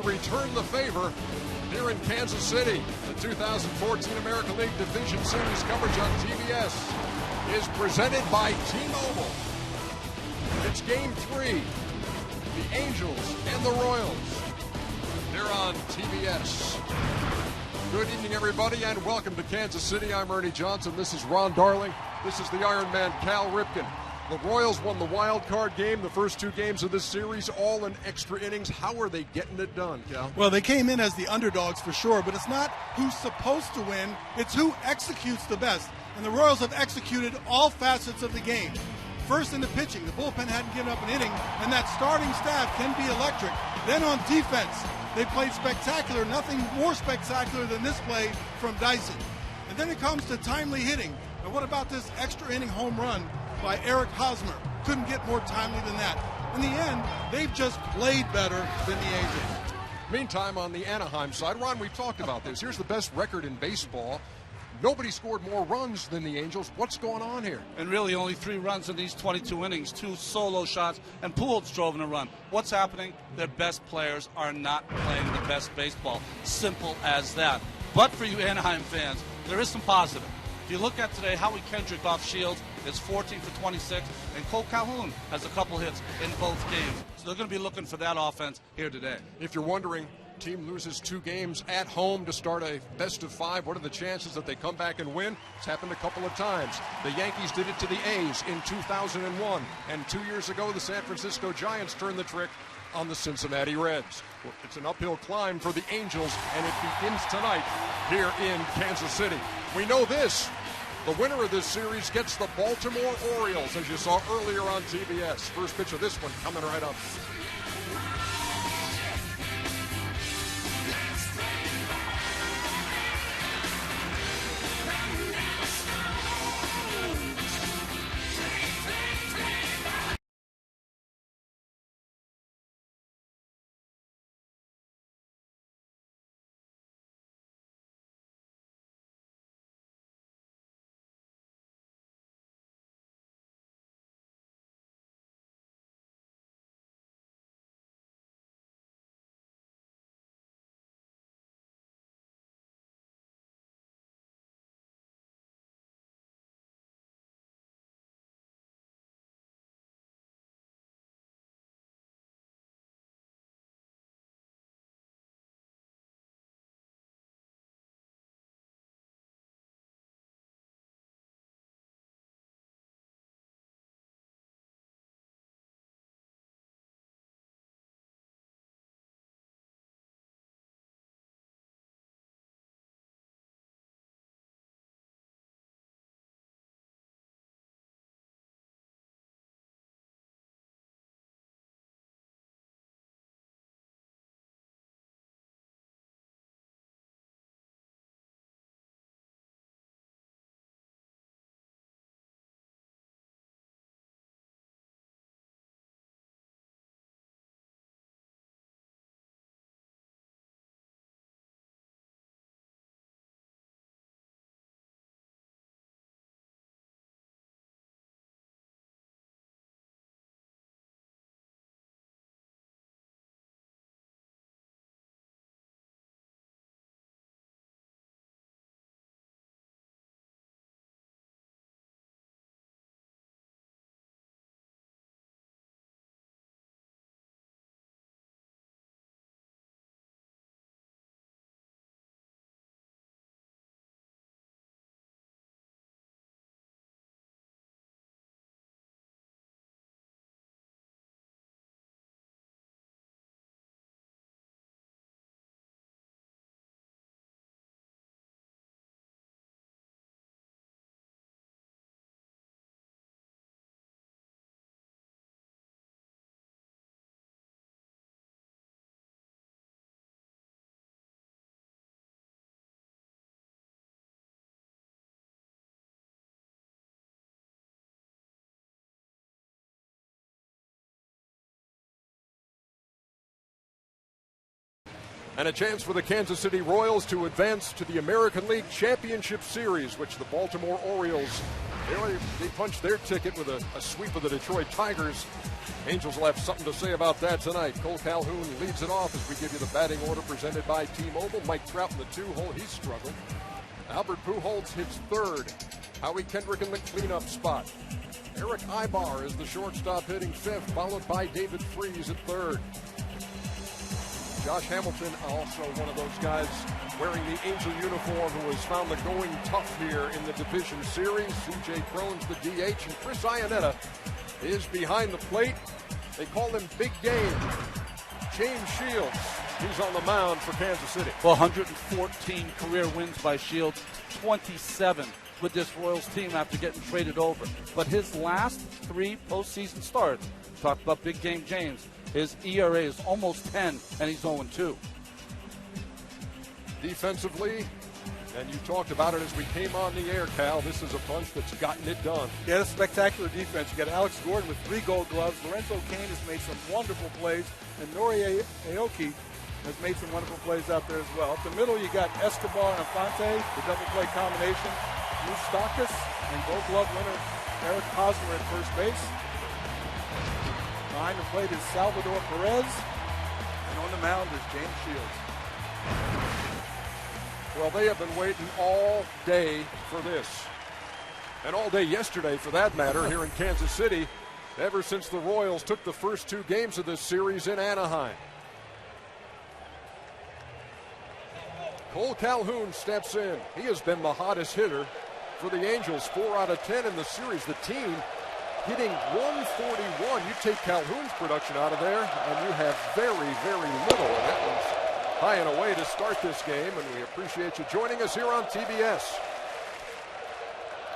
to return the favor here in Kansas City. The 2014 American League Division Series coverage on TBS is presented by T-Mobile. It's Game 3. The Angels and the Royals. They're on TBS. Good evening, everybody, and welcome to Kansas City. I'm Ernie Johnson. This is Ron Darling. This is the Iron Man, Cal Ripken. The Royals won the wild card game, the first two games of this series, all in extra innings. How are they getting it done, Cal? Well, they came in as the underdogs for sure, but it's not who's supposed to win, it's who executes the best. And the Royals have executed all facets of the game. First in the pitching, the bullpen hadn't given up an inning, and that starting staff can be electric. Then on defense, they played spectacular, nothing more spectacular than this play from Dyson. And then it comes to timely hitting. And what about this extra inning home run by Eric Hosmer? Couldn't get more timely than that. In the end, they've just played better than the Angels. Meantime, on the Anaheim side, Ron, we've talked about this. Here's the best record in baseball. Nobody scored more runs than the Angels. What's going on here? And really only 3 runs in these 22 innings, 2 solo shots, and Pujols drove in a run. What's happening? Their best players are not playing the best baseball. Simple as that. But for you Anaheim fans, there is some positive. If you look at today, Howie Kendrick off Shields is 14 for 26, and Cole Calhoun has a couple hits in both games. So they're going to be looking for that offense here today. If you're wondering, team loses 2 games at home to start a best-of-5. What are the chances that they come back and win? It's happened a couple of times. The Yankees did it to the A's in 2001, and 2 years ago, the San Francisco Giants turned the trick on the Cincinnati Reds. Well, it's an uphill climb for the Angels, and it begins tonight here in Kansas City. We know this. The winner of this series gets the Baltimore Orioles, as you saw earlier on TBS. First pitch of this one coming right up. And a chance for the Kansas City Royals to advance to the American League Championship Series, which the Baltimore Orioles They punched their ticket with a sweep of the Detroit Tigers. Angels will have something to say about that tonight. Cole Calhoun leads it off as we give you the batting order presented by T-Mobile. Mike Trout in the 2-hole. He's struggled. Albert Pujols hits third. Howie Kendrick in the cleanup spot. Eric Ibar is the shortstop hitting fifth, followed by David Freese at third. Josh Hamilton, also one of those guys wearing the Angel uniform, who has found the going tough here in the division series. C.J. Cron's the DH, and Chris Iannetta is behind the plate. They call him Big Game. James Shields, he's on the mound for Kansas City. Well, 114 career wins by Shields, 27 with this Royals team after getting traded over. But his last 3 postseason starts, talked about Big Game James, his ERA is almost 10, and he's 0-2. Defensively, and you talked about it as we came on the air, Cal, this is a bunch that's gotten it done. Yeah, that's spectacular defense. You got Alex Gordon with 3 Gold Gloves. Lorenzo Cain has made some wonderful plays, and Nori Aoki has made some wonderful plays out there as well. Up the middle, you got Escobar and Infante, the double play combination. Moustakas and Gold Glove winner Eric Hosmer at first base. Behind the plate is Salvador Perez, and on the mound is James Shields. Well, they have been waiting all day for this, and all day yesterday for that matter, here in Kansas City, ever since the Royals took the first 2 games of this series in Anaheim. Cole Calhoun steps in. He has been the hottest hitter for the Angels, 4 out of 10 in the series. The team hitting 141. You take Calhoun's production out of there, and you have very, very little. And that one's high and away to start this game, and we appreciate you joining us here on TBS.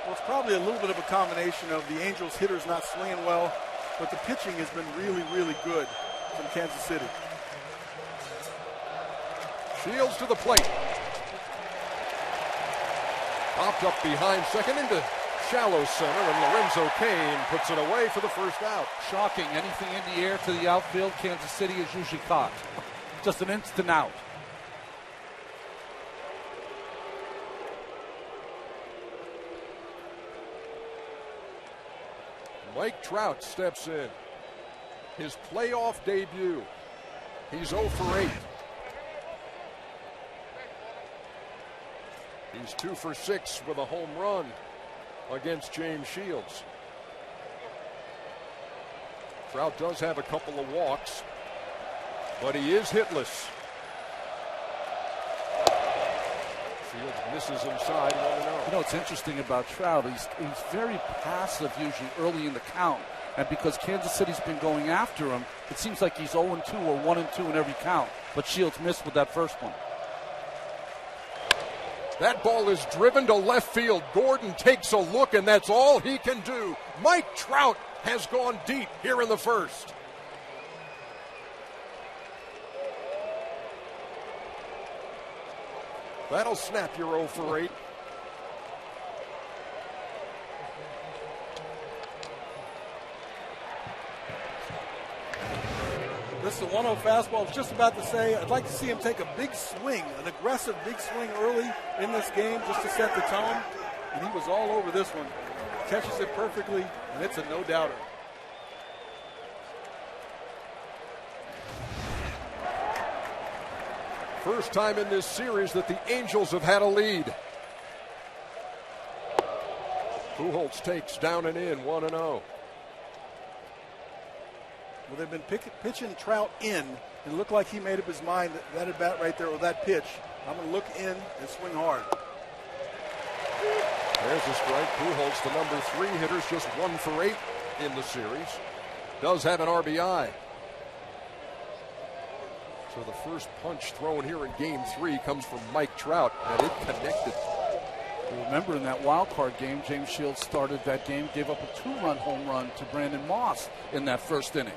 Well, it's probably a little bit of a combination of the Angels hitters not swinging well, but the pitching has been really, really good from Kansas City. Shields to the plate. Popped up behind second into shallow center, and Lorenzo Cain puts it away for the first out. Shocking. Anything in the air to the outfield, Kansas City is usually caught. Just an instant out. Mike Trout steps in. His playoff debut. He's 0 for 8. He's 2 for 6 with a home run against James Shields. Trout does have a couple of walks, but he is hitless. Shields misses inside, 1-0. You know what's interesting about Trout? He's very passive usually early in the count. And because Kansas City's been going after him, it seems like he's 0-2 or 1-2 in every count. But Shields missed with that first one. That ball is driven to left field. Gordon takes a look, and that's all he can do. Mike Trout has gone deep here in the first. That'll snap your 0 for 8. This is a 1-0 fastball. I was just about to say, I'd like to see him take a big swing, an aggressive big swing early in this game just to set the tone. And he was all over this one. Catches it perfectly, and it's a no-doubter. First time in this series that the Angels have had a lead. Pujols takes down and in, 1-0. Well, they've been pitching Trout in, and it looked like he made up his mind that at bat right there with that pitch. I'm going to look in and swing hard. There's a strike. Pujols, the number 3 hitter's just 1 for 8 in the series. Does have an RBI. So the first punch thrown here in Game 3 comes from Mike Trout, and it connected. Remember, in that wild card game, James Shields started that game, gave up a 2-run home run to Brandon Moss in that first inning.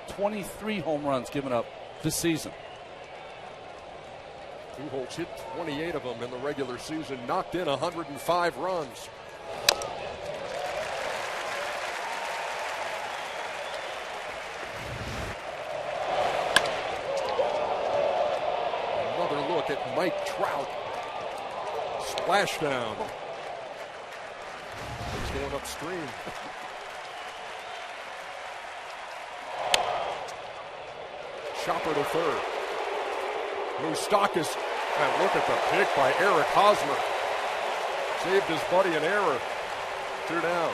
23 home runs given up this season. Pujols hit 28 of them in the regular season, knocked in 105 runs. Another look at Mike Trout. Splashdown. going upstream. Chopper to third. Moustakas, and look at the pick by Eric Hosmer. Saved his buddy an error. 2 down.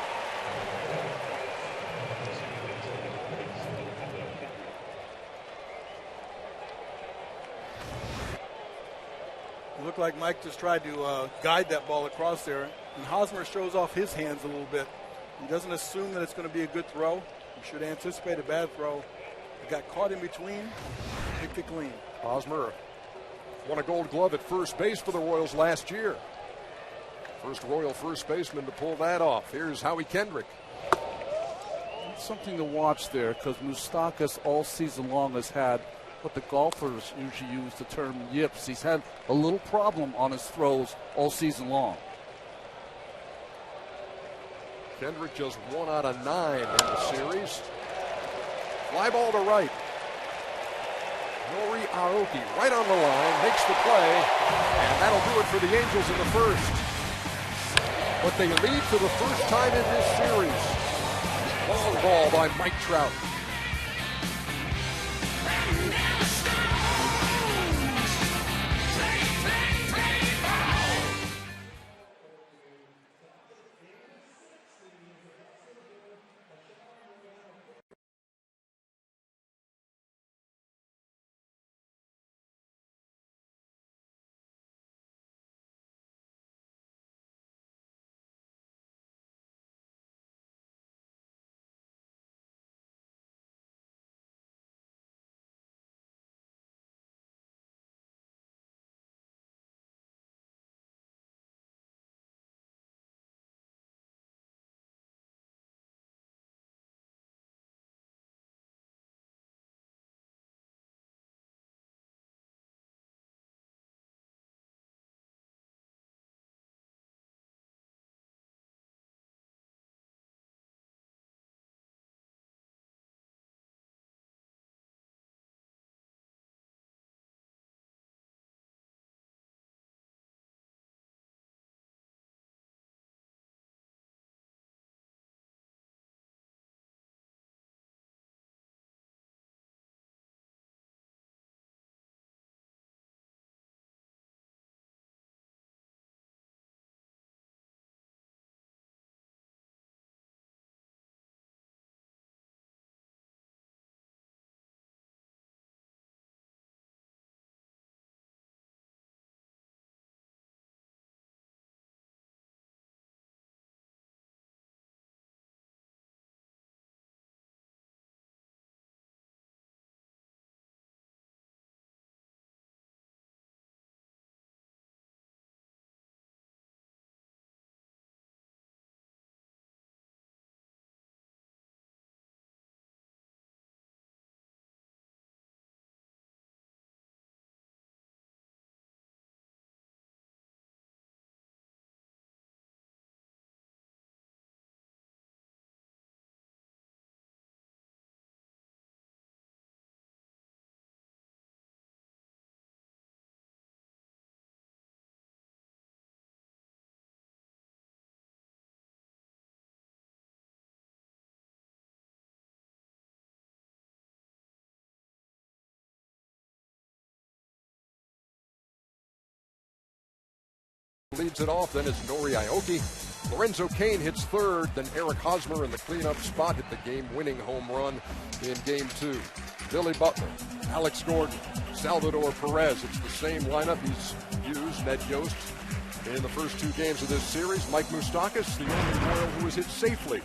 It looked like Mike just tried to guide that ball across there, and Hosmer shows off his hands a little bit. He doesn't assume that it's going to be a good throw. He should anticipate a bad throw. He got caught in between, picked it clean. Hosmer won a Gold Glove at first base for the Royals last year. First Royal first baseman to pull that off. Here's Howie Kendrick. It's something to watch there because Moustakas all season long has had what the golfers usually use the term yips. He's had a little problem on his throws all season long. Kendrick just 1 out of 9 in the series. Fly ball to right. Nori Aoki right on the line, makes the play, and that'll do it for the Angels in the first. But they lead for the first time in this series. Long ball by Mike Trout. Leads it off, then it's Nori Aoki. Lorenzo Cain hits third, then Eric Hosmer in the cleanup spot hit the game-winning home run in Game 2. Billy Butler, Alex Gordon, Salvador Perez. It's the same lineup he's used, Ned Yost, in the first 2 games of this series. Mike Moustakas, the only Royal who was hit safely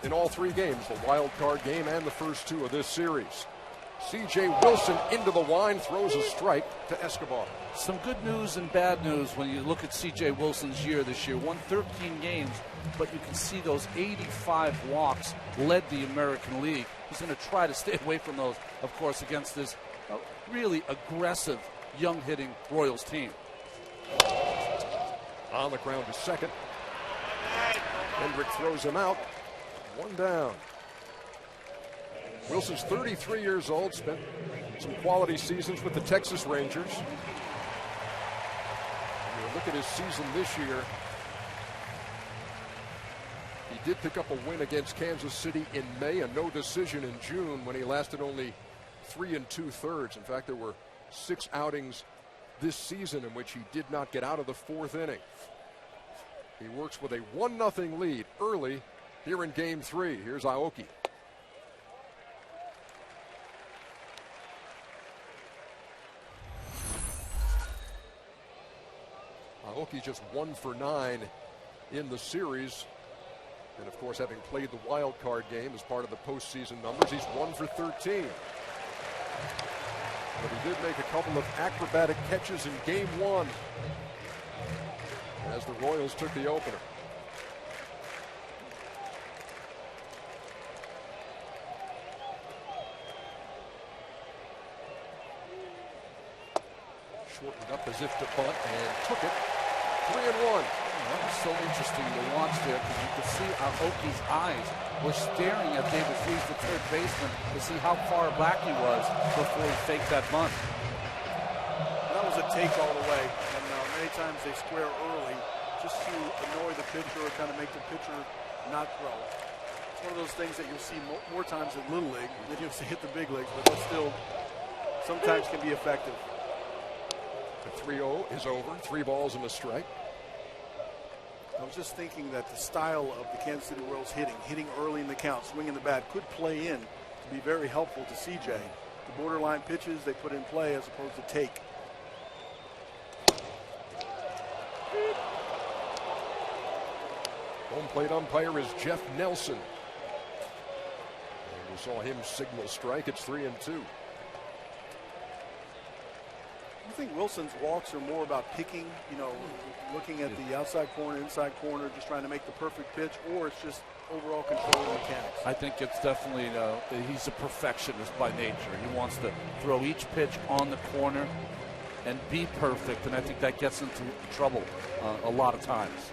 in all 3 games, the wild card game and the first 2 of this series. C.J. Wilson into the line, throws a strike to Escobar. Some good news and bad news when you look at C.J. Wilson's year this year. Won 13 games, but you can see those 85 walks led the American League. He's going to try to stay away from those, of course, against this really aggressive, young-hitting Royals team. On the ground to second. Hendrick throws him out. 1 down. Wilson's 33 years old, spent some quality seasons with the Texas Rangers. And you look at his season this year. He did pick up a win against Kansas City in May, a no decision in June when he lasted only 3 2/3. In fact, there were 6 outings this season in which he did not get out of the 4th inning. He works with a 1-0 lead early here in Game 3. Here's Aoki. Aoki just 1 for 9 in the series. And of course, having played the wild card game as part of the postseason numbers, he's 1 for 13. But he did make a couple of acrobatic catches in Game 1 as the Royals took the opener. Shortened up as if to bunt and took it. 3-1. That was so interesting to watch there because you could see Aoki's eyes were staring at David Freese, the third baseman, to see how far back he was before he faked that bunt. That was a take all the way, and many times they square early just to annoy the pitcher or kind of make the pitcher not throw. It's one of those things that you'll see more times in Little League than you'll see hit the big leagues, but that still sometimes can be effective. The 3-0 is over. 3 balls and a strike. I was just thinking that the style of the Kansas City Royals hitting early in the count, swinging the bat, could play in to be very helpful to CJ. The borderline pitches they put in play as opposed to take. Home plate umpire is Jeff Nelson. And we saw him signal strike. It's 3-2. I think Wilson's walks are more about picking, looking at the outside corner, inside corner, just trying to make the perfect pitch, or it's just overall control of mechanics? I think it's definitely, he's a perfectionist by nature. He wants to throw each pitch on the corner and be perfect, and I think that gets into trouble a lot of times.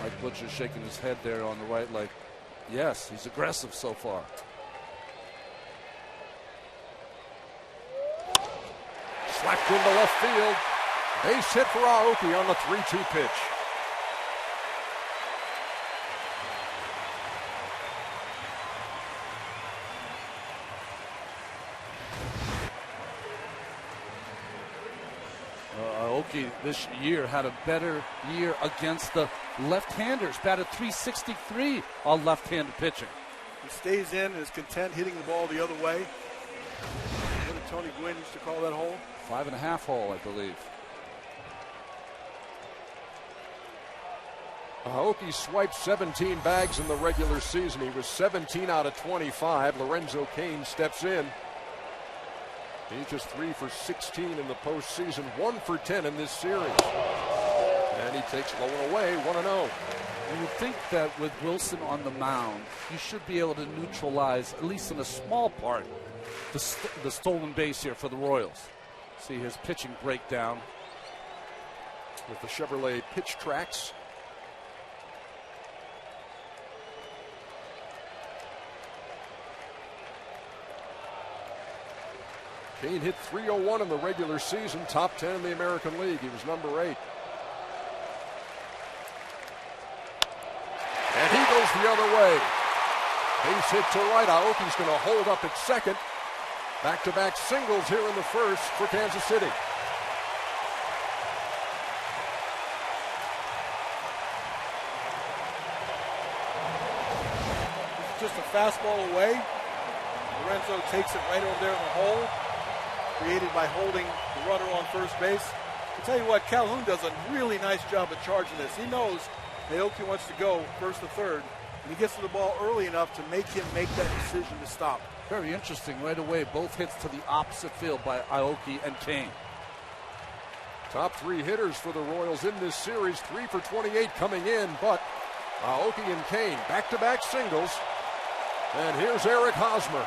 Mike Butcher's shaking his head there on the right, like, yes, he's aggressive so far. Slapped into left field. Base hit for Aoki on the 3-2 pitch. Aoki this year had a better year against the left-handers. Batted .363 on left-handed pitching. He stays in and is content hitting the ball the other way. What did Tony Gwynn used to call that hole? 5.5 hole, I believe. Aoki swiped 17 bags in the regular season. He was 17 out of 25. Lorenzo Cain steps in. He's just 3 for 16 in the postseason, 1 for 10 in this series. And he takes low and away, 1-0. You would think that with Wilson on the mound, you should be able to neutralize, at least in a small part, the stolen base here for the Royals. See his pitching breakdown. With the Chevrolet pitch tracks. Cain hit .301 in the regular season, top 10 in the American League. He was number 8. And he goes the other way. Base hit to right. Aoki's going to hold up at second. Back-to-back singles here in the first for Kansas City. Just a fastball away. Lorenzo takes it right over there in the hole, created by holding the runner on first base. I'll tell you what, Calhoun does a really nice job of charging this. He knows Aoki wants to go first to third, and he gets to the ball early enough to make him make that decision to stop. Very interesting. Right away, both hits to the opposite field by Aoki and Cain. Top 3 hitters for the Royals in this series, 3 for 28 coming in, but Aoki and Cain back-to-back singles. And here's Eric Hosmer.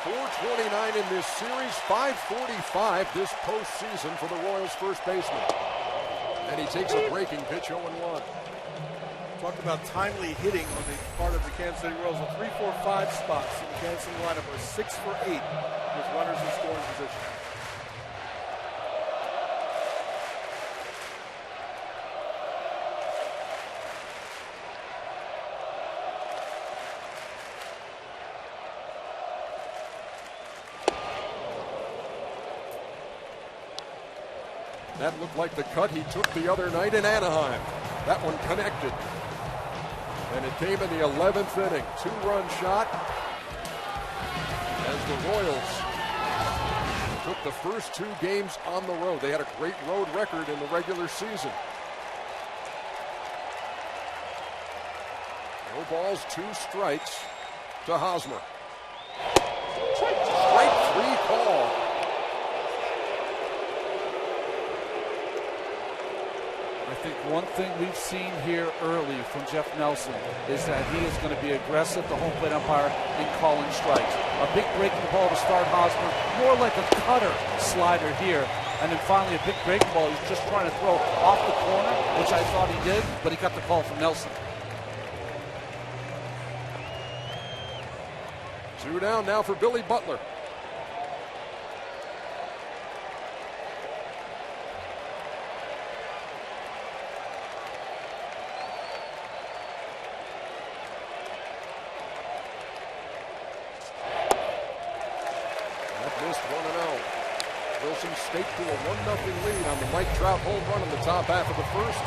.429 in this series, .545 this postseason for the Royals' first baseman. And he takes a breaking pitch, 0-1. Talk about timely hitting on the part of the Kansas City Royals. The 3, 4, 5 spots in the Kansas City lineup are 6 for 8 with runners in scoring position. That looked like the cut he took the other night in Anaheim. That one connected. And it came in the 11th inning. 2-run shot as the Royals took the first 2 games on the road. They had a great road record in the regular season. No balls, 2 strikes to Hosmer. Strike 3 call. I think one thing we've seen here early from Jeff Nelson is that he is going to be aggressive, the home plate umpire, in calling strikes. A big breaking ball to start Hosmer, more like a cutter slider here. And then finally a big breaking ball he's just trying to throw off the corner, which I thought he did, but he got the call from Nelson. 2 down now for Billy Butler. State to a 1-0 lead on the Mike Trout home run in the top half of the first.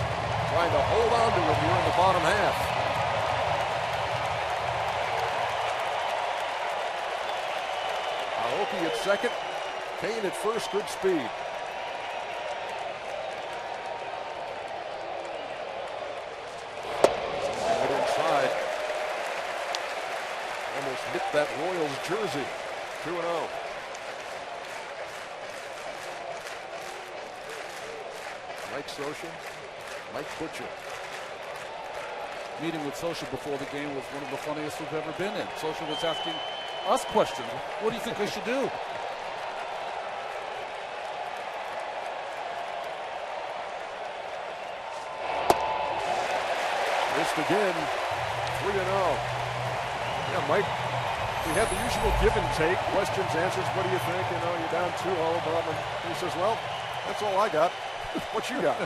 Trying to hold on to it here in the bottom half. Aoki at second. Kane at first, good speed. Right inside. Almost hit that Royals jersey. 2-0. Mike Scioscia, Mike Butcher. Meeting with Scioscia before the game was one of the funniest we've ever been in. Scioscia was asking us questions. What do you think we should do? Missed again. 3-0. Yeah, Mike, we had the usual give and take. Questions, answers. What do you think? You know, you're down 2-0. Bob. He says, well, that's all I got. What you got?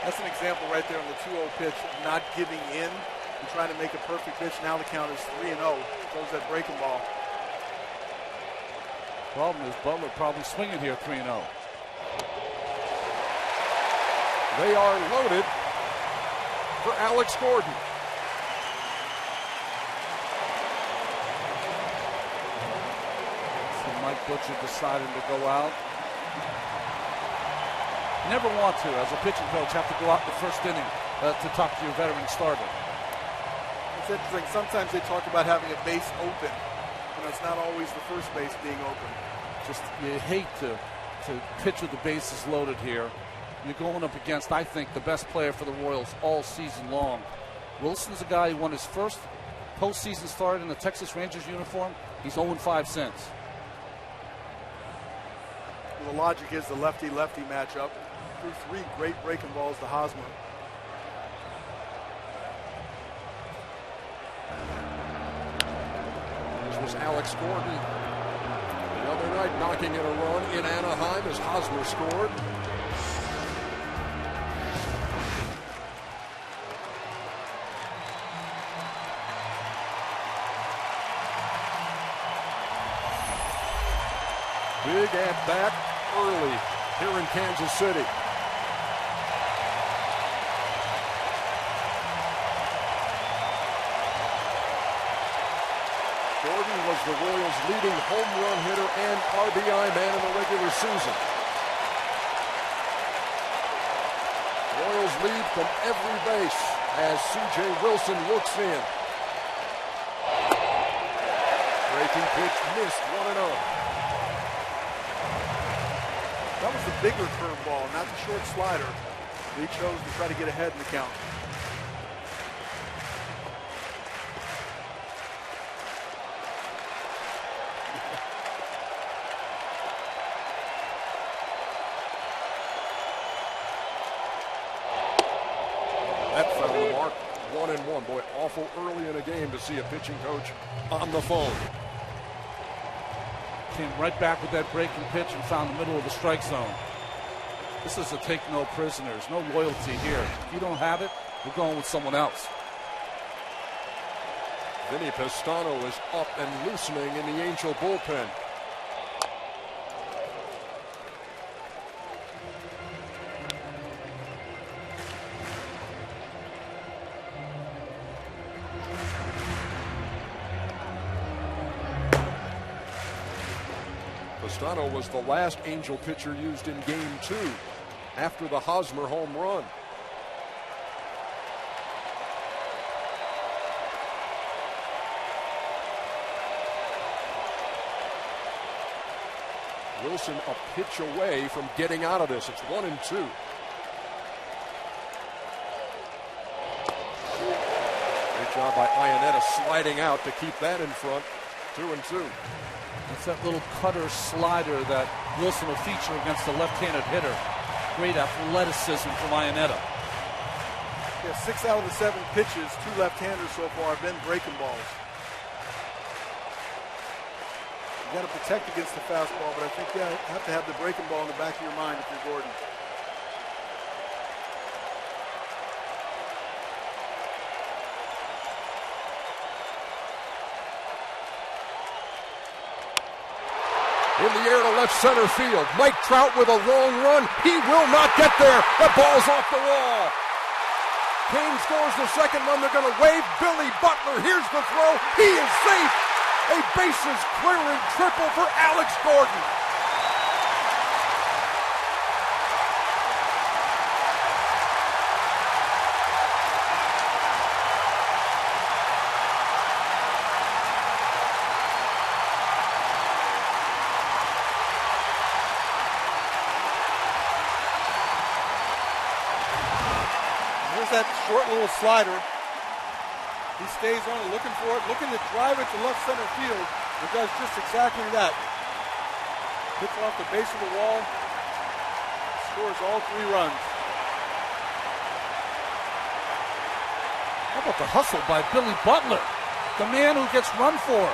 That's an example right there on the 2-0 pitch, not giving in and trying to make a perfect pitch. Now the count is 3-0. Throws that breaking ball. Problem is Butler probably swinging here 3-0. They are loaded for Alex Gordon. So Mike Butcher deciding to go out. Never want to, as a pitching coach, have to go out in the first inning to talk to your veteran starter. It's interesting. Sometimes they talk about having a base open. You know, it's not always the first base being open. Just you hate to pitch with the bases loaded here. You're going up against, I think, the best player for the Royals all season long. Wilson's a guy who won his first postseason start in the Texas Rangers uniform. He's 0-5 since. The logic is the lefty-lefty matchup. 3 great breaking balls to Hosmer. This was Alex Gordon the other night knocking in a run in Anaheim as Hosmer scored. Big at bat early here in Kansas City. Gordon was the Royals' leading home run hitter and RBI man in the regular season. Royals lead from every base as C.J. Wilson looks in. Breaking pitch missed, 1-0. That was the bigger curveball, not the short slider. He chose to try to get ahead in the count. awful early in a game to see a pitching coach on the phone. Came right back with that breaking pitch and found the middle of the strike zone. This is a take no prisoners, no loyalty here. If you don't have it, we're going with someone else. Vinny Pistano is up and loosening in the Angel bullpen. Pistano was the last Angel pitcher used in Game 2 after the Hosmer home run. Wilson a pitch away from getting out of this. It's 1-2. Great job by Iannetta sliding out to keep that in front. 2-2. It's that little cutter slider that Wilson will feature against the left-handed hitter. Great athleticism from Iannetta. Yeah, 6 out of the 7 pitches, 2 left-handers so far have been breaking balls. You got to protect against the fastball, but I think you have to have the breaking ball in the back of your mind if you're Gordon. In the air to left center field. Mike Trout with a long run. He will not get there. The ball's off the wall. Kane scores the second run. They're going to wave. Billy Butler. Here's the throw. He is safe. A bases clearing triple for Alex Gordon. That short little slider. He stays on it, looking for it, looking to drive it to left center field. It does just exactly that. Hits off the base of the wall, scores all 3 runs. How about the hustle by Billy Butler? The man who gets run for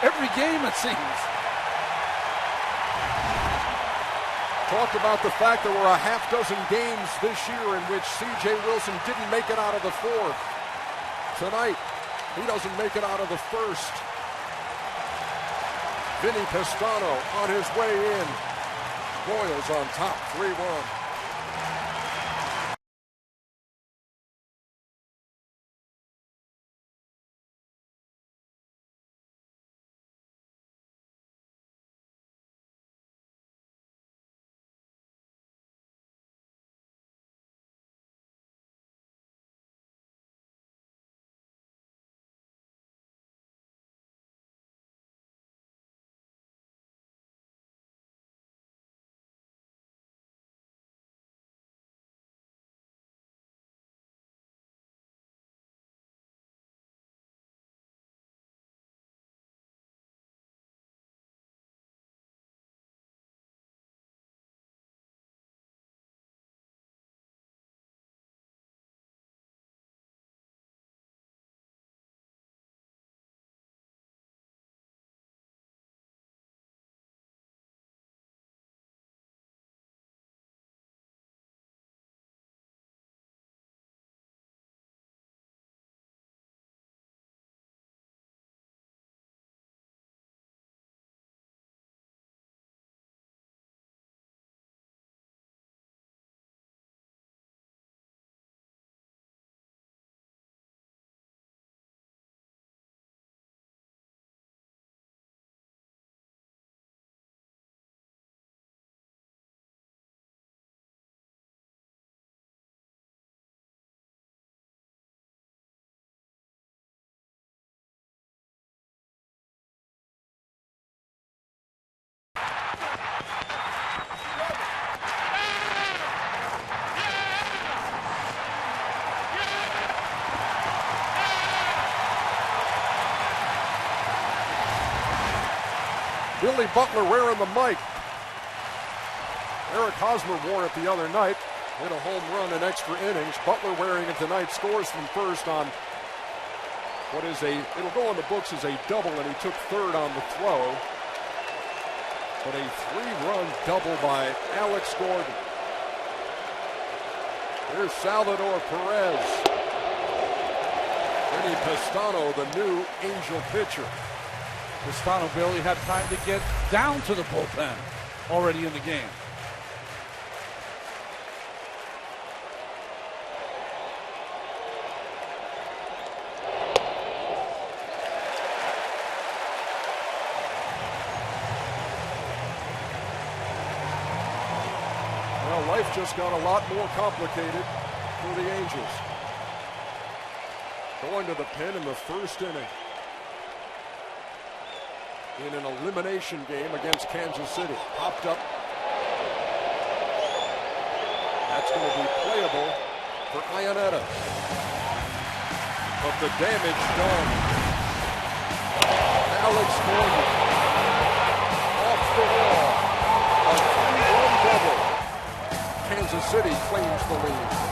every game, it seems. Talked about the fact there were a half dozen games this year in which C.J. Wilson didn't make it out of the 4th. Tonight, he doesn't make it out of the 1st. Vinny Pistano on his way in. Royals on top, 3-1. Billy Butler wearing the mic. Eric Hosmer wore it the other night. Hit a home run in extra innings. Butler wearing it tonight. Scores from first on it'll go in the books as a double, and he took third on the throw. But a 3-run double by Alex Gordon. Here's Salvador Perez. Vinny Pistano, the new Angel pitcher. Pistano barely had time to get down to the bullpen already in the game. Well, life just got a lot more complicated for the Angels. Going to the pen in the first inning in an elimination game against Kansas City. Popped up. That's going to be playable for Iannetta. But the damage done. Alex Gordon off the wall. A 3-run double. Kansas City claims the lead.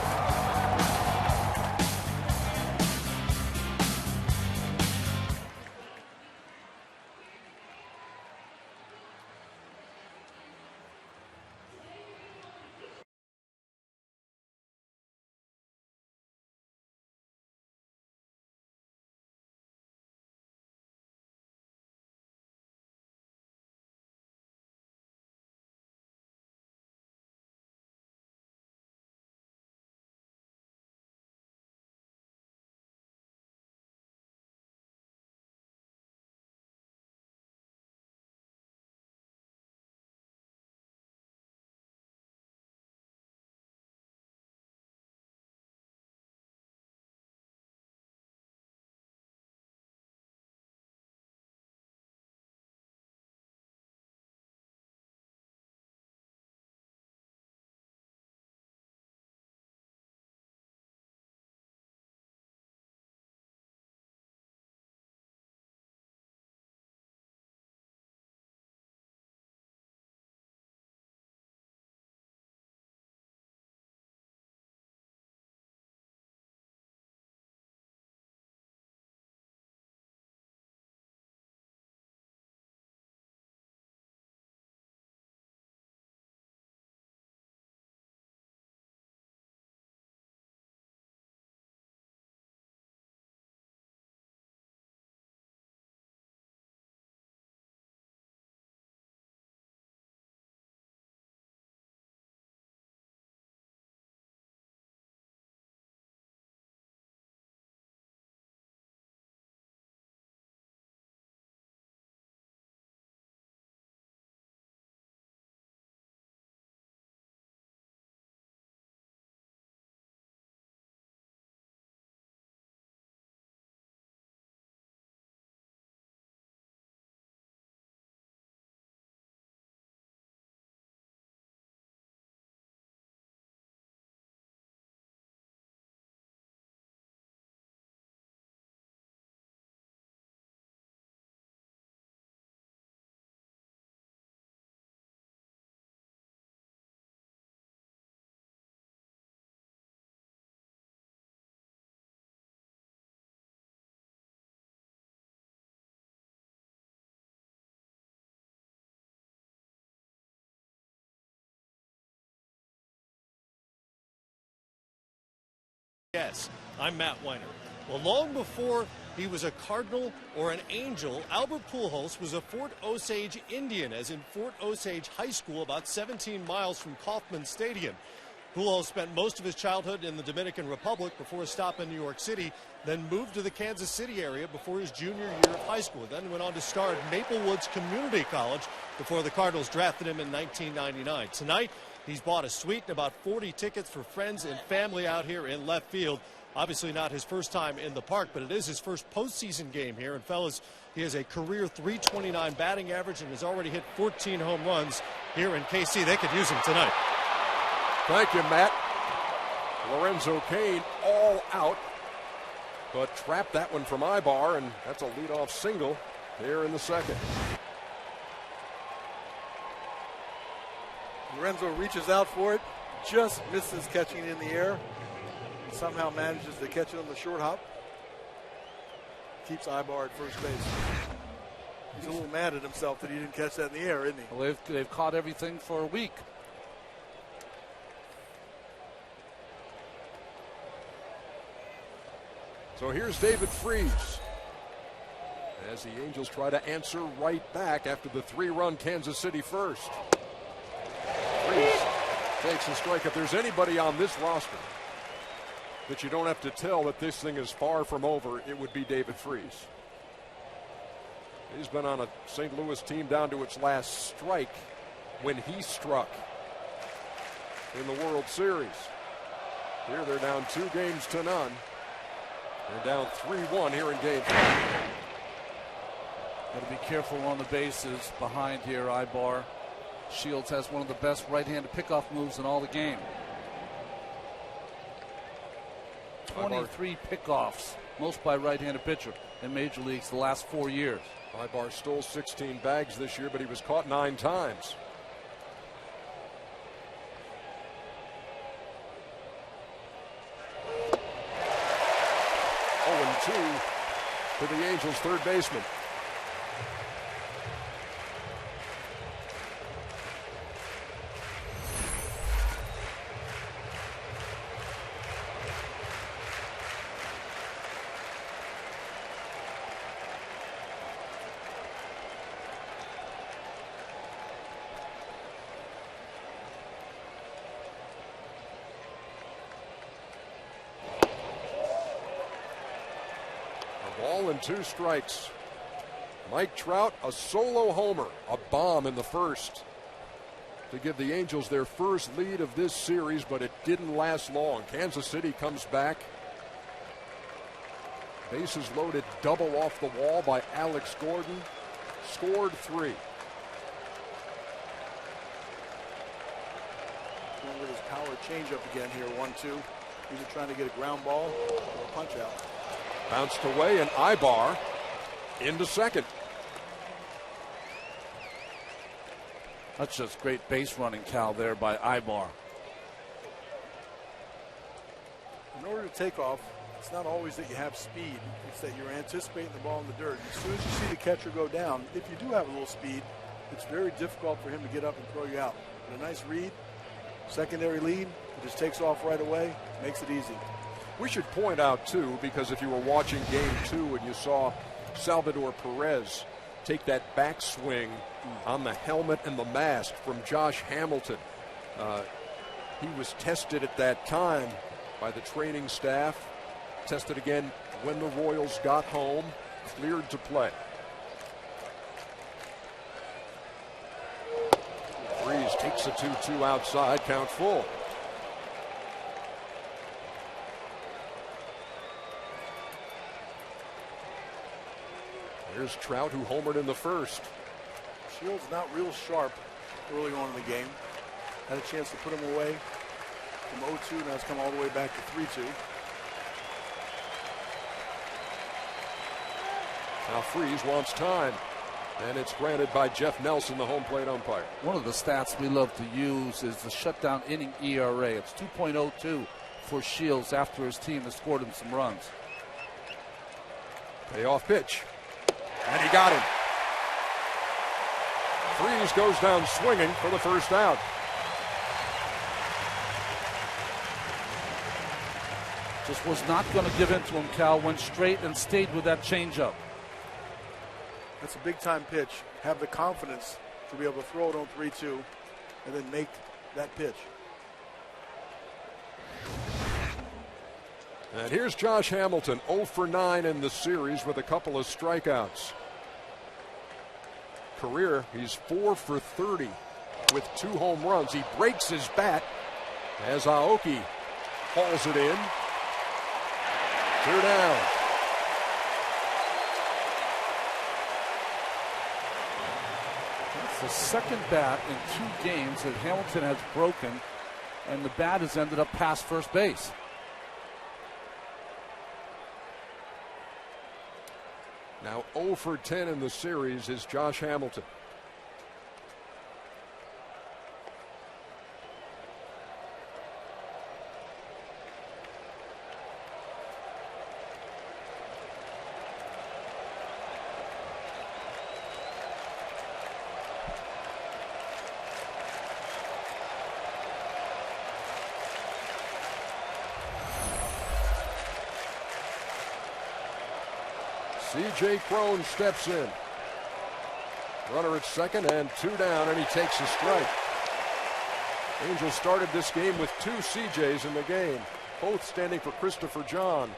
Yes, I'm Matt Weiner. Well, long before he was a Cardinal or an Angel, Albert Pujols was a Fort Osage Indian, as in Fort Osage High School, about 17 miles from Kauffman Stadium. Pujols spent most of his childhood in the Dominican Republic before a stop in New York City, then moved to the Kansas City area before his junior year of high school, then went on to start at Maple Woods Community College before the Cardinals drafted him in 1999. Tonight, he's bought a suite and about 40 tickets for friends and family out here in left field. Obviously not his first time in the park, but it is his first postseason game here. And fellas, he has a career .329 batting average and has already hit 14 home runs here in KC. They could use him tonight. Thank you, Matt. Lorenzo Cain all out, but trapped that one from Ibar, and that's a leadoff single there in the second. Lorenzo reaches out for it, just misses catching it in the air. Somehow manages to catch it on the short hop. keeps Ibar at first base. He's a little mad at himself that he didn't catch that in the air, isn't he? Well, they've caught everything for a week. So here's David Freese as the Angels try to answer right back after the 3-run Kansas City first. Freese takes a strike. If there's anybody on this roster that you don't have to tell that this thing is far from over, it would be David Freese. He's been on a St. Louis team down to its last strike when he struck in the World Series. Here they're down 2-0. They're down 3-1 here in game 5. Got to be careful on the bases behind here, Ibar. Shields has one of the best right-handed pickoff moves in all the game. 23 pickoffs, most by right-handed pitcher in Major Leagues the last 4 years. Ibar stole 16 bags this year, but he was caught 9 times. To the Angels' third baseman. Ball and 2 strikes. Mike Trout, a solo homer, a bomb in the first to give the Angels their first lead of this series, but it didn't last long. Kansas City comes back. Bases loaded, double off the wall by Alex Gordon. Scored 3. Going with his power changeup again here, 1-2. Either trying to get a ground ball or a punch out. Bounced away, and Ibar into second. That's just great base running, Cal, there by Ibar. In order to take off, it's not always that you have speed. It's that you're anticipating the ball in the dirt. As soon as you see the catcher go down, if you do have a little speed, it's very difficult for him to get up and throw you out. But a nice read, secondary lead, it just takes off right away, makes it easy. We should point out, too, because if you were watching Game 2 and you saw Salvador Perez take that backswing on the helmet and the mask from Josh Hamilton, he was tested at that time by the training staff, tested again when the Royals got home, cleared to play. Freese takes a 2-2 outside, count full. Here's Trout, who homered in the first. Shields not real sharp early on in the game. Had a chance to put him away from 0-2. Now it's come all the way back to 3-2. Now Freese wants time, and it's granted by Jeff Nelson, the home plate umpire. One of the stats we love to use is the shutdown inning ERA. It's 2.02 for Shields after his team has scored him some runs. Payoff pitch. And he got him. Freese goes down swinging for the first out. Just was not going to give in to him, Cal. Went straight and stayed with that changeup. That's a big-time pitch. Have the confidence to be able to throw it on 3-2 and then make that pitch. And here's Josh Hamilton, 0 for 9 in the series with a couple of strikeouts. Career, he's 4 for 30 with 2 home runs. He breaks his bat as Aoki hauls it in. 2 down. That's the second bat in 2 games that Hamilton has broken, and the bat has ended up past first base. Now 0 for 10 in the series is Josh Hamilton. C.J. Cron steps in. Runner at second and 2 down, and he takes a strike. Angels started this game with 2 C.J.s in the game, both standing for Christopher John.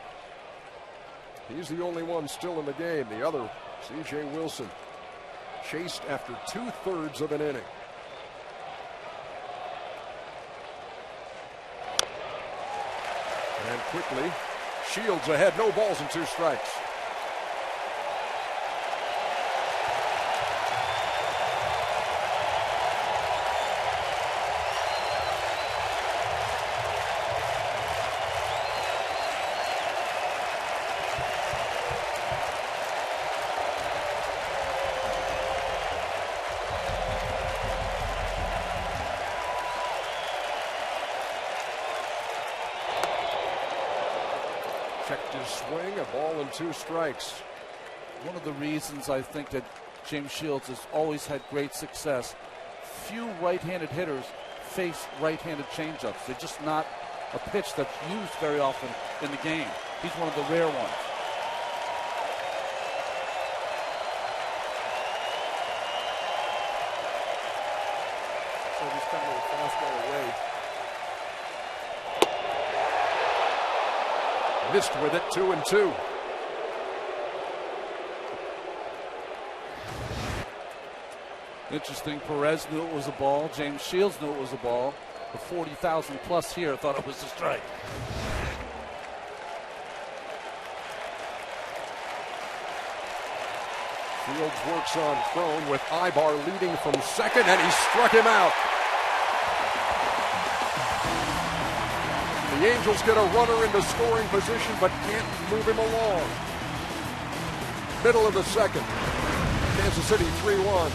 He's the only one still in the game. The other, C.J. Wilson, chased after 2/3 of an inning. And quickly, Shields ahead, no balls and 2 strikes. Checked his swing, a ball and 2 strikes. One of the reasons I think that James Shields has always had great success, few right-handed hitters face right-handed changeups. They're just not a pitch that's used very often in the game. He's one of the rare ones. So he's coming with a fastball away. Missed with it, 2-2. Interesting, Perez knew it was a ball. James Shields knew it was a ball. The 40,000 plus here thought it was a strike. Fields works on Cron with Ibar leading from second, and he struck him out. The Angels get a runner into scoring position, but can't move him along. Middle of the second. Kansas City 3-1.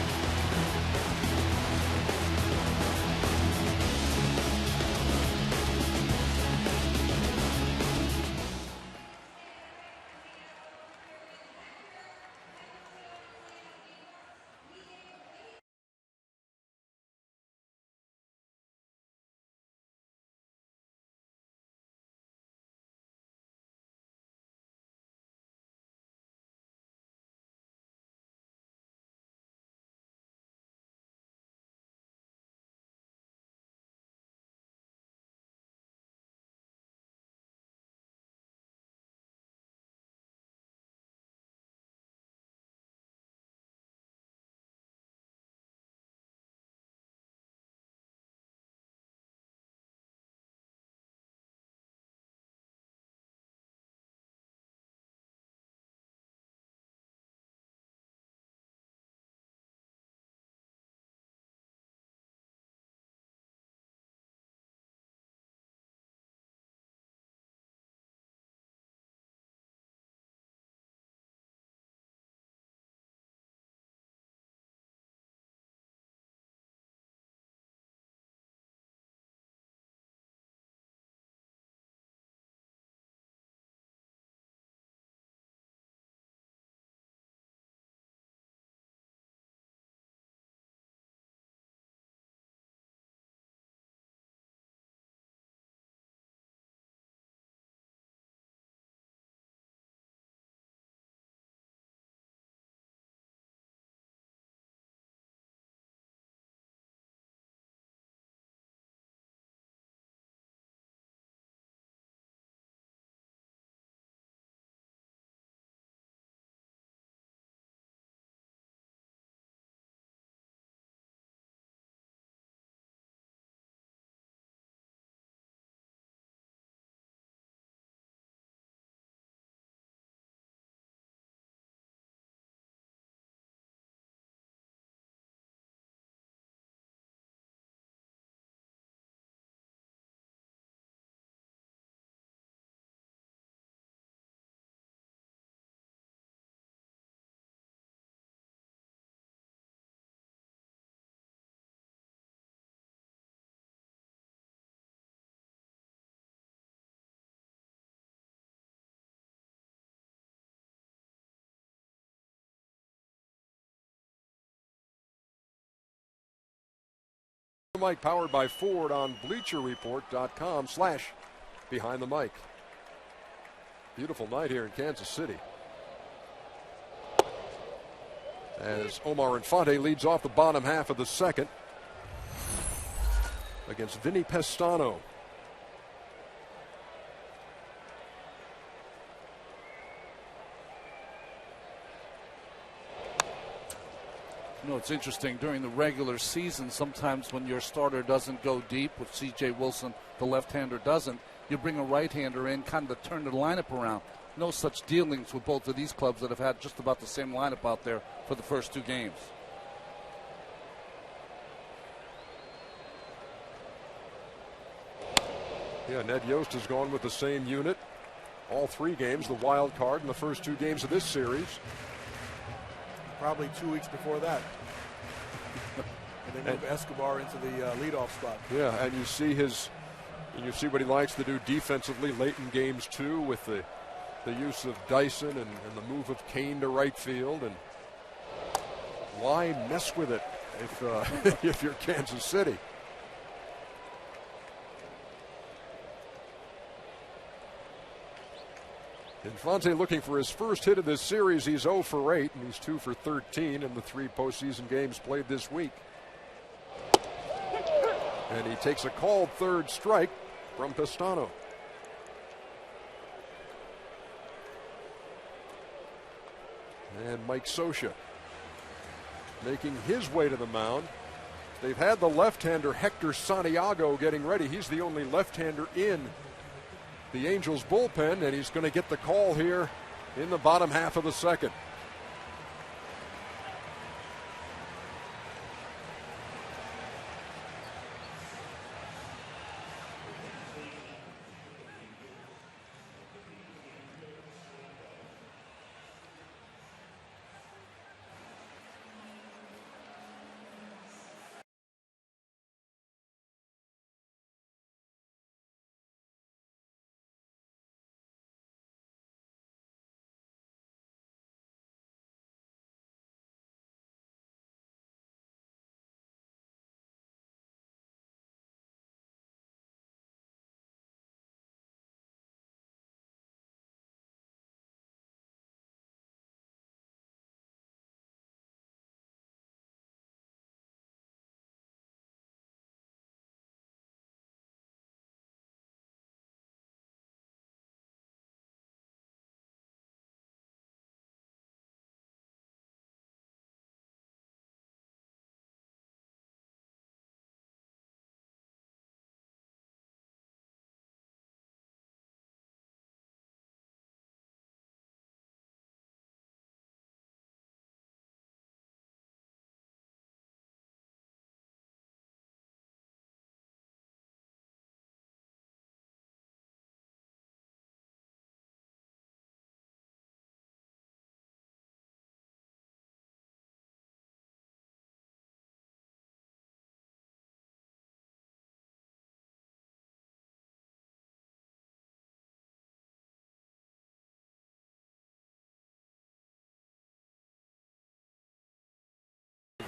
Mike powered by Ford on BleacherReport.com/Behind the Mic. Beautiful night here in Kansas City. as Omar Infante leads off the bottom half of the second against Vinny Pestano. You know, it's interesting. During the regular season, sometimes when your starter doesn't go deep, with C.J. Wilson, the left-hander doesn't, you bring a right-hander in, kind of to turn the lineup around. No such dealings with both of these clubs that have had just about the same lineup out there for the first two games. Yeah, Ned Yost has gone with the same unit all three games, the wild card in the first two games of this series. Probably 2 weeks before that. And they move Escobar into the leadoff spot. Yeah, and you see what he likes to do defensively late in games too, with the use of Dyson and the move of Kane to right field. And why mess with it if you're Kansas City? Infante looking for his first hit of this series. He's 0 for 8, and he's 2 for 13 in the 3 postseason games played this week. And he takes a called third strike from Pestano. And Mike Scioscia making his way to the mound. They've had the left-hander Hector Santiago getting ready. He's the only left-hander in the Angels bullpen, and he's going to get the call here in the bottom half of the second.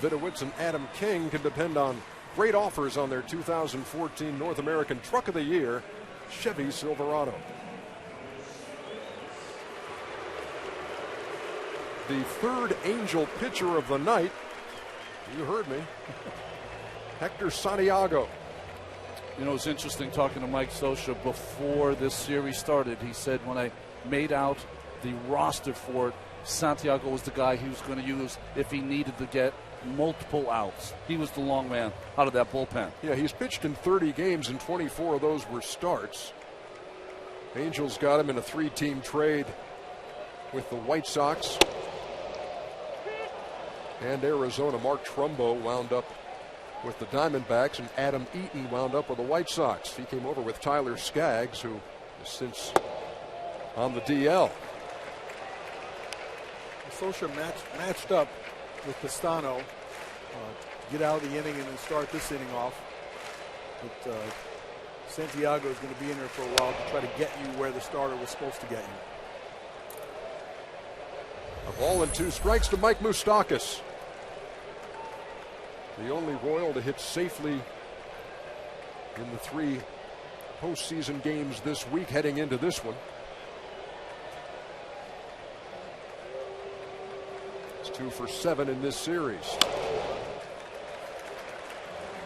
Vidowitz and Adam King can depend on great offers on their 2014 North American Truck of the Year, Chevy Silverado. The third Angel pitcher of the night, you heard me, Hector Santiago. You know, it's interesting talking to Mike Scioscia before this series started. He said when I made out the roster for it, Santiago was the guy he was going to use if he needed to get multiple outs. He was the long man out of that bullpen. Yeah, he's pitched in 30 games, and 24 of those were starts. Angels got him in a 3-team trade with the White Sox and Arizona. Mark Trumbo wound up with the Diamondbacks, and Adam Eaton wound up with the White Sox. He came over with Tyler Skaggs, who is since on the DL. Scioscia matched up with Pestano, get out of the inning and then start this inning off. But Santiago is going to be in there for a while to try to get you where the starter was supposed to get you. A ball and 2 strikes to Mike Moustakas. The only Royal to hit safely in the 3 postseason games this week heading into this one. 2 for 7 in this series.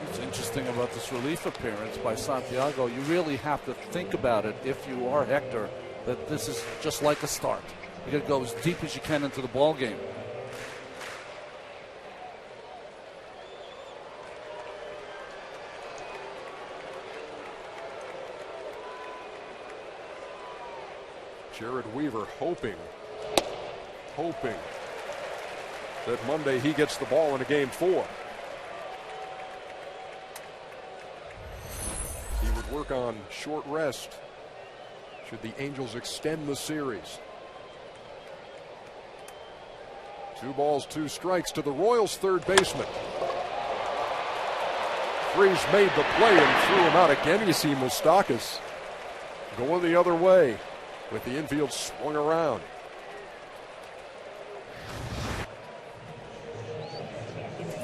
What's interesting about this relief appearance by Santiago, you really have to think about it if you are Hector, that this is just like a start. You got to go as deep as you can into the ball game. Jared Weaver hoping that Monday he gets the ball in a game 4. He would work on short rest should the Angels extend the series. 2 balls, 2 strikes to the Royals' third baseman. Freese made the play and threw him out again. You see Moustakas going the other way with the infield swung around.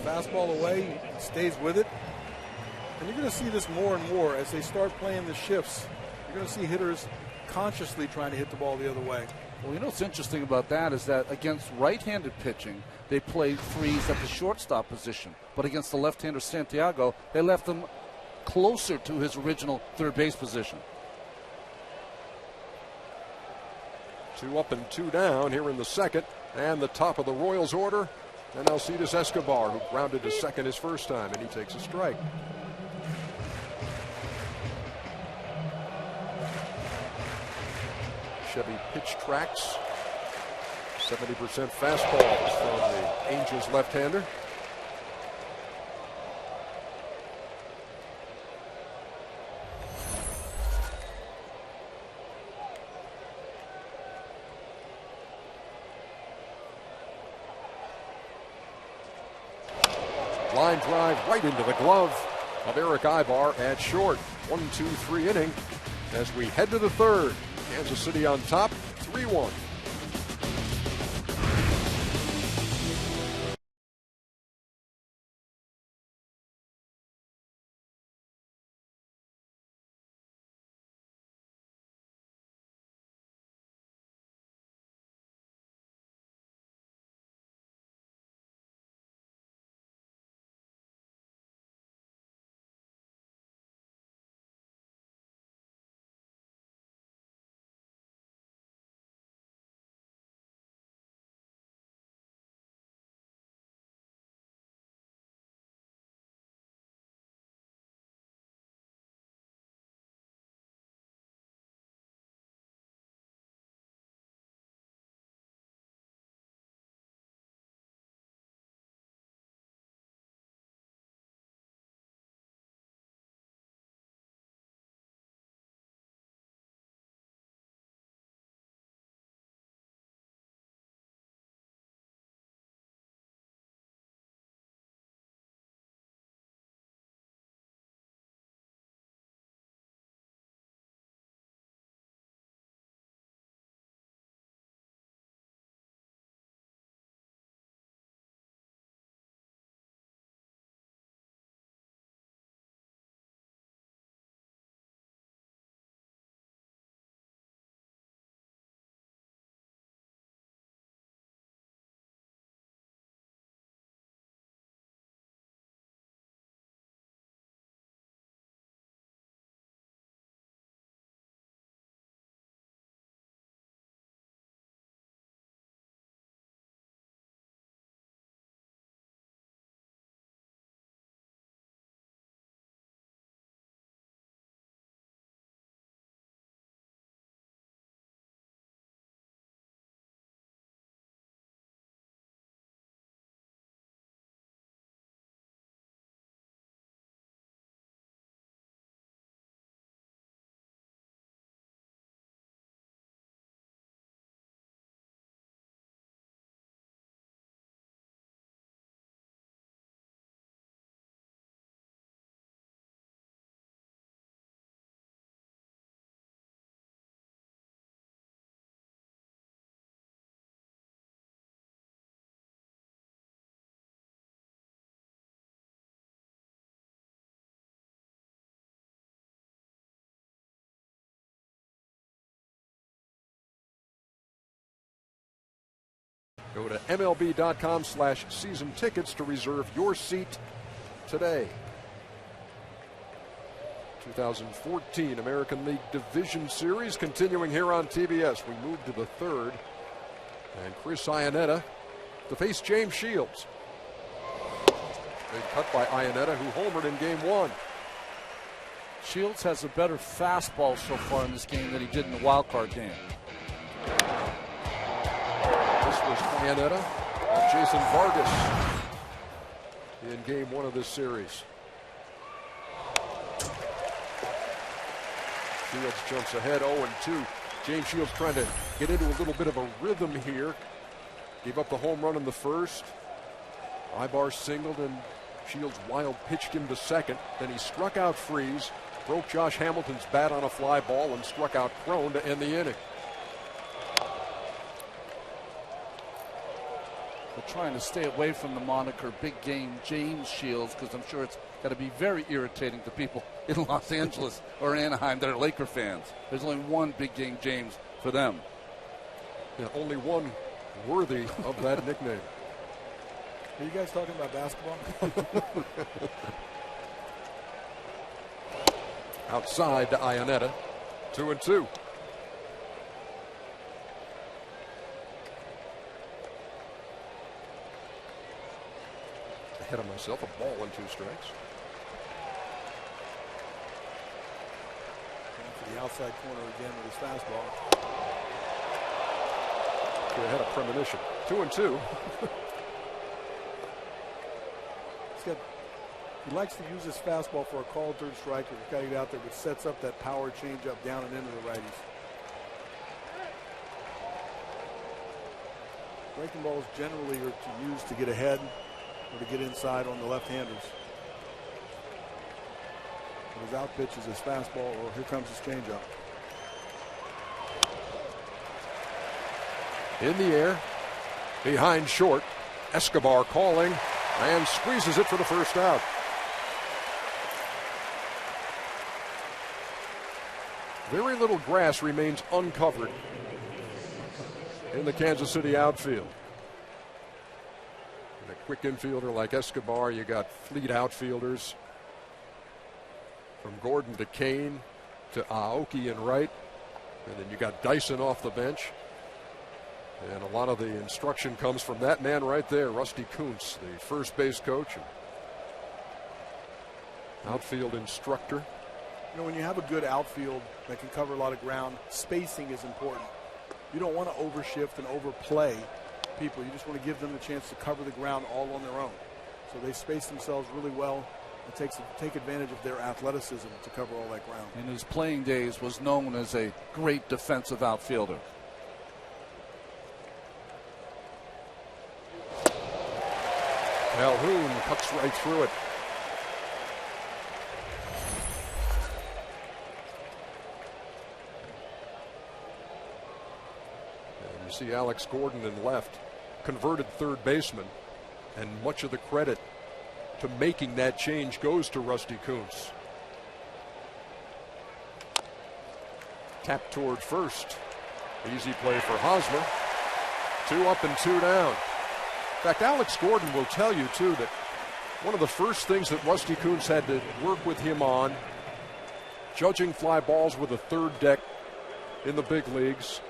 Fastball away, stays with it. And you're going to see this more and more as they start playing the shifts. You're going to see hitters consciously trying to hit the ball the other way. Well, you know what's interesting about that is that against right-handed pitching, they played Freese at the shortstop position. But against the left-hander Santiago, they left him closer to his original third base position. 2 up and 2 down here in the second. And the top of the Royals order, and Alcides Escobar, who grounded to second his first time, and he takes a strike. Chevy pitch tracks. 70% fastballs from the Angels left-hander. Line drive right into the glove of Eric Ibar at short. 1-2-3 inning as we head to the third. Kansas City on top, 3-1. Go to MLB.com/season tickets to reserve your seat today. 2014 American League Division Series continuing here on TBS. We move to the third. And Chris Iannetta to face James Shields. Big cut by Iannetta, who homered in game one. Shields has a better fastball so far in this game than he did in the wild card game. This was Iannetta and Jason Vargas in game one of this series. Shields jumps ahead 0-2. James Shields trying to get into a little bit of a rhythm here. Gave up the home run in the first. Ibar singled and Shields wild pitched him to second. Then he struck out Freese, broke Josh Hamilton's bat on a fly ball, and struck out Crone to end the inning. We're trying to stay away from the moniker Big Game James Shields because I'm sure it's got to be very irritating to people in Los Angeles or Anaheim that are Laker fans. There's only one Big Game James for them. Yeah, only one worthy of that nickname. Are you guys talking about basketball? Outside to Iannetta, 2-2. Ahead of myself, a ball and 2 strikes. Going for the outside corner again with his fastball. He had a premonition. 2-2. He likes to use his fastball for a called third strike or got it out there, which sets up that power changeup down and into the righties. Breaking balls generally are to use to get ahead or to get inside on the left-handers. But his out pitch is his fastball, or here comes his changeup. In the air, behind short, Escobar calling and squeezes it for the first out. Very little grass remains uncovered in the Kansas City outfield. And a quick infielder like Escobar, you got fleet outfielders from Gordon to Kane to Aoki in right, and then you got Dyson off the bench. And a lot of the instruction comes from that man right there, Rusty Kuntz, the first base coach and outfield instructor. You know, when you have a good outfield that can cover a lot of ground, spacing is important. You don't want to overshift and overplay people. You just want to give them the chance to cover the ground all on their own. So they space themselves really well and take advantage of their athleticism to cover all that ground. In his playing days was known as a great defensive outfielder. Calhoun cuts right through it. And you see Alex Gordon in left, converted third baseman, and much of the credit to making that change goes to Rusty Kuntz. Tap toward first. Easy play for Hosmer. 2 up and 2 down. In fact, Alex Gordon will tell you, too, that one of the first things that Rusty Kuntz had to work with him on, judging fly balls with a third deck in the big leagues,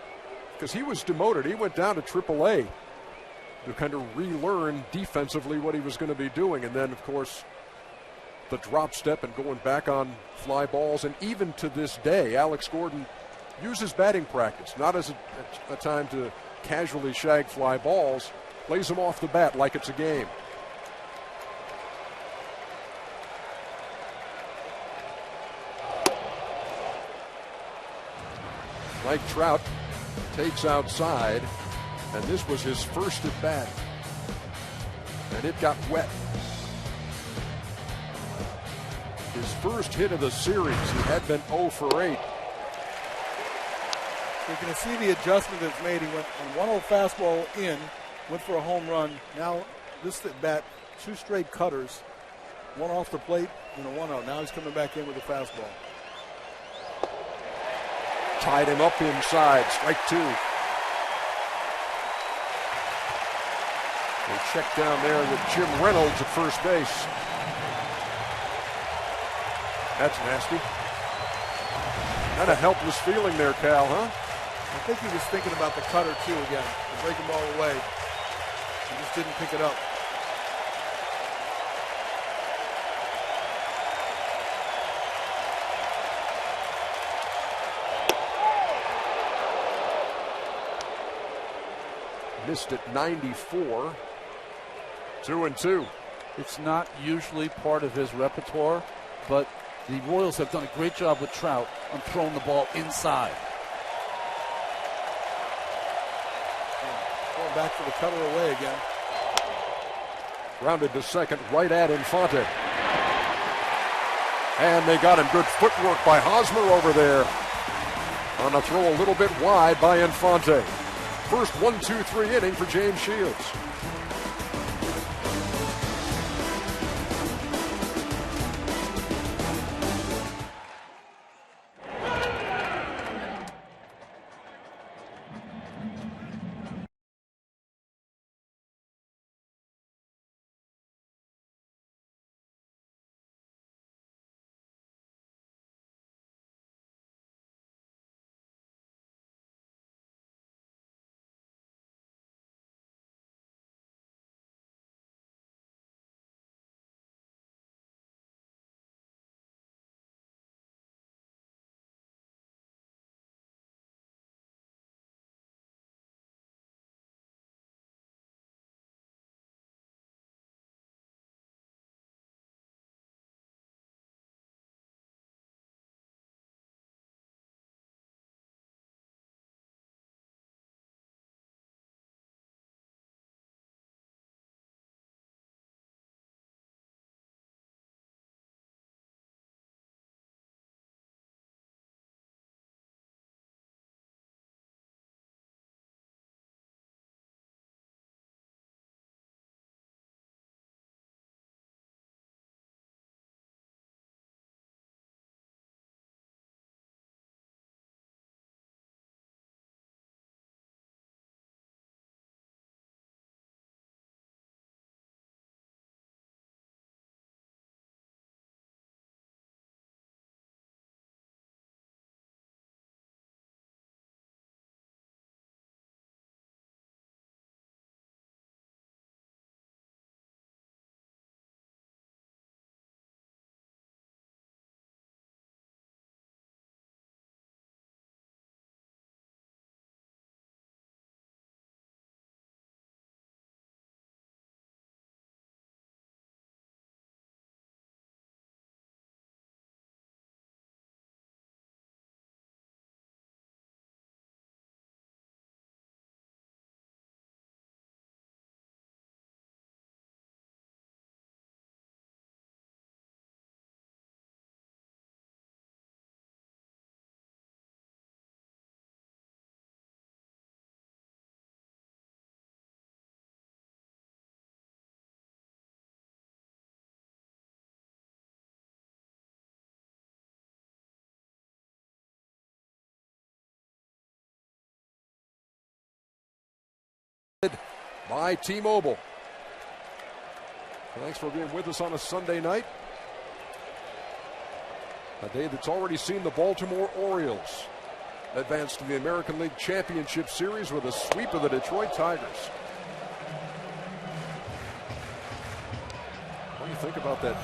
because he was demoted. He went down to AAA to kind of relearn defensively what he was going to be doing. And then, of course, the drop step and going back on fly balls. And even to this day, Alex Gordon uses batting practice, not as a time to casually shag fly balls, plays them off the bat like it's a game. Mike Trout takes outside, and this was his first at bat, and it got wet. His first hit of the series. He had been 0 for 8. You're going to see the adjustment that's made. He went on 1-0 fastball in, went for a home run. Now this at bat, 2 straight cutters, 1 off the plate and a 1-0. Now he's coming back in with a fastball. Tied him up inside, strike 2. They check down there with Jim Reynolds at first base. That's nasty. Kind of helpless feeling there, Cal, huh? I think he was thinking about the cutter, too, again, to break him all away. He just didn't pick it up. Missed at 94. 2-2. It's not usually part of his repertoire, but the Royals have done a great job with Trout on throwing the ball inside. Going back for the cutter away again. Grounded to second, right at Infante. And they got him. Good footwork by Hosmer over there. On a throw a little bit wide by Infante. First 1-2-3 inning for James Shields. By T-Mobile. Thanks for being with us on a Sunday night. A day that's already seen the Baltimore Orioles advance to the American League Championship Series with a sweep of the Detroit Tigers. What do you think about that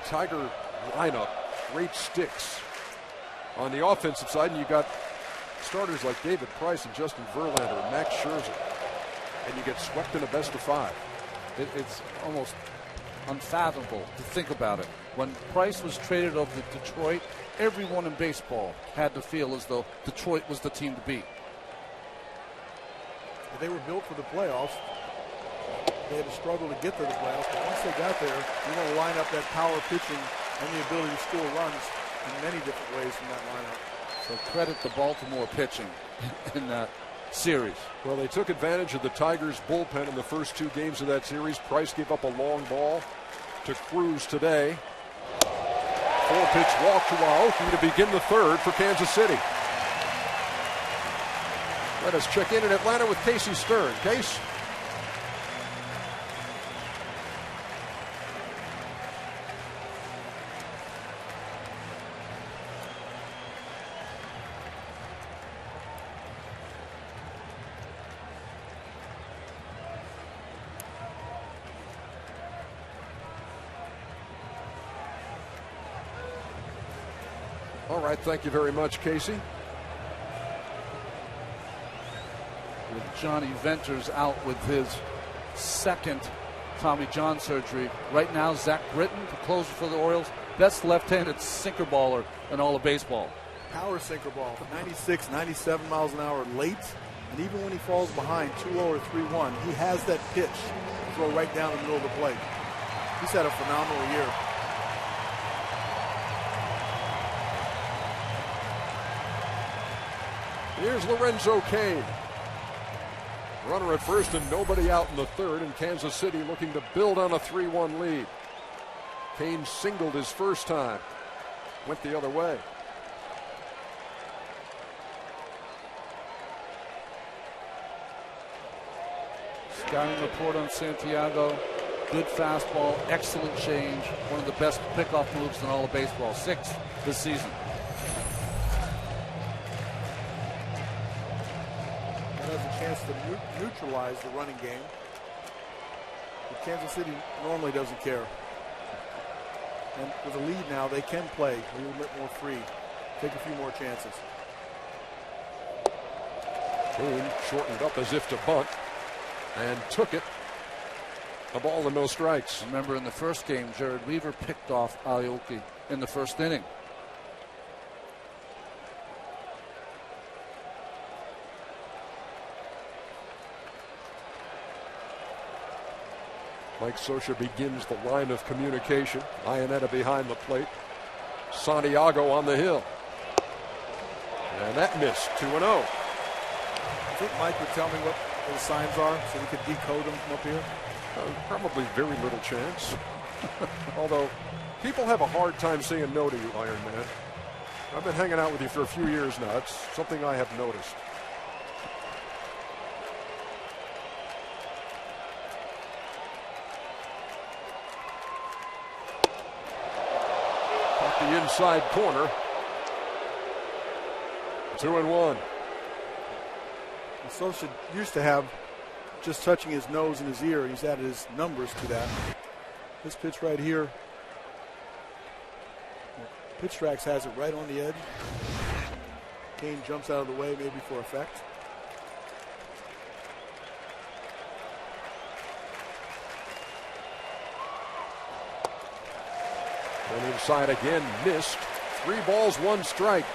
Tiger lineup? Great sticks. On the offensive side, and you got starters like David Price and Justin Verlander and Max Scherzer, and you get swept in a best-of-5. It's almost unfathomable to think about it. When Price was traded over to Detroit, everyone in baseball had to feel as though Detroit was the team to beat. They were built for the playoffs. They had to struggle to get to the playoffs, but once they got there, you want to line up that power pitching and the ability to score runs in many different ways from that lineup. So credit the Baltimore pitching in that series. Well, they took advantage of the Tigers' bullpen in the first 2 games of that series. Price gave up a long ball to Cruz today. 4-pitch walk to Aoki to begin the third for Kansas City. Let us check in Atlanta with Casey Stern. Case? All right, thank you very much, Casey. With Johnny Venters out with his second Tommy John surgery. Right now, Zach Britton, the closer for the Orioles, best left-handed sinker baller in all of baseball. Power sinker ball, 96, 97 miles an hour late. And even when he falls behind 2-0 or 3-1, he has that pitch to throw right down the middle of the plate. He's had a phenomenal year. Here's Lorenzo Cain. Runner at first and nobody out in the third, and Kansas City looking to build on a 3-1 lead. Cain singled his first time. Went the other way. Scouting report on Santiago. Good fastball, excellent change. One of the best pickoff moves in all of baseball. 6th this season. That has a chance to neutralize the running game. But Kansas City normally doesn't care. And with a lead now, they can play a little bit more free. Take a few more chances. Cain shortened up as if to bunt and took it. A ball and no strikes. Remember in the first game, Jared Weaver picked off Aoki in the first inning. Mike Scioscia begins the line of communication. Iannetta behind the plate. Santiago on the hill. And that missed. 2-0. I think Mike would tell me what those signs are so we could decode them from up here. Probably very little chance. Although people have a hard time saying no to you, Iron Man. I've been hanging out with you for a few years now. It's something I have noticed. Caught the inside corner. 2-1. Scioscia used to have just touching his nose and his ear. He's added his numbers to that. This pitch right here, Pitch Tracks has it right on the edge. Cain jumps out of the way maybe for effect. And inside again, missed. 3 balls, 1 strike.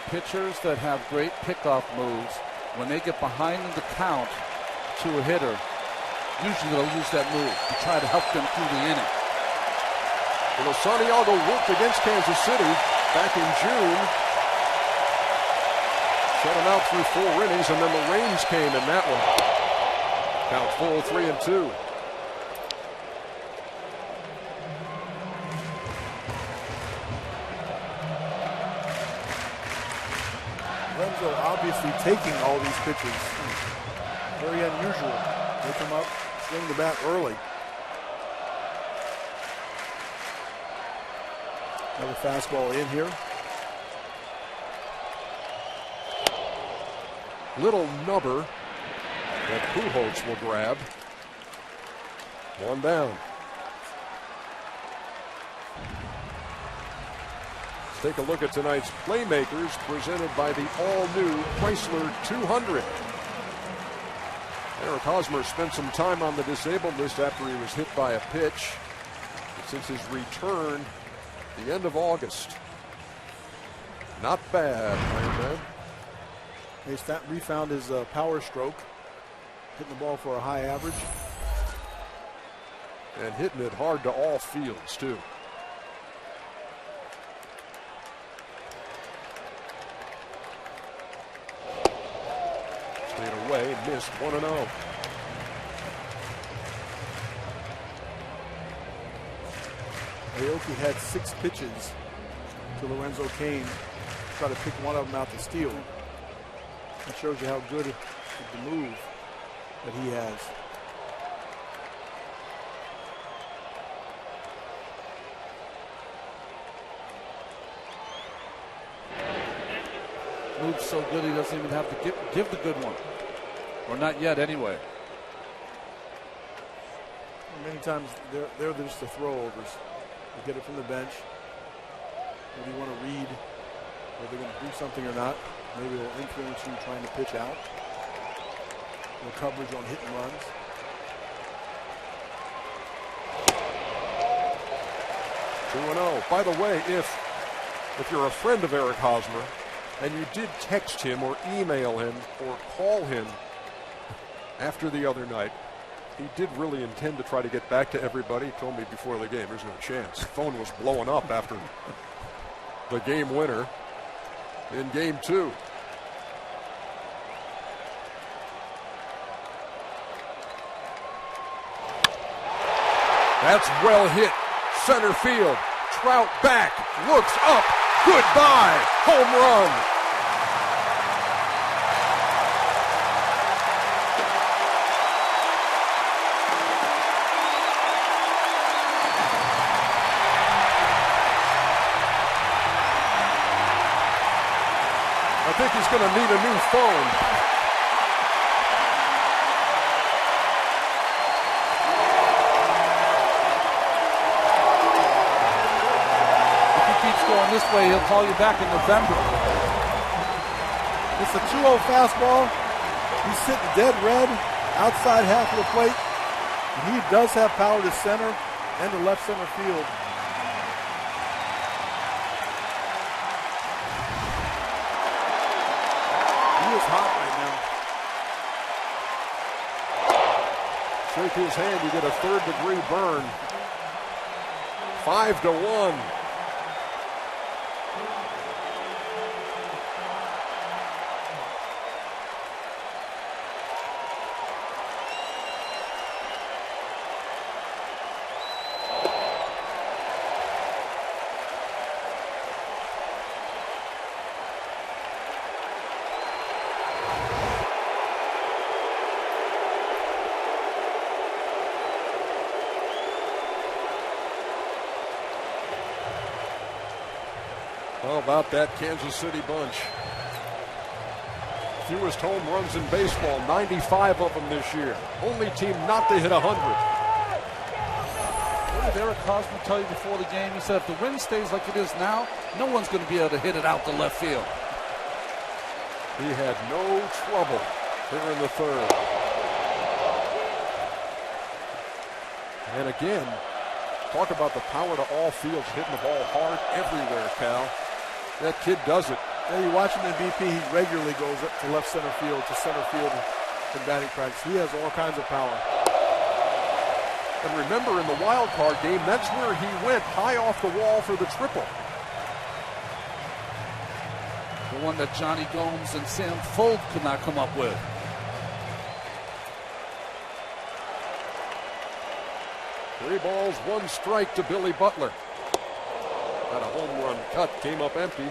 Pitchers that have great pickoff moves, when they get behind in the count to a hitter, usually they'll use that move to try to help them through the inning. Well, Santiago worked against Kansas City back in June. Shut him out through 4 innings, and then the rains came in that one. Count full, 3-2. Lorenzo obviously taking all these pitches. Very unusual. They come up, swing the bat early. Another fastball in here. Little nubber that Pujols will grab. 1 down. Take a look at tonight's Playmakers presented by the all-new Chrysler 200. Eric Hosmer spent some time on the disabled list after he was hit by a pitch. But since his return, the end of August. Not bad, Iron Man. He refound his power stroke, hitting the ball for a high average. And hitting it hard to all fields, too. Away, missed 1-0. Aoki had 6 pitches to Lorenzo Cain. Try to pick one of them out to steal. That shows you how good of the move that he has. Moves so good he doesn't even have to give the good one. Or not yet anyway. Many times they're just the throwovers. They get it from the bench. whether you want to read whether they're going to do something or not. Maybe it'll influence you trying to pitch out. No coverage on hit and runs. Oh, by the way, if you're a friend of Eric Hosmer and you did text him or email him or call him after the other night, he did really intend to try to get back to everybody. He told me before the game there's no chance. The phone was blowing up after the game winner in Game 2. That's well hit. Center field. Trout back. Looks up. Goodbye. Home run. I think he's going to need a new phone. Going this way, he'll call you back in November. It's a 2-0 fastball. He's sitting dead red outside half of the plate. And he does have power to center and to left center field. He is hot right now. Shake his hand, you get a third-degree burn. 5-1. How about that Kansas City bunch? Fewest home runs in baseball, 95 of them this year. Only team not to hit 100. What did Eric Hosmer tell you before the game? He said if the wind stays like it is now, no one's going to be able to hit it out to left field. He had no trouble here in the third. And again, talk about the power to all fields, hitting the ball hard everywhere, Cal. That kid does it. Yeah, you watch him in BP, he regularly goes up to left center field, to center field in batting practice. He has all kinds of power. And remember, in the wild card game, that's where he went high off the wall for the triple. The one that Johnny Gomes and Sam Fold could not come up with. Three balls, one strike to Billy Butler. Had a home run cut, came up empty,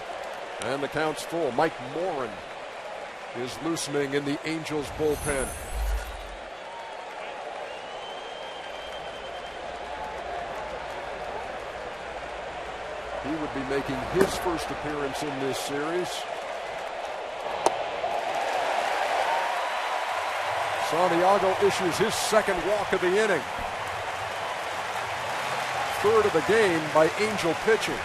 and the count's full. Mike Morin is loosening in the Angels bullpen. He would be making his first appearance in this series. Santiago issues his second walk of the inning. Third of the game by Angel pitching.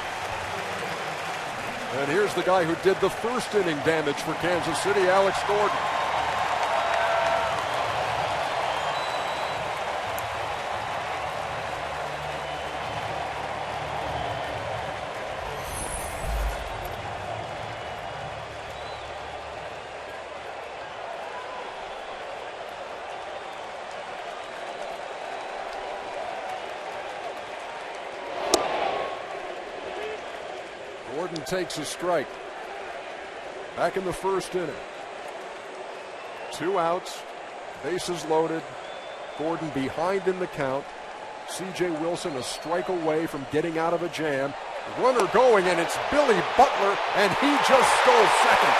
And here's the guy who did the first inning damage for Kansas City, Alex Gordon. Gordon takes a strike. Back in the first inning. 2 outs, bases loaded. Gordon behind in the count. C.J. Wilson a strike away from getting out of a jam. Runner going, and it's Billy Butler, and he just stole second.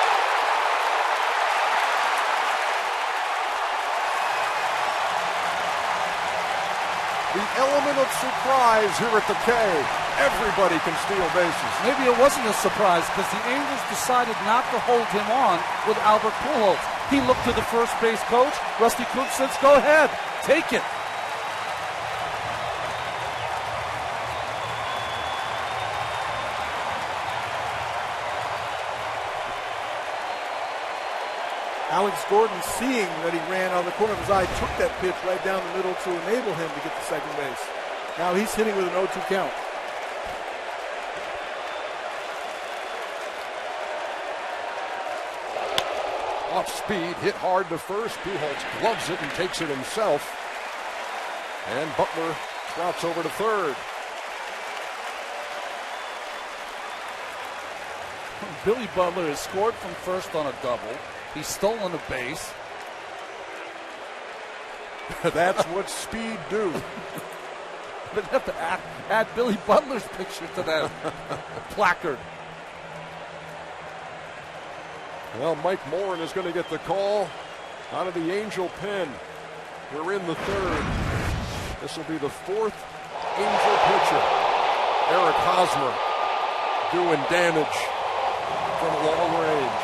The element of surprise here at the K. Everybody can steal bases. Maybe it wasn't a surprise because the Angels decided not to hold him on with Albert Pujols. He looked to the first base coach. Rusty Cooke says, go ahead, take it. Alex Gordon, seeing that he ran out of the corner of his eye, took that pitch right down the middle to enable him to get to second base. Now he's hitting with an 0-2 count. Off speed, hit hard to first. Pujols gloves it and takes it himself. And Butler trots over to third. Billy Butler has scored from first on a double. He's stolen a base. That's what speed do. But you have to add Billy Butler's picture to that placard. Well, Mike Morin is going to get the call out of the Angel pen. We're in the third. This will be the fourth Angel pitcher. Eric Hosmer doing damage from long range.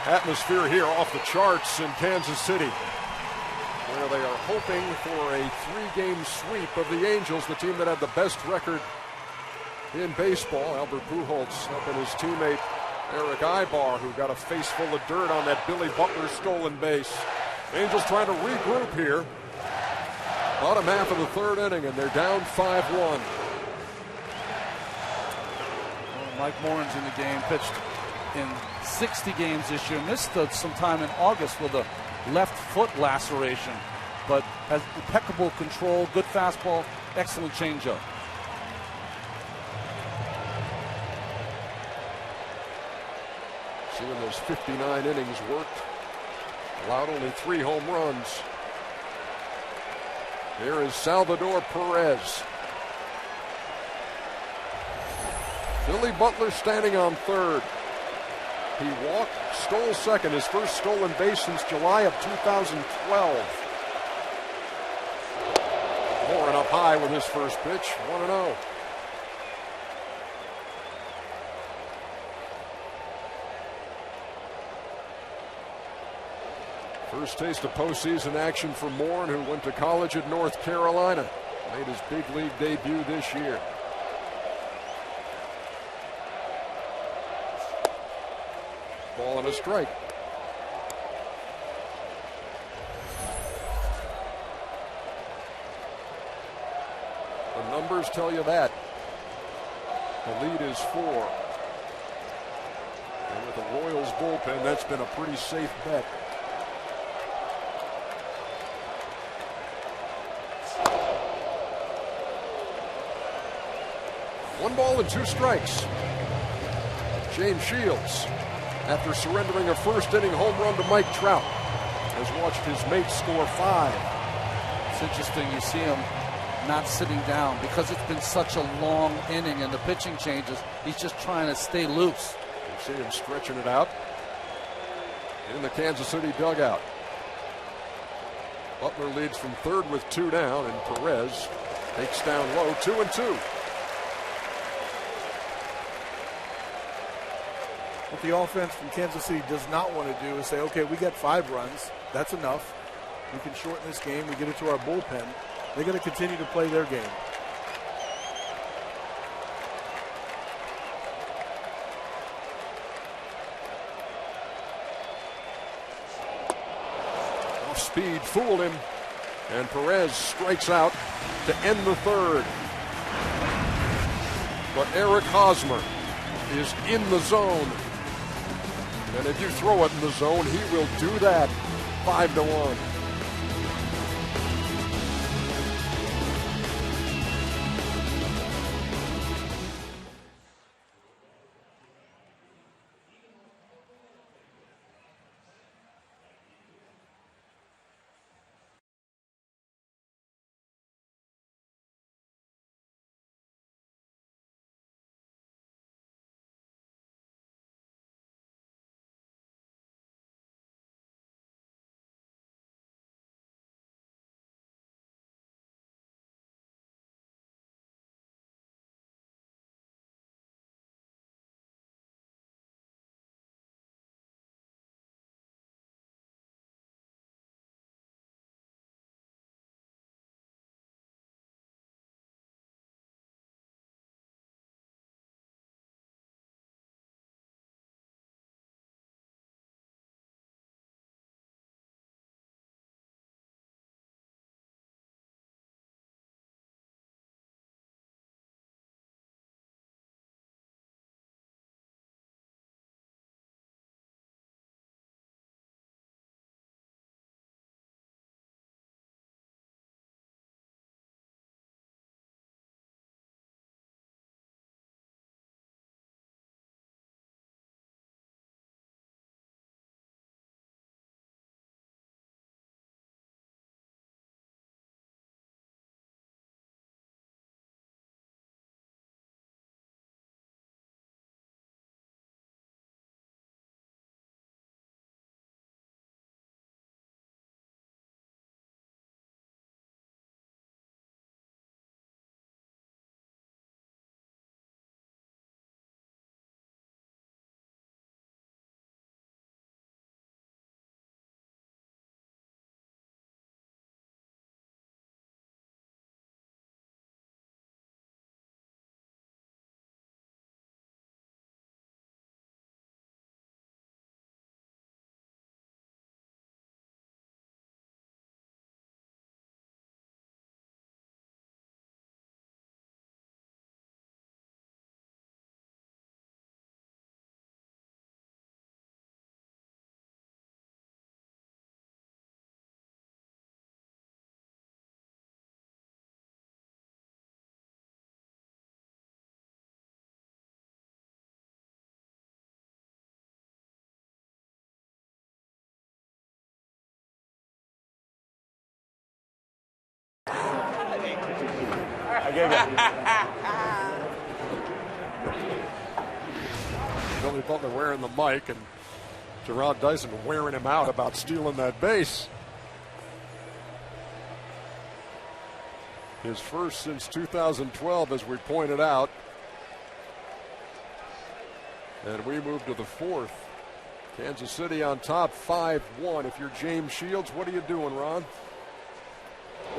Atmosphere here off the charts in Kansas City, where they are hoping for a 3-game sweep of the Angels, the team that had the best record in baseball. Albert Pujols helping his teammate Eric Ibar, who got a face full of dirt on that Billy Butler stolen base. Angels trying to regroup here. Bottom half of the third inning, and they're down 5-1. Well, Mike Morin's in the game, pitched in 60 games this year. Missed some time in August with a left foot laceration, but has impeccable control, good fastball, excellent changeup. Seeing those 59 innings worked, allowed only 3 home runs. Here is Salvador Perez. Billy Butler standing on third. He walked, stole second, his first stolen base since July of 2012. Morin up high with his first pitch, 1-0. First taste of postseason action for Morin, who went to college at North Carolina. Made his big league debut this year. Ball and a strike. The numbers tell you that. The lead is 4. And with the Royals bullpen, that's been a pretty safe bet. One ball and 2 strikes. James Shields, after surrendering a first-inning home run to Mike Trout, has watched his mates score 5. It's interesting, you see him not sitting down because it's been such a long inning and the pitching changes. He's just trying to stay loose. You see him stretching it out in the Kansas City dugout. Butler leads from third with 2 down, and Perez takes down low, 2-2. What the offense from Kansas City does not want to do is say, okay, we got 5 runs. That's enough. We can shorten this game. We get it to our bullpen. They're going to continue to play their game. Off speed fooled him, and Perez strikes out to end the third. But Eric Hosmer is in the zone. And if you throw it in the zone, he will do that. 5-1. Billy Butler wearing the mic, and Gerard Dyson wearing him out about stealing that base. His first since 2012, as we pointed out. And we move to the fourth. Kansas City on top, 5-1. If you're James Shields, what are you doing, Ron?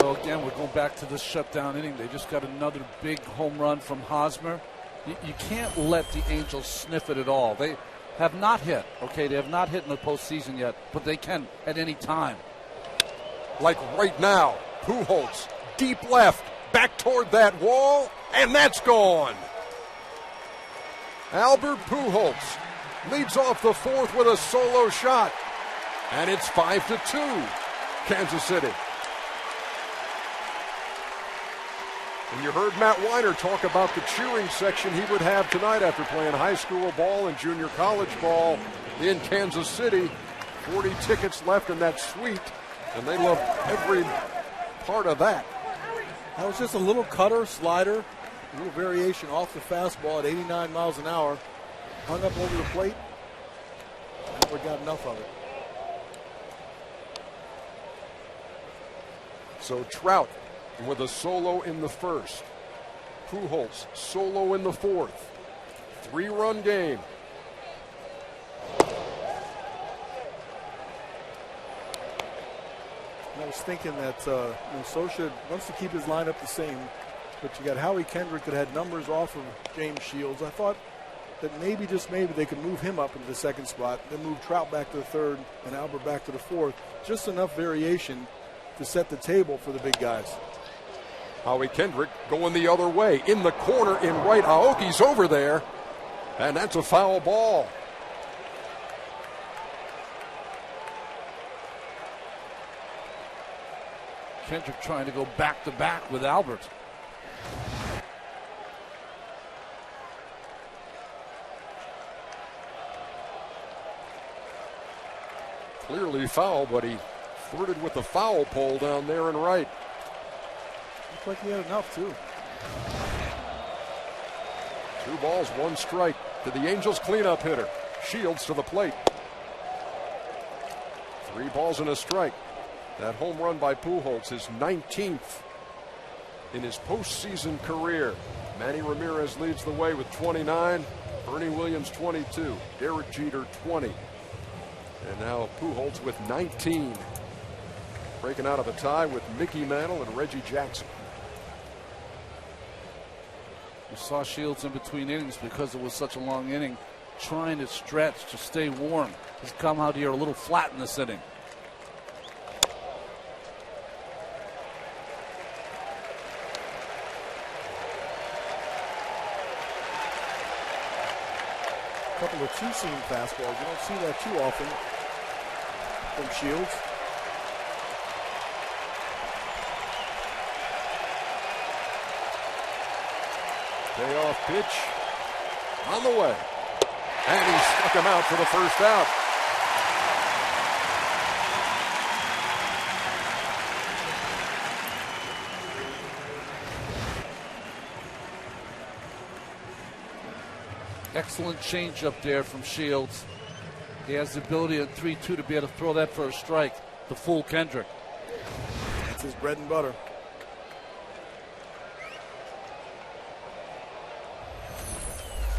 Well, again, we're going back to this shutdown inning. They just got another big home run from Hosmer. You can't let the Angels sniff it at all. They have not hit, okay? They have not hit in the postseason yet, but they can at any time. Like right now, Pujols, deep left, back toward that wall, and that's gone. Albert Pujols leads off the fourth with a solo shot, and it's 5-2, Kansas City. And you heard Matt Weiner talk about the cheering section he would have tonight after playing high school ball and junior college ball in Kansas City. 40 tickets left in that suite, and they love every part of that. That was just a little cutter, slider, a little variation off the fastball at 89 miles an hour. Hung up over the plate. Never got enough of it. So Trout with a solo in the first. Pujols solo in the fourth. 3-run game. I was thinking that Socha wants to keep his lineup the same, but you got Howie Kendrick that had numbers off of James Shields. I thought that maybe, just maybe, they could move him up into the second spot, then move Trout back to the third and Albert back to the fourth. Just enough variation to set the table for the big guys. Howie Kendrick going the other way. In the corner in right. Aoki's over there. And that's a foul ball. Kendrick trying to go back-to-back with Albert. Clearly foul, but he flirted with the foul pole down there in right. Looks like he had enough, too. 2 balls, 1 strike to the Angels cleanup hitter. Shields to the plate. 3 balls and a strike. That home run by Pujols, his 19th in his postseason career. Manny Ramirez leads the way with 29. Bernie Williams 22. Derek Jeter 20. And now Pujols with 19. Breaking out of a tie with Mickey Mantle and Reggie Jackson. You saw Shields in between innings because it was such a long inning, trying to stretch to stay warm. He's come out here a little flat in this inning. A couple of two-seam fastballs. You don't see that too often from Shields. Payoff pitch on the way. And he struck him out for the first out. Excellent changeup there from Shields. He has the ability at 3-2 to be able to throw that for a strike to fool Kendrick. That's his bread and butter.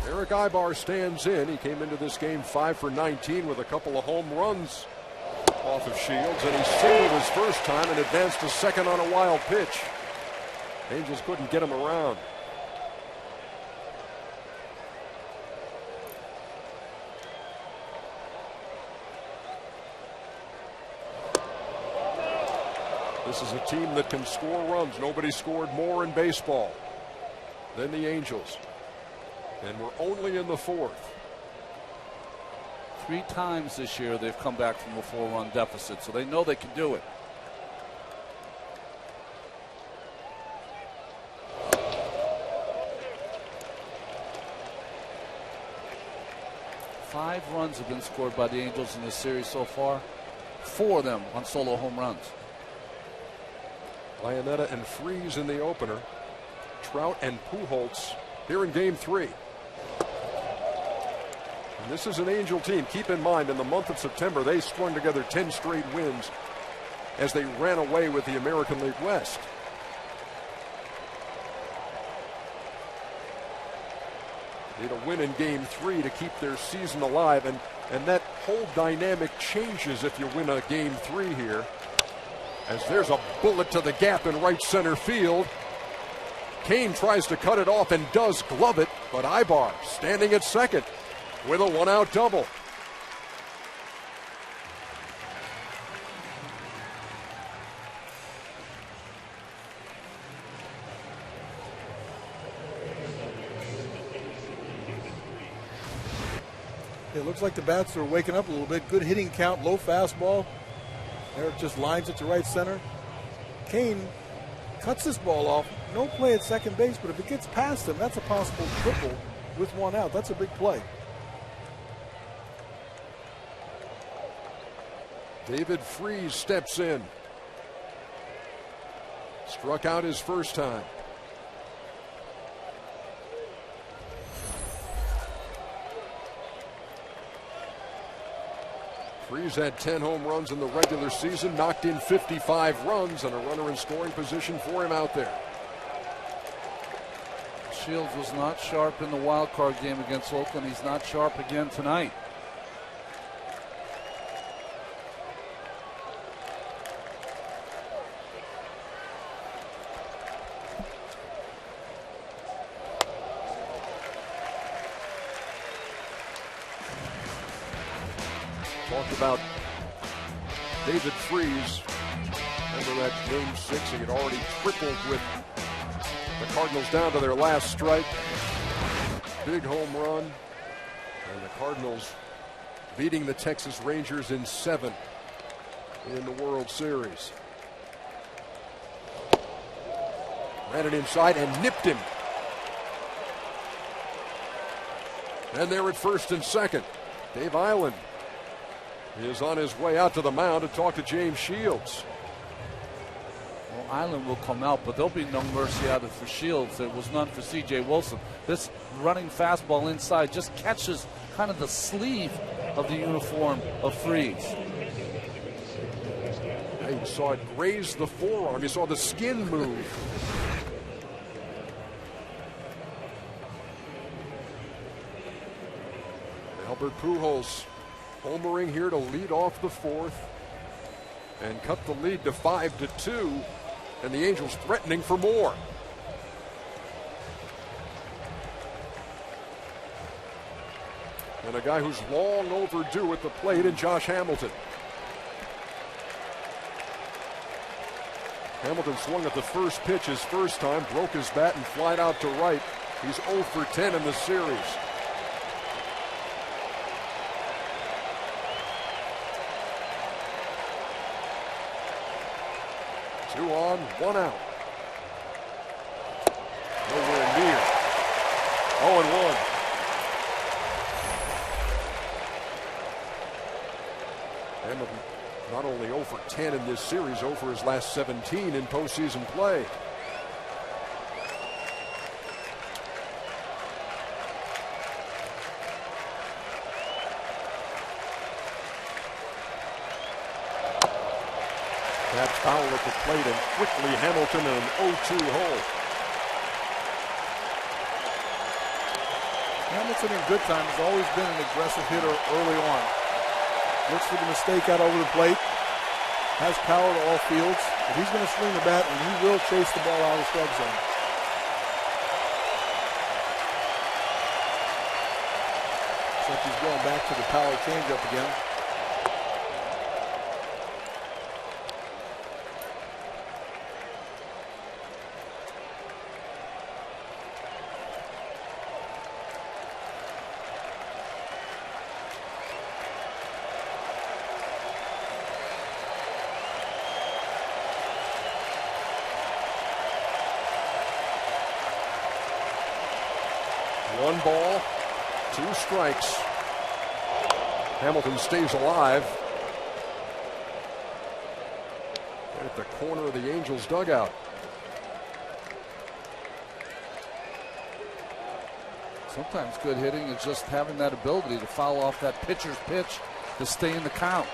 Eric Ibar stands in. He came into this game 5 for 19 with a couple of home runs off of Shields, and he singled his first time and advanced to second on a wild pitch. Angels couldn't get him around. This is a team that can score runs. Nobody scored more in baseball than the Angels. And we're only in the fourth. 3 times this year they've come back from a 4-run deficit, so they know they can do it. Five runs have been scored by the Angels in this series so far. 4 of them on solo home runs. Lionetta and Freese in the opener. Trout and Pujols here in game 3. And this is an Angel team. Keep in mind, in the month of September, they strung together 10 straight wins as they ran away with the American League West. Need a win in game 3 to keep their season alive, and that whole dynamic changes if you win a game 3 here. As there's a bullet to the gap in right center field. Kane tries to cut it off and does glove it, but Ibar standing at second with a 1-out double. It looks like the bats are waking up a little bit. Good hitting count, low fastball. Eric just lines it to right center. Kane cuts this ball off. No play at second base, but if it gets past him, that's a possible triple with 1 out. That's a big play. David Freese steps in. Struck out his first time. Freese had 10 home runs in the regular season, knocked in 55 runs, and a runner in scoring position for him out there. Shields was not sharp in the wild card game against Oakland. He's not sharp again tonight. Talked about David Freese. Remember that game 6? He had already tripled with the Cardinals down to their last strike. Big home run. And the Cardinals beating the Texas Rangers in 7 in the World Series. Ran it inside and nipped him. And they're at first and second. Dave Island is on his way out to the mound to talk to James Shields. Well, Island will come out, but there'll be no mercy out for Shields. There was none for C.J. Wilson. This running fastball inside just catches kind of the sleeve of the uniform of Freese. Yeah, you saw it graze the forearm. You saw the skin move. Albert Pujols homering here to lead off the 4th and cut the lead to 5-2, and the Angels threatening for more. And a guy who's long overdue at the plate in Josh Hamilton. Hamilton swung at the first pitch his first time, broke his bat and flied out to right. He's 0 for 10 in the series. Two on, one out. Nowhere near. 0-1. Hamilton not only 0 for 10 in this series, 0 for his last 17 in postseason play. That foul at the plate, and quickly Hamilton in an 0-2 hole. Hamilton in good time has always been an aggressive hitter early on. Looks for the mistake out over the plate. Has power to all fields. But he's going to swing the bat, and he will chase the ball out of the strike zone. Except he's going back to the power changeup again. One ball, 2 strikes. Hamilton stays alive at the corner of the Angels dugout. Sometimes good hitting is just having that ability to foul off that pitcher's pitch to stay in the count.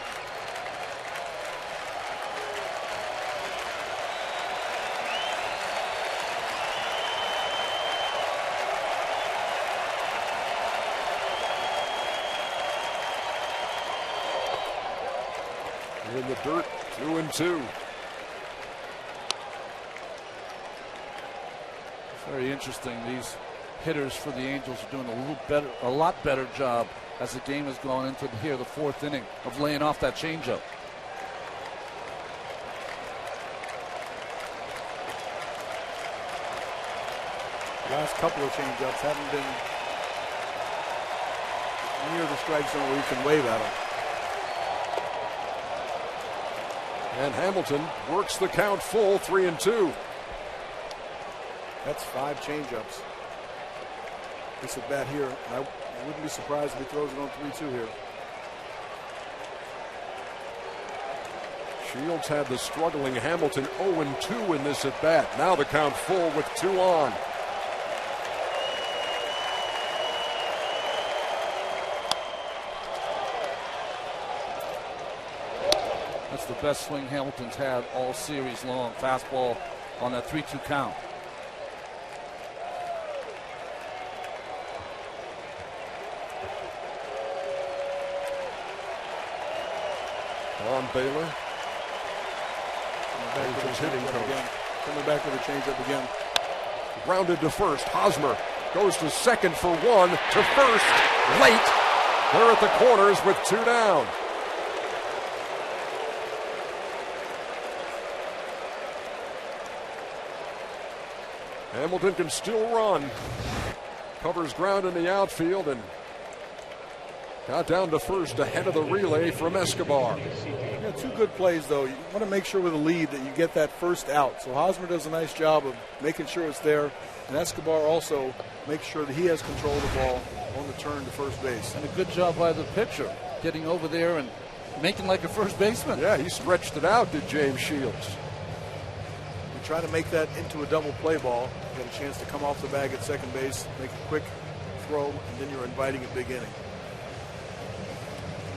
In the dirt, 2-2. Very interesting. These hitters for the Angels are doing a lot better job as the game has gone into the 4th inning of laying off that changeup. Last couple of changeups haven't been near the strike zone where you can wave at them. And Hamilton works the count full, 3-2. That's 5 changeups. This at bat here, I wouldn't be surprised if he throws it on 3-2 here. Shields had the struggling Hamilton 0-2 in this at bat. Now the count full with 2 on. That's the best swing Hamilton's had all series long. Fastball on that 3-2 count. Ron Baylor. Coming back with a changeup again. Grounded to first. Hosmer goes to second for 1, to first, late. They're at the corners with 2 down. Hamilton can still run. Covers ground in the outfield and got down to first ahead of the relay from Escobar. Yeah, 2 good plays, though. You want to make sure with a lead that you get that first out. So Hosmer does a nice job of making sure it's there. And Escobar also makes sure that he has control of the ball on the turn to first base. And a good job by the pitcher, getting over there and making like a first baseman. Yeah, he stretched it out, did James Shields. You try to make that into a double play ball. You get a chance to come off the bag at second base, make a quick throw, and then you're inviting a big inning.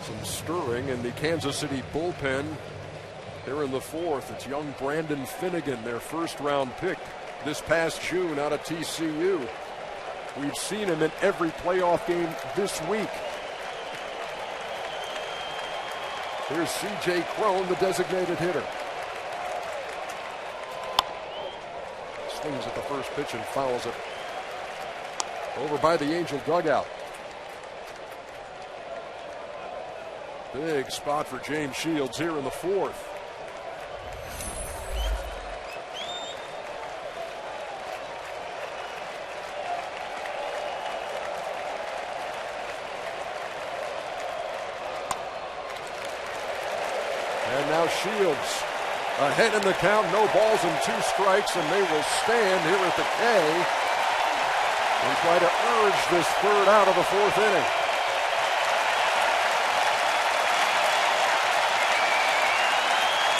Some stirring in the Kansas City bullpen. They're in the 4th. It's young Brandon Finnegan, their first-round pick this past June out of TCU. We've seen him in every playoff game this week. Here's C.J. Cron, the designated hitter. Swings at the first pitch and fouls it over by the Angel dugout. Big spot for James Shields here in the 4th. And now Shields ahead in the count, no balls and 2 strikes, and they will stand here at the K and try to urge this 3rd out of the 4th inning.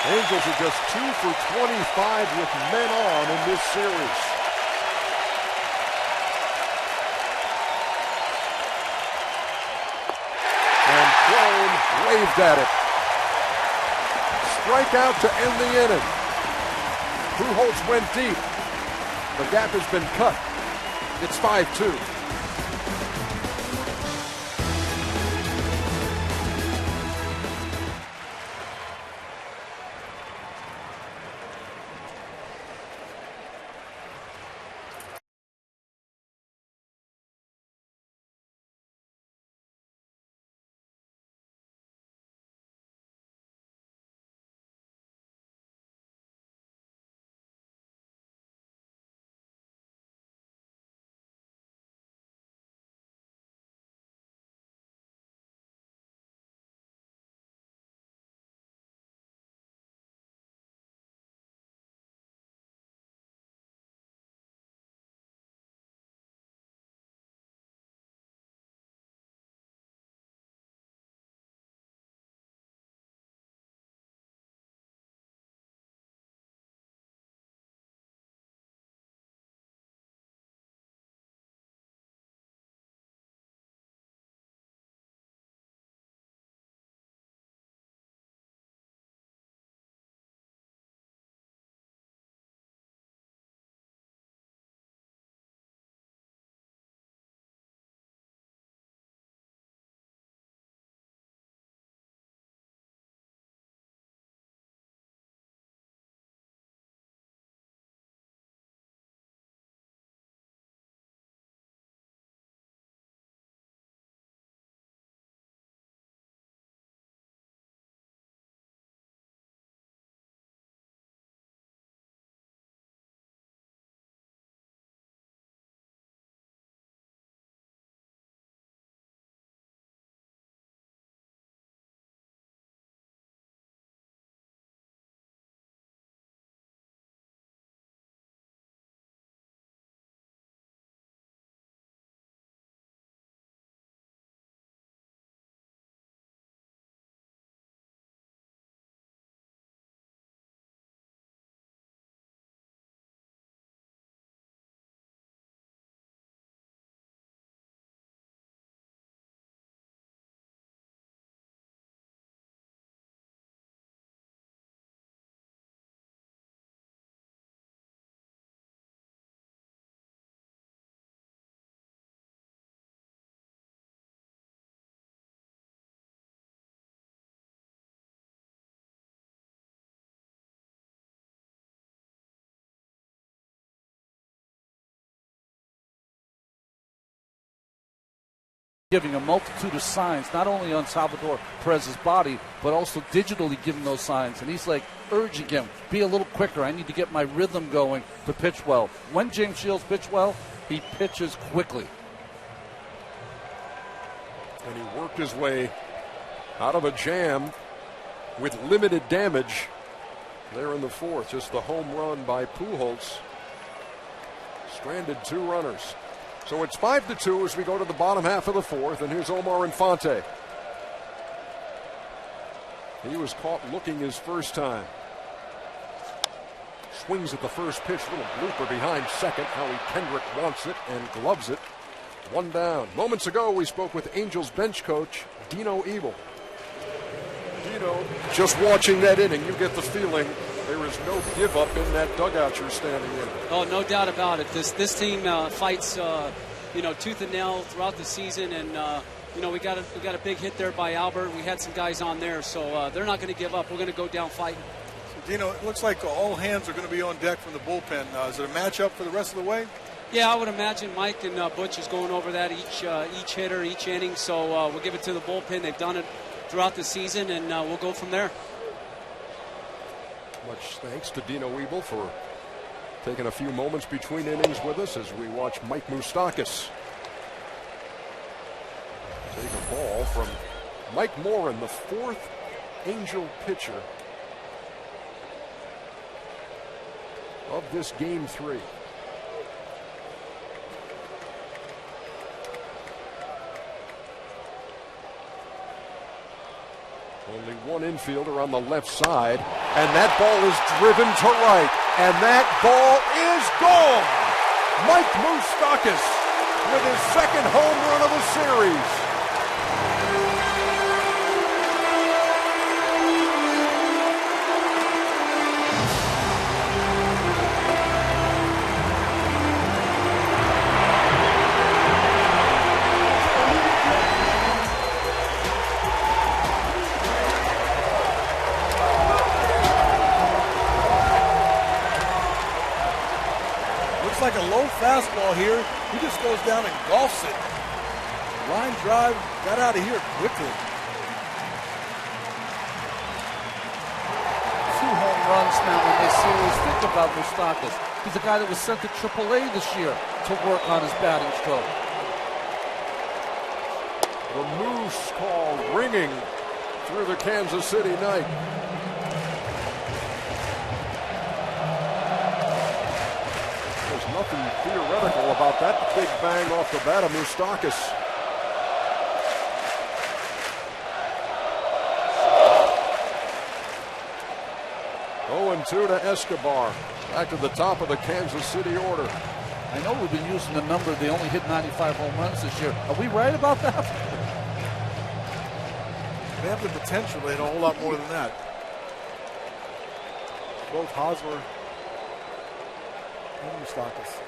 Angels are just 2 for 25 with men on in this series. And Cron waved at it. Strikeout to end the inning. Pujols went deep. The gap has been cut. It's 5-2. giving a multitude of signs, not only on Salvador Perez's body, but also digitally giving those signs. And he's like urging him, be a little quicker. I need to get my rhythm going to pitch well. When James Shields pitches well, he pitches quickly. And he worked his way out of a jam with limited damage there in the fourth. Just the home run by Pujols. Stranded 2 runners. So it's 5-2 as we go to the bottom half of the fourth. And here's Omar Infante. He was caught looking his first time. Swings at the first pitch. Little blooper behind second. Howie Kendrick wants it and gloves it. 1 down. Moments ago, we spoke with Angels bench coach Dino Ebel. Dino, just watching that inning, you get the feeling there is no give up in that dugout you're standing in. Oh, no doubt about it. This team fights, tooth and nail throughout the season, and we got a big hit there by Albert. We had some guys on there, so they're not going to give up. We're going to go down fighting. So, Dino, it looks like all hands are going to be on deck from the bullpen. Is it a matchup for the rest of the way? Yeah, I would imagine Mike and Butch is going over that each hitter, each inning. So we'll give it to the bullpen. They've done it throughout the season, and we'll go from there. Much thanks to Dino Ebel for taking a few moments between innings with us as we watch Mike Moustakas take a ball from Mike Morin, the 4th Angel pitcher of this Game 3. Only one infielder on the left side, and that ball is driven to right, and that ball is gone. Mike Moustakas with his 2nd home run of the series. Like a low fastball here. He just goes down and golfs it. Line drive, got out of here quickly. 2 home runs now in this series. Think about Moustakas. He's a guy that was sent to AAA this year to work on his batting stroke. The Moose call ringing through the Kansas City night. Nothing theoretical about that big bang off the bat of Moustakas. Oh, 0-2 to Escobar. Back to the top of the Kansas City order. I know we've been using the number, they only hit 95 home runs this year. Are we right about that? They have the potential to hit a whole lot more than that. Both Hosmer and Moustakas.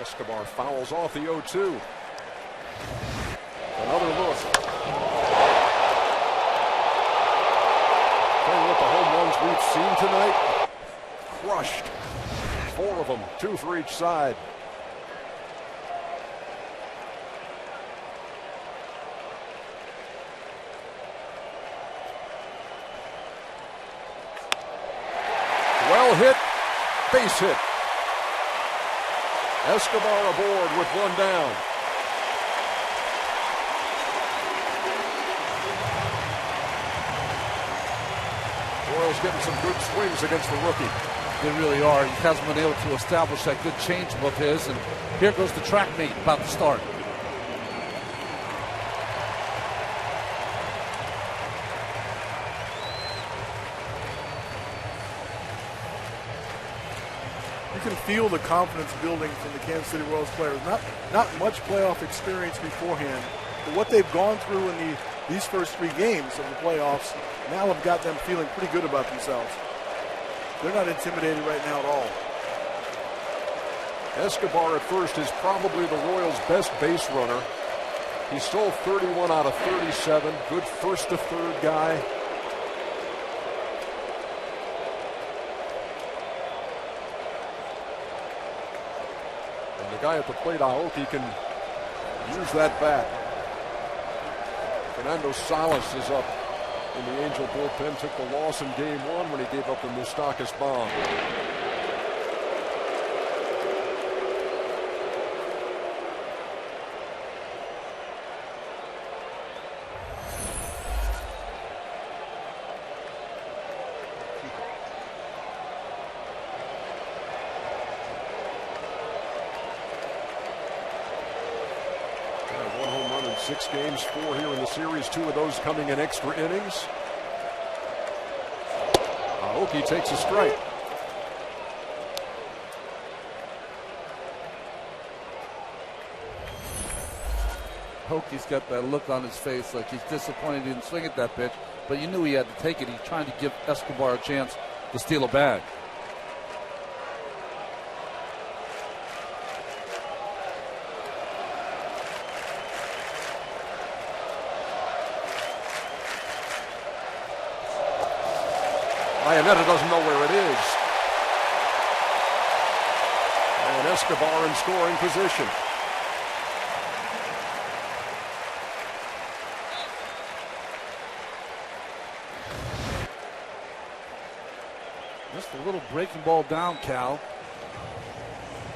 Escobar fouls off the 0-2. Another look. Tell you what, the home runs we've seen tonight, crushed. 4 of them, 2 for each side. Well hit, base hit. Escobar aboard with 1 down. Royals getting some good swings against the rookie. They really are. He hasn't been able to establish that good changeup of his, and here goes the track meet about to start. You can feel the confidence building from the Kansas City Royals players. Not much playoff experience beforehand, but what they've gone through in these first 3 games of the playoffs now have got them feeling pretty good about themselves. They're not intimidated right now at all. Escobar at first is probably the Royals' best base runner. He stole 31 out of 37. Good first to third guy. And the guy at the plate, Aoki, can use that bat. Fernando Salas is up in the Angel bullpen. Took the loss in game 1 when he gave up the Moustakas bomb. One home run in 6 games, 4 here in the series, 2 of those coming in extra innings. Aoki takes a strike. Aoki's got that look on his face like he's disappointed he didn't swing at that pitch, but you knew he had to take it. He's trying to give Escobar a chance to steal a bag. Iannetta doesn't know where it is. And Escobar in scoring position. Just a little breaking ball down, Cal.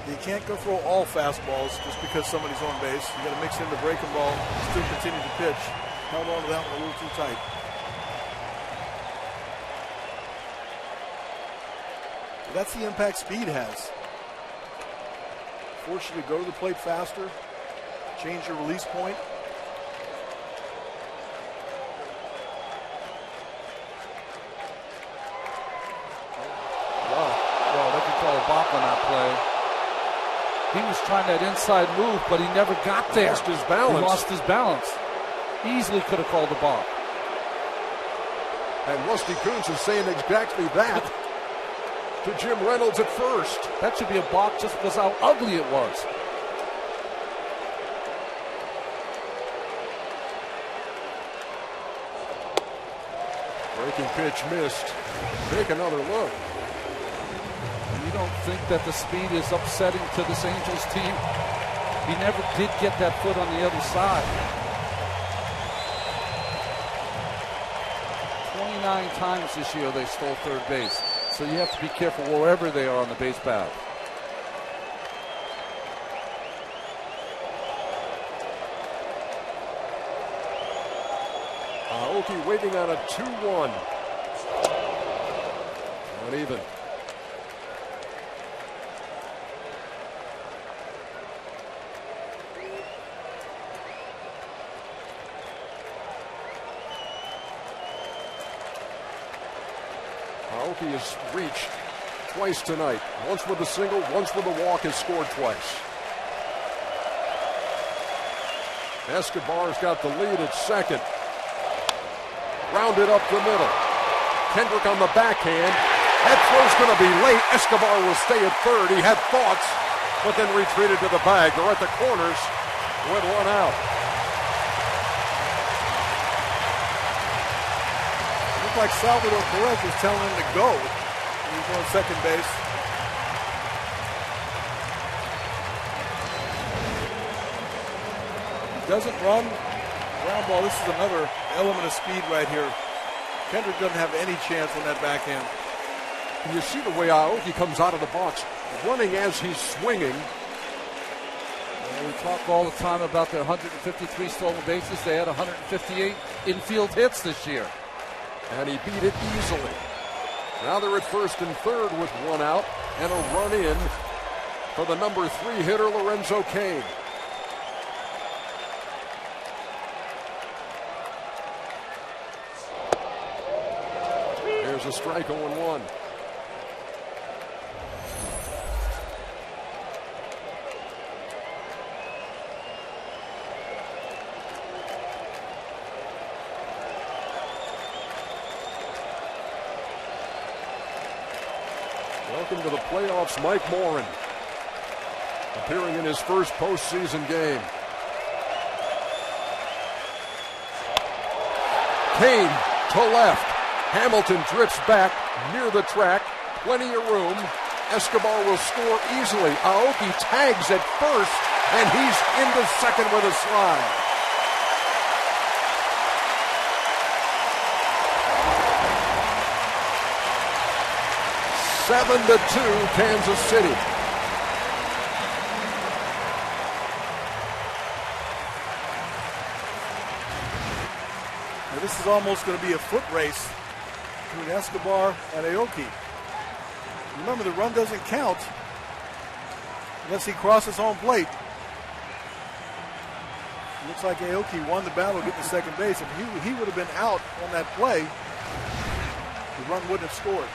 You can't go throw all fastballs just because somebody's on base. You got to mix in the breaking ball, still continue to pitch. Held on to that one a little too tight. That's the impact speed has. Force you to go to the plate faster, change your release point. Wow. Well, they could call a balk on that play. He was trying that inside move, but he never got there. Lost his balance. He lost his balance. Easily could have called a balk. And Rusty Kuntz is saying exactly that to Jim Reynolds at first. That should be a balk just because how ugly it was. Breaking pitch missed. Take another look. You don't think that the speed is upsetting to this Angels team? He never did get that foot on the other side. 29 times this year they stole third base. So you have to be careful wherever they are on the base path. Aoki waiting on a 2-1. Not even. Aoki has reached twice tonight. Once with a single, once with a walk, has scored twice. Escobar's got the lead at second. Rounded up the middle. Kendrick on the backhand. That throw's going to be late. Escobar will stay at third. He had thoughts, but then retreated to the bag. They're at the corners with one out. Looked like Salvador Perez was telling him to go when he was on second base. He doesn't run. Ground ball. This is another element of speed right here. Kendrick doesn't have any chance on that backhand. And you see the way Aoki comes out of the box, running as he's swinging. We talk all the time about their 153 stolen bases. They had 158 infield hits this year. And he beat it easily. Now they're at first and third with one out and a run in for the number 3 hitter, Lorenzo Cain. There's a strike, 0-1. Welcome to the playoffs, Mike Morin, appearing in his first postseason game. Cain to left. Hamilton drifts back near the track. Plenty of room. Escobar will score easily. Aoki tags at first, and he's into second with a slide. Seven to 2, Kansas City. Now this is almost going to be a foot race between Escobar and Aoki. Remember, the run doesn't count unless he crosses home plate. Looks like Aoki won the battle getting to second base. If he would have been out on that play, the run wouldn't have scored.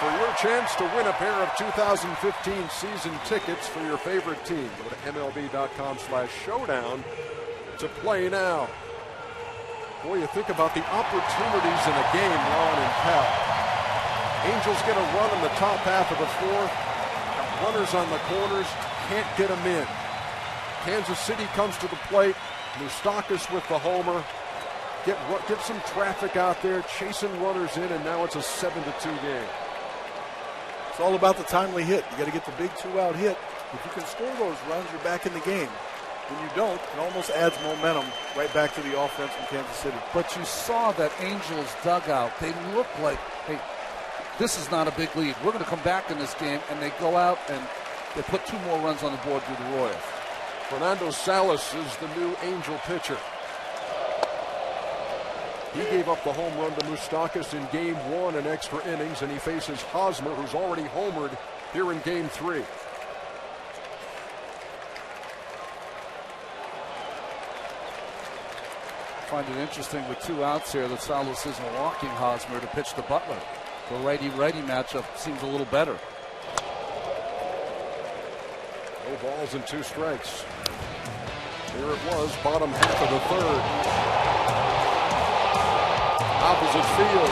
For your chance to win a pair of 2015 season tickets for your favorite team, go to MLB.com/showdown to play now. Boy, you think about the opportunities in a game, Ron and Cal. Angels get a run in the top half of the fourth. Got runners on the corners, can't get them in. Kansas City comes to the plate. Moustakas with the homer. Get some traffic out there, chasing runners in, and now it's a 7-2 game. It's all about the timely hit. You got to get the big 2-out hit. If you can score those runs, you're back in the game. When you don't, it almost adds momentum right back to the offense from Kansas City. But you saw that Angels dugout. They look like, hey, this is not a big lead. We're going to come back in this game, and they go out and they put 2 more runs on the board through the Royals. Fernando Salas is the new Angel pitcher. He gave up the home run to Moustakas in Game 1 in extra innings, and he faces Hosmer, who's already homered here in Game 3. I find it interesting with 2 outs here that Salas isn't walking Hosmer to pitch to Butler. The righty-righty matchup seems a little better. No balls and 2 strikes. Here it was, bottom half of the third. Opposite field.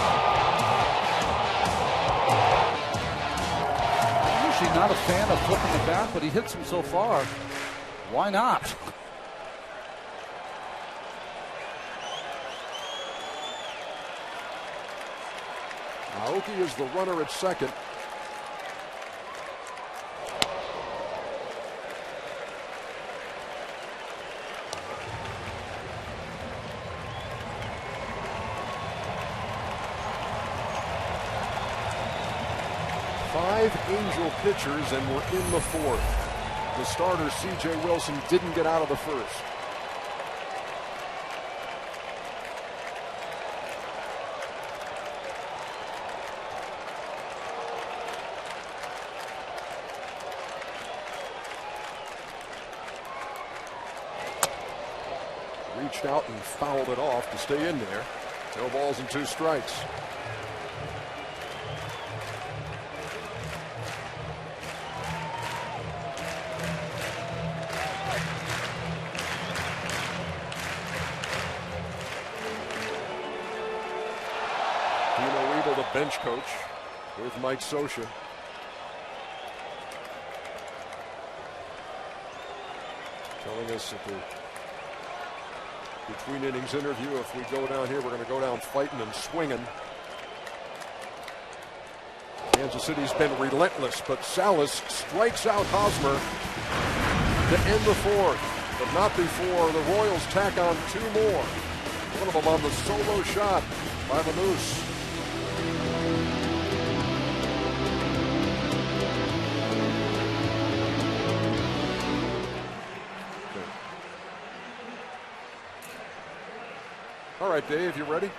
I'm usually not a fan of flipping the bat, but he hits him so far. Why not? Aoki is the runner at second. Angel pitchers, and we're in the fourth. The starter, C.J. Wilson, didn't get out of the first. reached out and fouled it off to stay in there. No balls and 2 strikes. The bench coach with Mike Scioscia. Telling us at the between innings interview, if we go down here, we're going to go down fighting and swinging. Kansas City's been relentless, but Salas strikes out Hosmer to end the 4th, but not before the Royals tack on 2 more. One of them on the solo shot by the Moose. All right, Dave, you ready?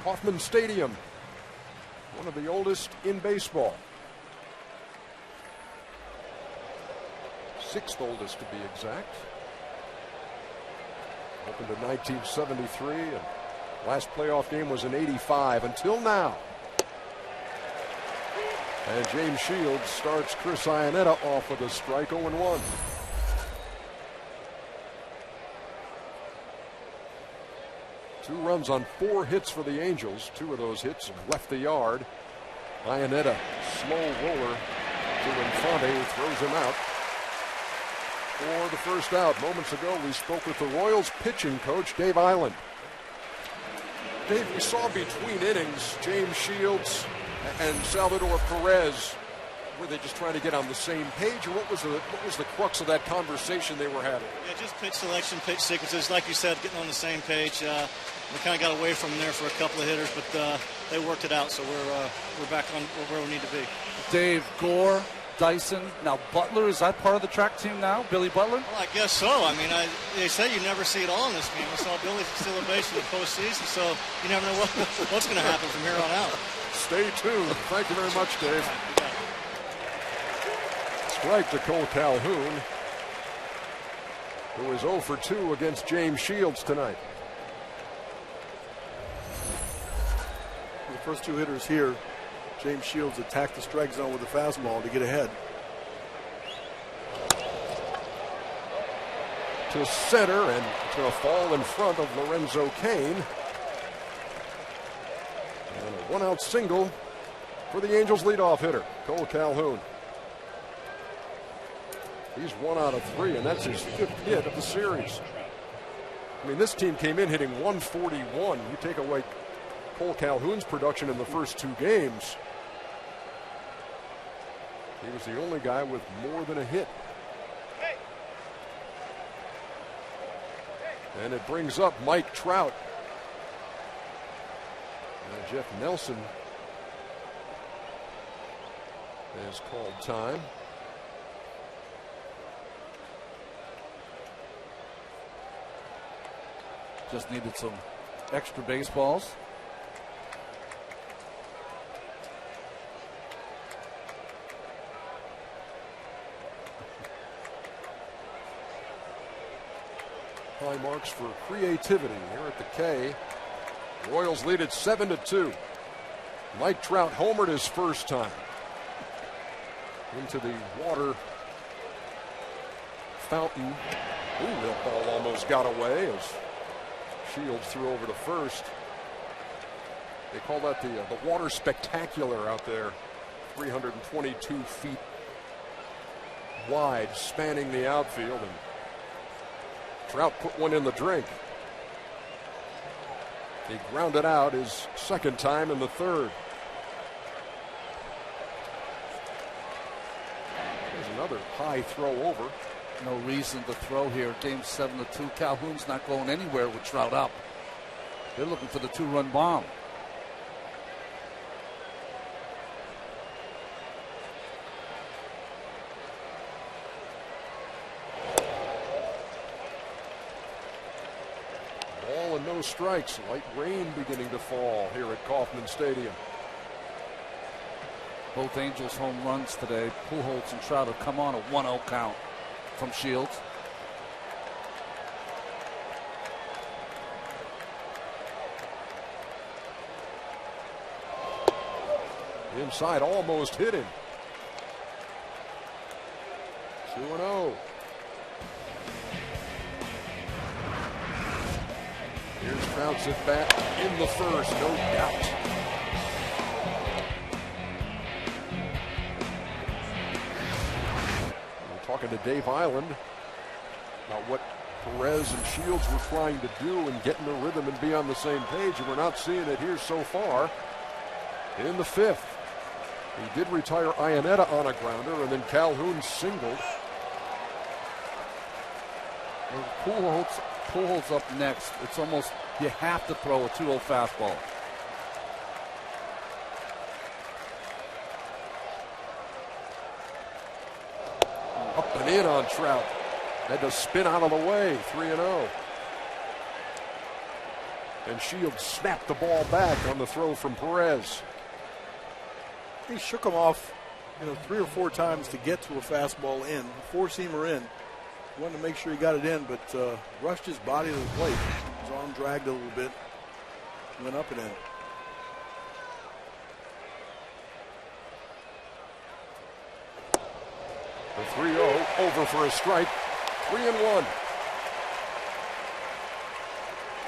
Kauffman Stadium, one of the oldest in baseball. 6th oldest to be exact. Opened in 1973, and last playoff game was in '85 until now. And James Shields starts Chris Iannetta off with a strike, 0-1. Two runs on 4 hits for the Angels. 2 of those hits left the yard. Iannetta, slow roller to Infante, who throws him out for the first out. Moments ago, we spoke with the Royals pitching coach, Dave Island. Dave, we saw between innings, James Shields and Salvador Perez. Were they just trying to get on the same page, or what was the crux of that conversation they were having? Yeah, just pitch selection, pitch sequences, like you said, getting on the same page. We kind of got away from there for a couple of hitters, but they worked it out, so we're back on where we need to be. Dave, Gore, Dyson. Now Butler, is that part of the track team now? Billy Butler? Well, I guess so. I mean, they say you never see it all in this game. I saw Billy steal a base in the postseason, so you never know what's going to happen from here on out. Stay tuned. Thank you very much, Dave. Strike to Cole Calhoun, who is 0 for 2 against James Shields tonight. The first two hitters here, James Shields attacked the strike zone with a fastball to get ahead. To center, and it's going to fall in front of Lorenzo Cain. And a one-out single for the Angels' leadoff hitter, Cole Calhoun. He's 1 out of 3, and that's his 5th hit of the series. I mean, this team came in hitting 141. You take away Cole Calhoun's production in the first 2 games, he was the only guy with more than a hit. And it brings up Mike Trout. And Jeff Nelson has called time. Just needed some extra baseballs. High marks for creativity here at the K. Royals lead it 7-2. Mike Trout homered his first time. Into the water fountain. Ooh, that ball almost got away as Shields threw over to first. They call that the water spectacular out there. 322 feet wide, spanning the outfield, and Trout put one in the drink. He grounded out his second time in the third. There's another high throw over. No reason to throw here. Game 7-2. Calhoun's not going anywhere with Trout up. They're looking for the 2-run bomb. Ball and no strikes. Light rain beginning to fall here at Kauffman Stadium. Both Angels home runs today. Pujols and Trout have come on a 1-0 count from Shields. Inside, almost hit him. 2-0. Here's Trout's at bat in the first, no doubt. Talking to Dave Island about what Perez and Shields were trying to do and get in the rhythm and be on the same page, and we're not seeing it here so far in the 5th. He did retire Iannetta on a grounder, and then Calhoun singled. Pujols up next. It's almost, you have to throw a 2-0 fastball. Up and in on Trout. Had to spin out of the way. 3-0. And Shields snapped the ball back on the throw from Perez. He shook him off, 3 or 4 times to get to a fastball in, a 4-seamer in. He wanted to make sure he got it in, but rushed his body to the plate. His arm dragged a little bit, went up and in. The 3-0 over for a strike. 3-1.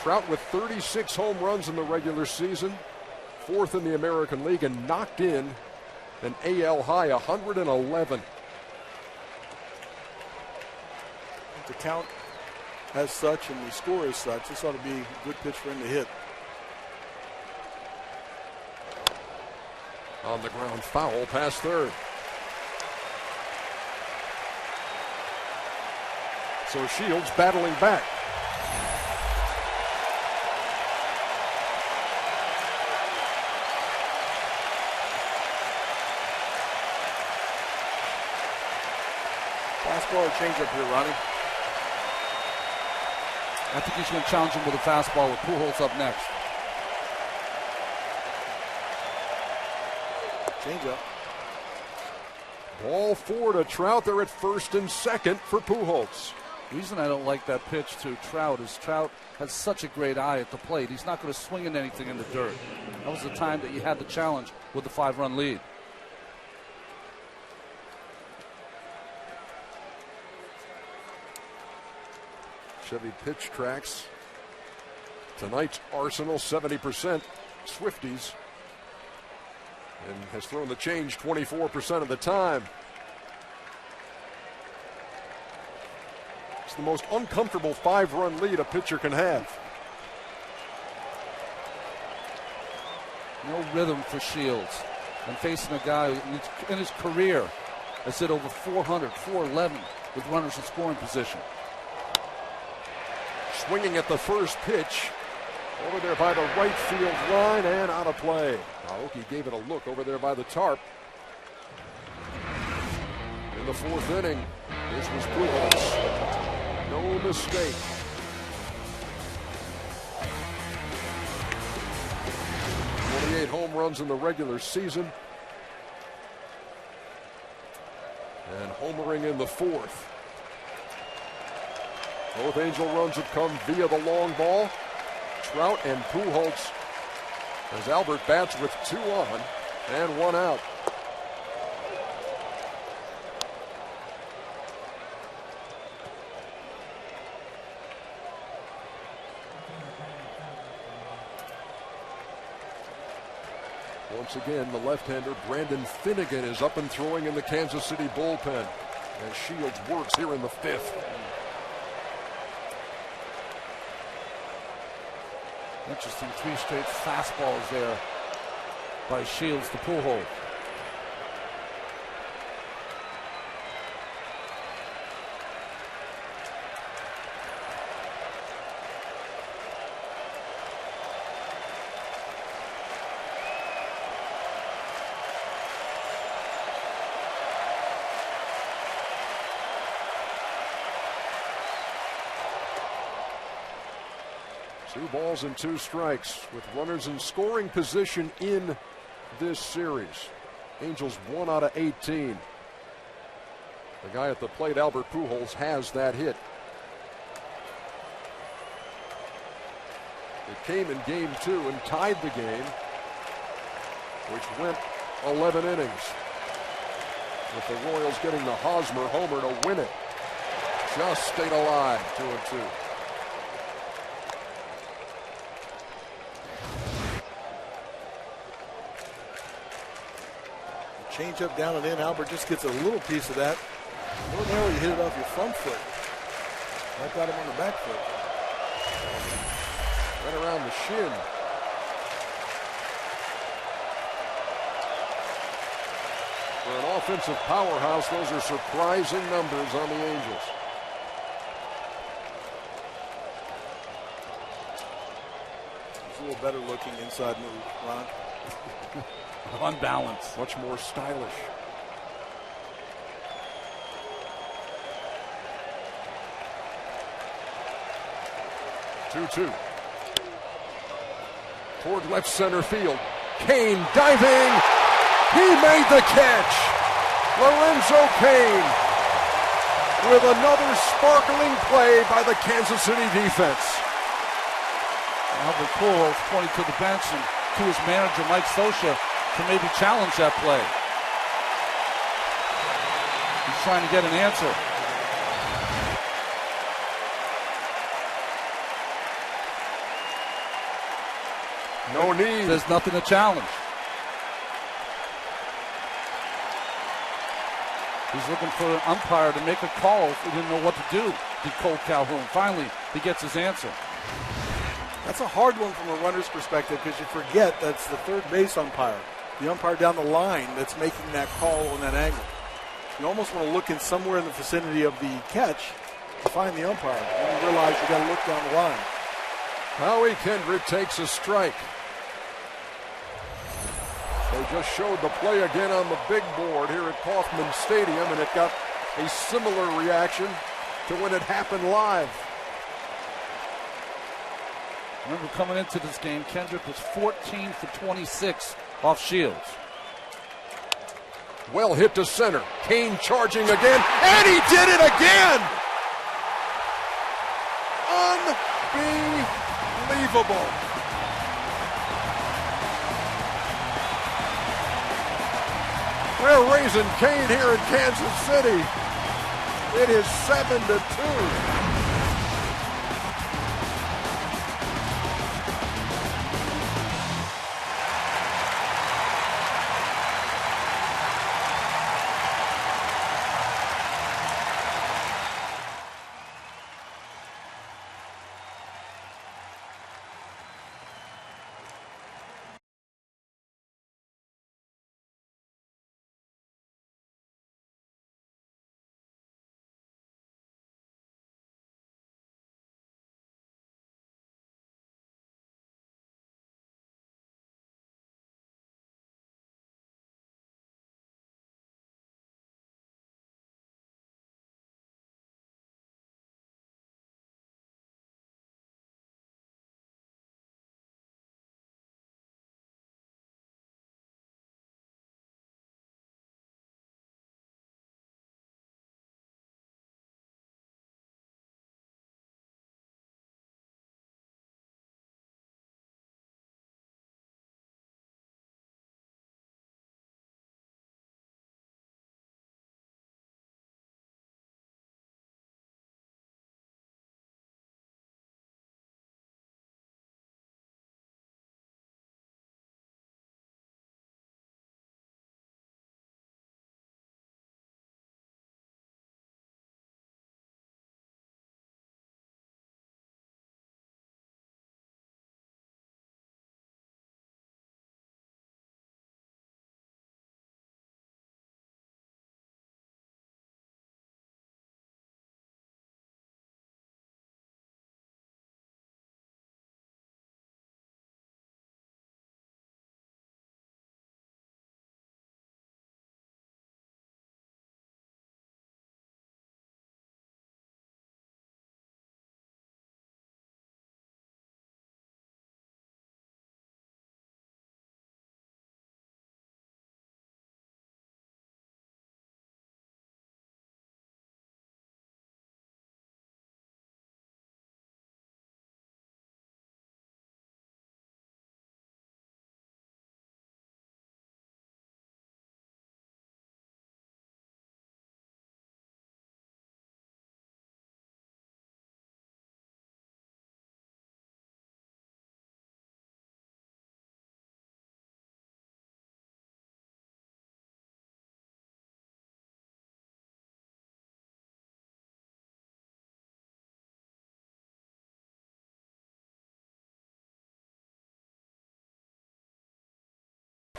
Trout with 36 home runs in the regular season, 4th in the American League, and knocked in an AL high 111. The count as such and the score as such, this ought to be a good pitch for him to hit. On the ground, foul past third. So Shields battling back. Fastball or changeup here, Ronnie? I think he's going to challenge him with a fastball with Pujols up next. Changeup. Ball 4 to Trout. They're at first and second for Pujols. The reason I don't like that pitch to Trout is Trout has such a great eye at the plate. He's not going to swing at anything in the dirt. That was the time that you had the challenge with the 5-run lead. Chevy pitch tracks. Tonight's arsenal, 70% Swifties. And has thrown the change 24% of the time. It's the most uncomfortable 5-run lead a pitcher can have. No rhythm for Shields. And facing a guy in his career has hit over 400, 411 with runners in scoring position. Swinging at the first pitch. Over there by the right field line and out of play. Aoki gave it a look over there by the tarp. In the 4th inning, this was Pujols. No mistake. '28 home runs in the regular season. And homering in the 4th. Both Angel runs have come via the long ball. Trout and Pujols as Albert bats with 2 on and 1 out. Once again, the left-hander Brandon Finnegan is up and throwing in the Kansas City bullpen as Shields works here in the 5th. Interesting 3 straight fastballs there by Shields to Pujols. Two balls and 2 strikes with runners in scoring position in this series. Angels 1 out of 18. The guy at the plate, Albert Pujols, has that hit. It came in game 2 and tied the game, which went 11 innings. With the Royals getting the Hosmer homer to win it. Just stayed alive, 2-2. Change up down and in. Albert just gets a little piece of that. Ordinarily, you hit it off your front foot. That got him on the back foot. Right around the shin. For an offensive powerhouse, those are surprising numbers on the Angels. It's a little better looking inside move, Ron. On balance. Much more stylish. Two. Toward left center field. Kane diving. He made the catch. Lorenzo Kane with another sparkling play by the Kansas City defense. Albert Pujols pointing to the bench and to his manager, Mike Scioscia, to maybe challenge that play. He's trying to get an answer. No need. There's nothing to challenge. He's looking for an umpire to make a call. He didn't know what to do, did Cole Calhoun. Finally, he gets his answer. That's a hard one from a runner's perspective because you forget that's the third base umpire, the umpire down the line that's making that call on that angle. You almost want to look in somewhere in the vicinity of the catch to find the umpire. And you realize you got to look down the line. Howie Kendrick takes a strike. They just showed the play again on the big board here at Kauffman Stadium, and it got a similar reaction to when it happened live. Remember, coming into this game, Kendrick was 14 for 26 off Shields. Well hit to center. Kane charging again, and he did it again! Unbelievable. They're raising Kane here in Kansas City. It is 7-2.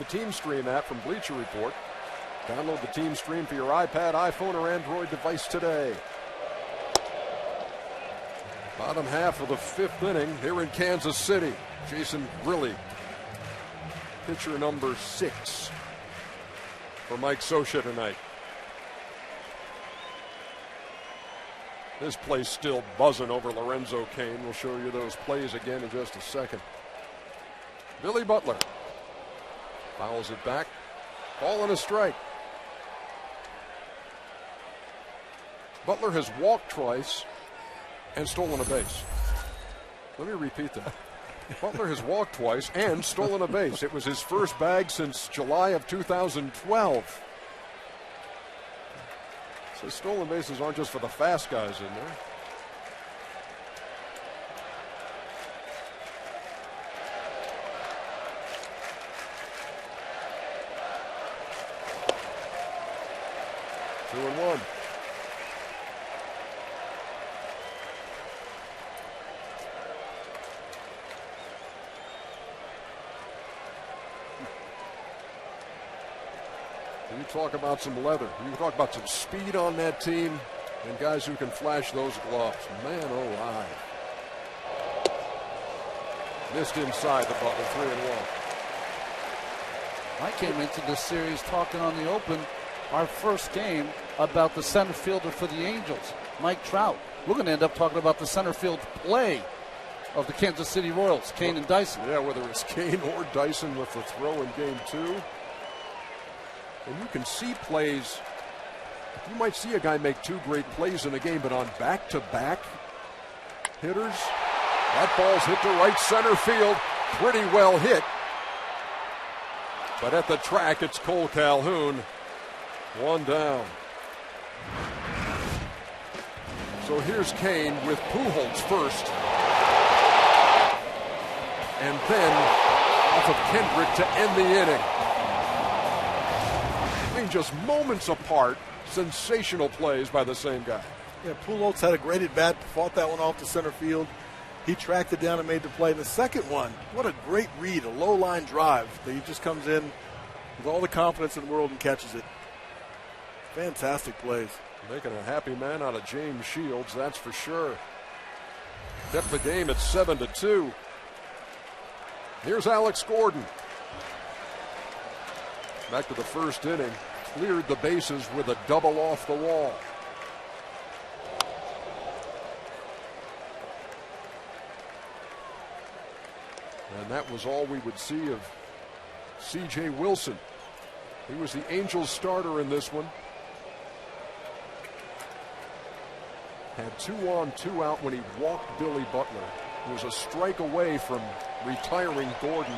The Team Stream app from Bleacher Report. Download the Team Stream for your iPad, iPhone, or Android device today. Bottom half of the fifth inning here in Kansas City. Jason Grilli, pitcher number 6 for Mike Scioscia tonight. This place still buzzing over Lorenzo Cain. We'll show you those plays again in just a second. Billy Butler fouls it back. Ball and a strike. Butler has walked twice and stolen a base. Let me repeat that. Butler has walked twice and stolen a base. It was his first bag since July of 2012. So stolen bases aren't just for the fast guys in there. Two and one. You talk about some leather. You talk about some speed on that team and guys who can flash those gloves. Man, oh my. Missed inside the Butler, 3-1. I came into this series talking on the open our first game about the center fielder for the Angels, Mike Trout. We're going to end up talking about the center field play of the Kansas City Royals, Kane and Dyson. Yeah, whether it's Kane or Dyson with the throw in game 2. And you can see plays. You might see a guy make 2 great plays in a game, but on back-to-back hitters, that ball's hit to right center field. Pretty well hit. But at the track, it's Cole Calhoun. 1 down. So here's Kane with Pujols first. And then off of Kendrick to end the inning. I mean, just moments apart, sensational plays by the same guy. Yeah, Pujols had a great at-bat, fought that one off to center field. He tracked it down and made the play. The second one, what a great read, a low-line drive that he just comes in with all the confidence in the world and catches it. Fantastic plays. Making a happy man out of James Shields, that's for sure. Kept the game at 7-2. Here's Alex Gordon. Back to the first inning. Cleared the bases with a double off the wall. And that was all we would see of C.J. Wilson. He was the Angels starter in this one. Had 2 on, 2 out when he walked Billy Butler. He was a strike away from retiring Gordon,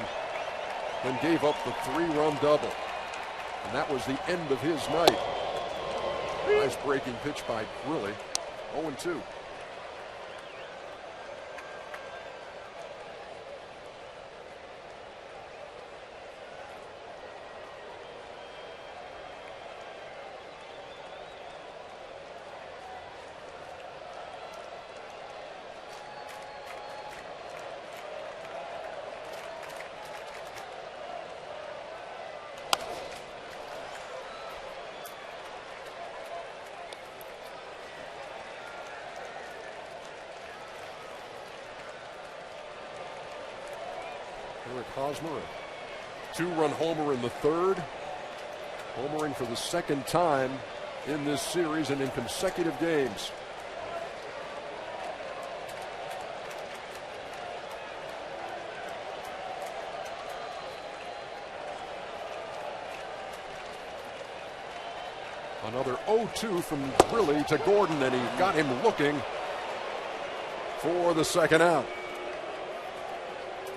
then gave up the 3-run double. And that was the end of his night. Nice breaking pitch by Grilly. 0-2. Hosmer, a 2-run homer in the third. Homering for the second time in this series and in consecutive games. Another 0-2 from Grilly to Gordon, and he got him looking for the second out.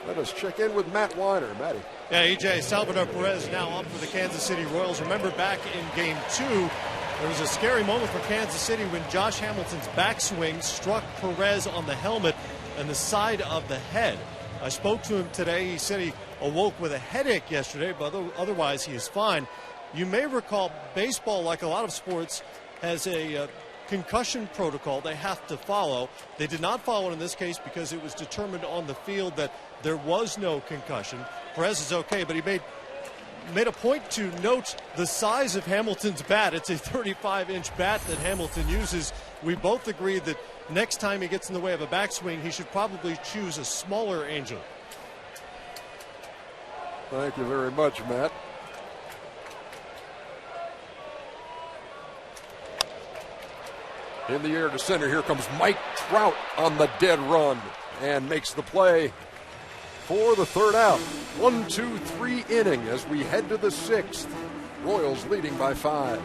Let us check in with Matt Weiner. Matty. Yeah, EJ, Salvador Perez now up for the Kansas City Royals. Remember back in game 2, there was a scary moment for Kansas City when Josh Hamilton's backswing struck Perez on the helmet and the side of the head. I spoke to him today. He said he awoke with a headache yesterday, but otherwise he is fine. You may recall baseball, like a lot of sports, has a concussion protocol they have to follow. They did not follow it in this case because it was determined on the field that there was no concussion. Perez is okay, but he made a point to note the size of Hamilton's bat. It's a 35-inch bat that Hamilton uses. We both agree that next time he gets in the way of a backswing, he should probably choose a smaller angel. Thank you very much, Matt. In the air to center, here comes Mike Trout on the dead run and makes the play for the third out. 1-2-3 inning as we head to the 6th. Royals leading by 5.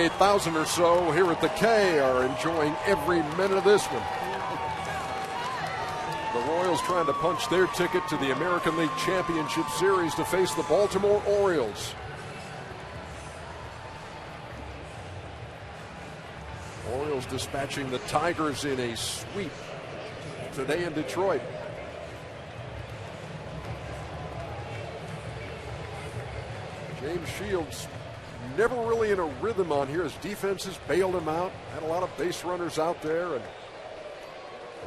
28,000 or so here at the K are enjoying every minute of this one. The Royals trying to punch their ticket to the American League Championship Series to face the Baltimore Orioles. Orioles dispatching the Tigers in a sweep today in Detroit. James Shields never really in a rhythm on here. His defense has bailed him out. Had a lot of base runners out there and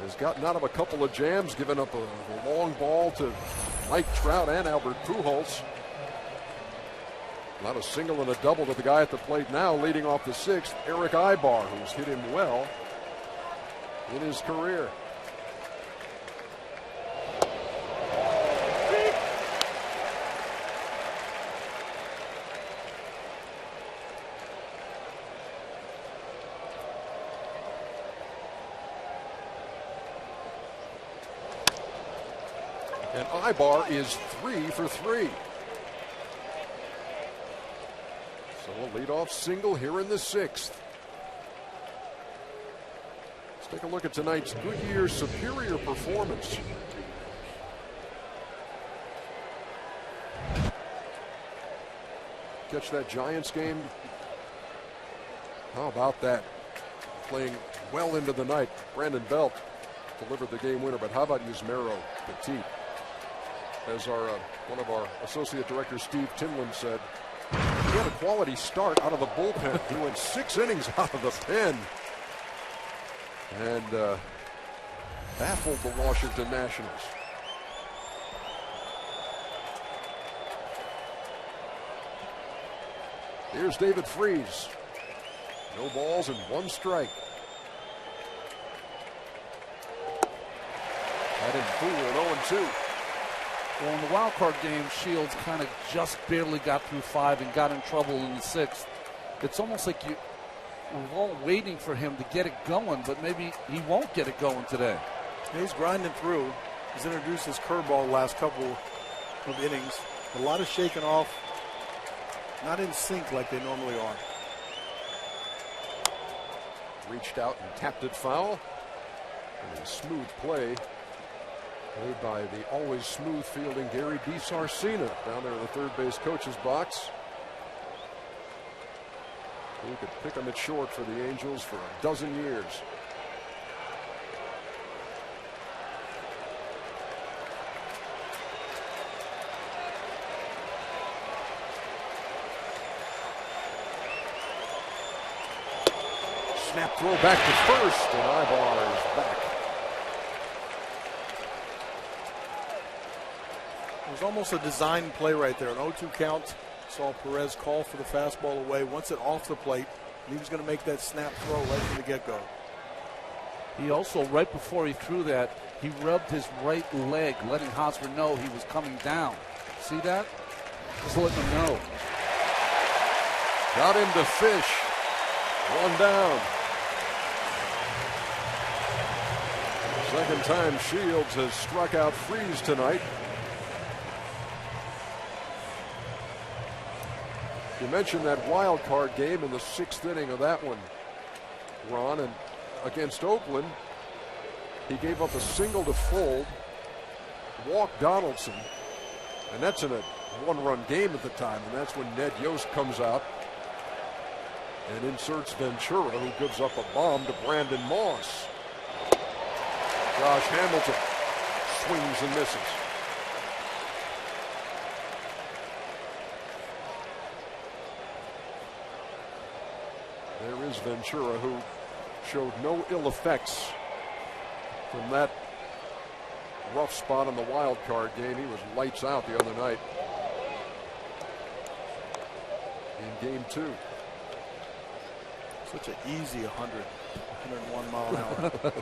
has gotten out of a couple of jams, giving up a long ball to Mike Trout and Albert Pujols. Not a single and a double to the guy at the plate now, leading off the sixth, Eric Ibar, who's hit him well in his career. And Ibar is 3 for 3. So a leadoff single here in the sixth. Let's take a look at tonight's Goodyear Superior performance. Catch that Giants game? How about that? Playing well into the night. Brandon Belt delivered the game winner, but how about Yusmeiro Petit? As one of our associate directors, Steve Timlin, said, he had a quality start out of the bullpen. He went 6 innings out of the pen and baffled the Washington Nationals. Here's David Freese. No balls and 1 strike. That in full, 0-2. Well, in the wild card game, Shields kind of just barely got through 5 and got in trouble in the 6th. It's almost like we're all waiting for him to get it going, but maybe he won't get it going today. He's grinding through. He's introduced his curveball the last couple of innings. A lot of shaking off. Not in sync like they normally are. Reached out and tapped it foul. And a smooth play made by the always smooth fielding Gary DiSarcina down there in the third base coach's box. He could pick him at short for the Angels for a dozen years. Snap throw back to first, and Ibar is back. It was almost a design play right there. An 0-2 count. Saw Perez call for the fastball away. Wants it off the plate. And he was going to make that snap throw right from the get-go. He also, right before he threw that, he rubbed his right leg, letting Hosmer know he was coming down. See that? Just letting him know. Got him to Fish. 1 down. Second time Shields has struck out Freese tonight. You mentioned that wild card game in the 6th inning of that one, Ron, and against Oakland, he gave up a single to Fold, walked Donaldson, and that's in a 1-run game at the time, and that's when Ned Yost comes out and inserts Ventura, who gives up a bomb to Brandon Moss. Josh Hamilton swings and misses. There is Ventura, who showed no ill effects from that rough spot on the wild card game. He was lights out the other night in game 2. Such an easy 101 mile an hour.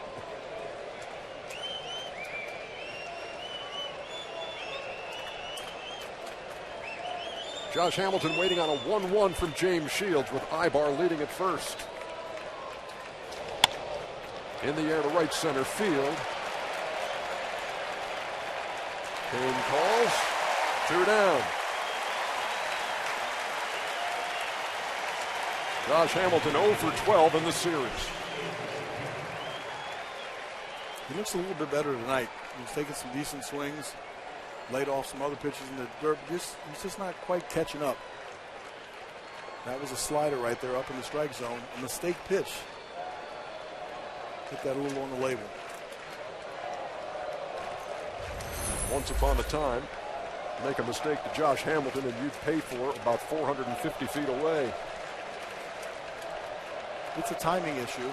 Josh Hamilton waiting on a 1-1 from James Shields with Ibar leading at first. In the air to right center field. Kane calls. 2 down. Josh Hamilton 0 for 12 in the series. He looks a little bit better tonight. He's taking some decent swings, laid off some other pitches in the dirt. He's just not quite catching up. That was a slider right there up in the strike zone. A mistake pitch. Put that a little on the label. Once upon a time, make a mistake to Josh Hamilton and you'd pay for it about 450 feet away. It's a timing issue.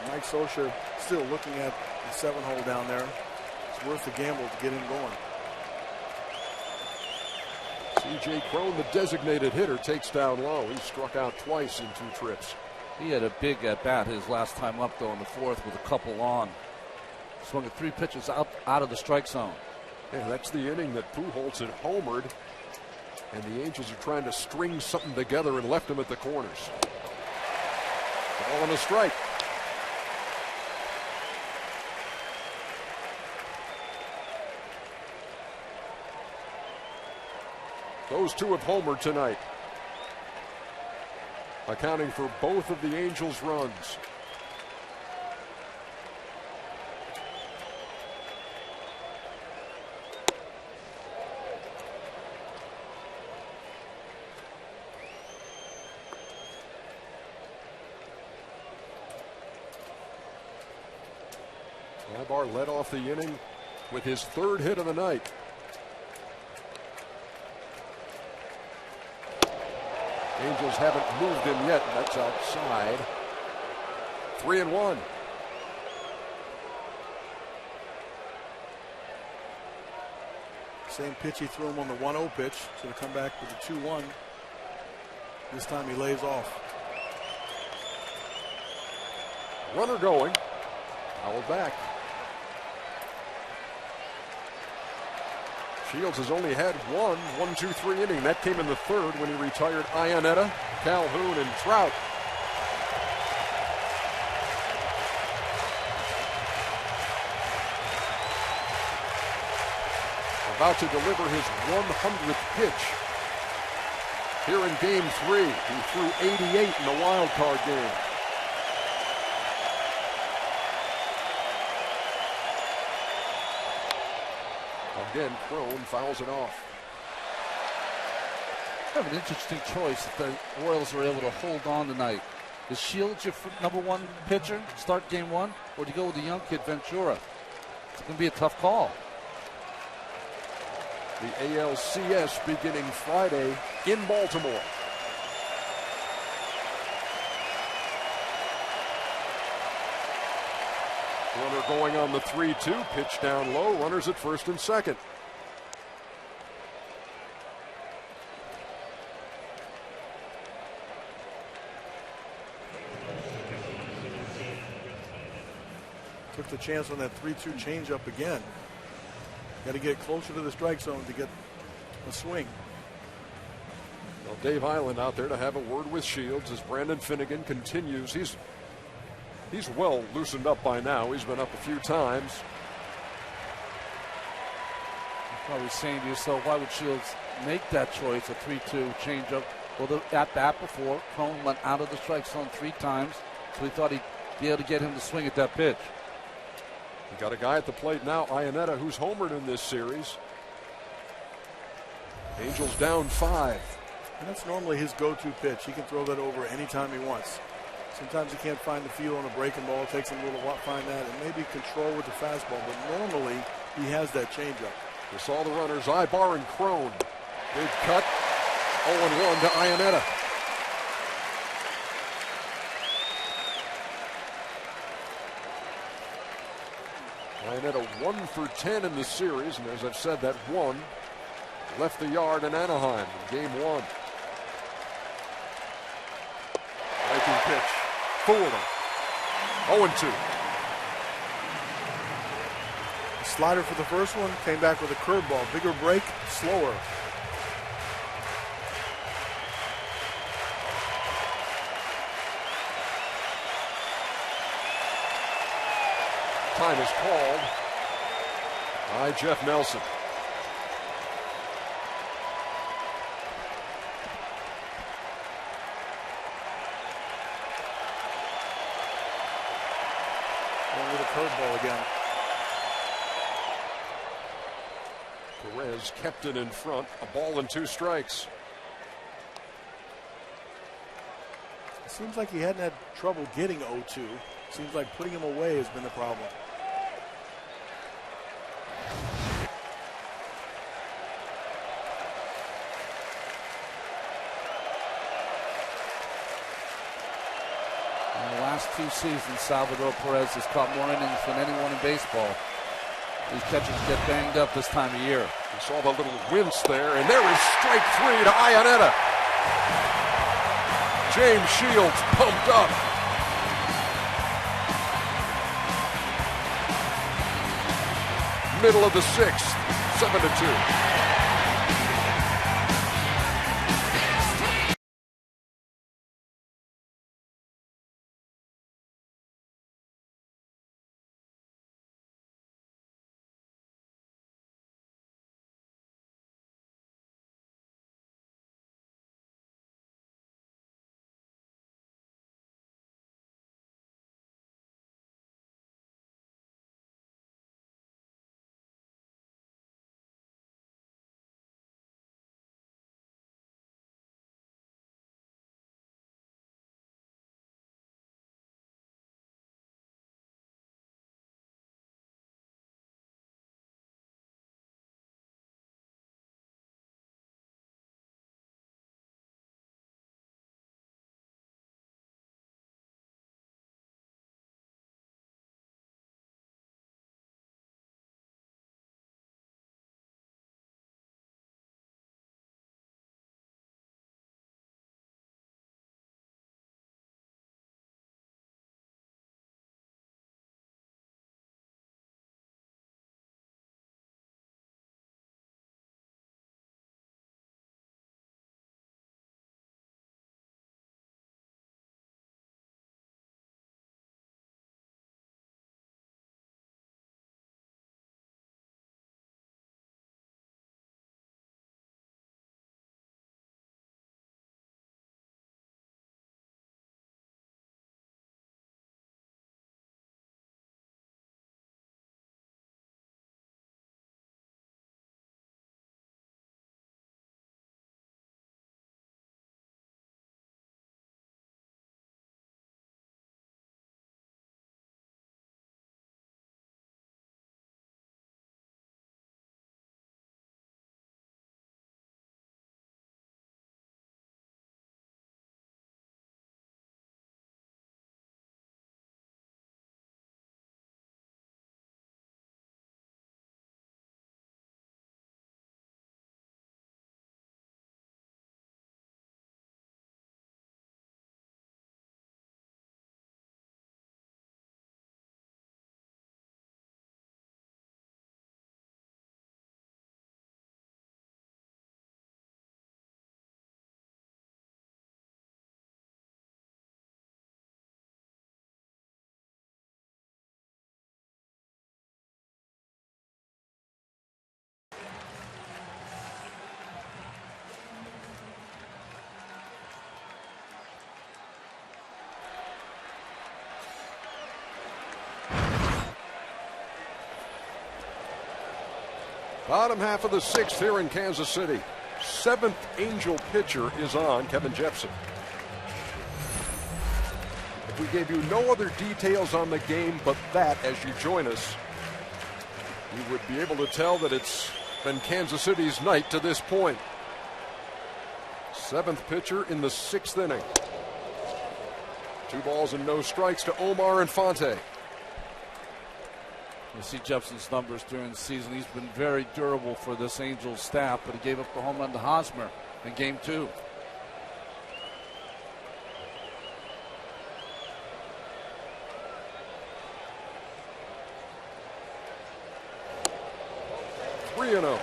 Mike Scioscia still looking at the 7-hole down there. It's worth the gamble to get him going. C.J. Cron, the designated hitter, takes down low. He struck out twice in 2 trips. He had a big at-bat his last time up, though, in the 4th with a couple on. Swung at 3 pitches out of the strike zone. Yeah, that's the inning that Pujols had homered, and the Angels are trying to string something together and left him at the corners. Ball on a strike. Those 2 have homered tonight, accounting for both of the Angels' runs. Ibar led off the inning with his 3rd hit of the night. Angels haven't moved him yet. That's outside. 3-1. Same pitch he threw him on the 1-0 pitch. So to come back with the 2-1. This time he lays off. Runner going. Fouled back. Shields has only had 1-2-3 inning. That came in the 3rd when he retired Iannetta, Calhoun, and Trout. About to deliver his 100th pitch. Here in Game 3, he threw 88 in the wild card game. Again, Cron fouls it off. Have an interesting choice if the Royals are able to hold on tonight. Is Shields your number 1 pitcher, start Game 1, or do you go with the young kid Ventura? It's going to be a tough call. The ALCS beginning Friday in Baltimore. Runner going on the 3-2, pitch down low, runners at 1st and 2nd. Took the chance on that 3-2 changeup again. Got to get closer to the strike zone to get a swing. Well, Dave Island out there to have a word with Shields as Brandon Finnegan continues. He's well loosened up by now. He's been up a few times. You're probably saying to yourself, why would Shields make that choice, a 3-2 changeup? Well, at bat before, Cron went out of the strike zone 3 times, so he thought he'd be able to get him to swing at that pitch. We got a guy at the plate now, Iannetta, who's homered in this series. Angels down 5. And that's normally his go-to pitch. He can throw that over anytime he wants. Sometimes he can't find the feel on a breaking ball. It takes him a little while to find that, and maybe control with the fastball. But normally he has that changeup. We saw the runners, Ibar and Cron. Big cut, 0-1 to Iannetta. Iannetta 1 for 10 in the series, and as I've said, that 1 left the yard in Anaheim in Game 1. Breaking pitch, fooled him. 0-2. Slider for the first one, came back with a curveball. Bigger break, slower. Time is called by Jeff Nelson. curveball again. Perez kept it in front. A ball and 2 strikes. It seems like he hadn't had trouble getting 0-2. Seems like putting him away has been the problem. In the last 2 seasons, Salvador Perez has caught more innings than anyone in baseball. These catchers get banged up this time of year. We saw the little wince there, and there is strike 3 to Iannetta. James Shields pumped up. Middle of the 6th, 7-2. Bottom half of the 6th here in Kansas City. 7th Angel pitcher is on, Kevin Jepson. If we gave you no other details on the game but that as you join us, you would be able to tell that it's been Kansas City's night to this point. 7th pitcher in the 6th inning. 2 balls and no strikes to Omar Infante. You see Jepson's numbers during the season. He's been very durable for this Angels staff, but he gave up the home run to Hosmer in Game 2. Three and 0.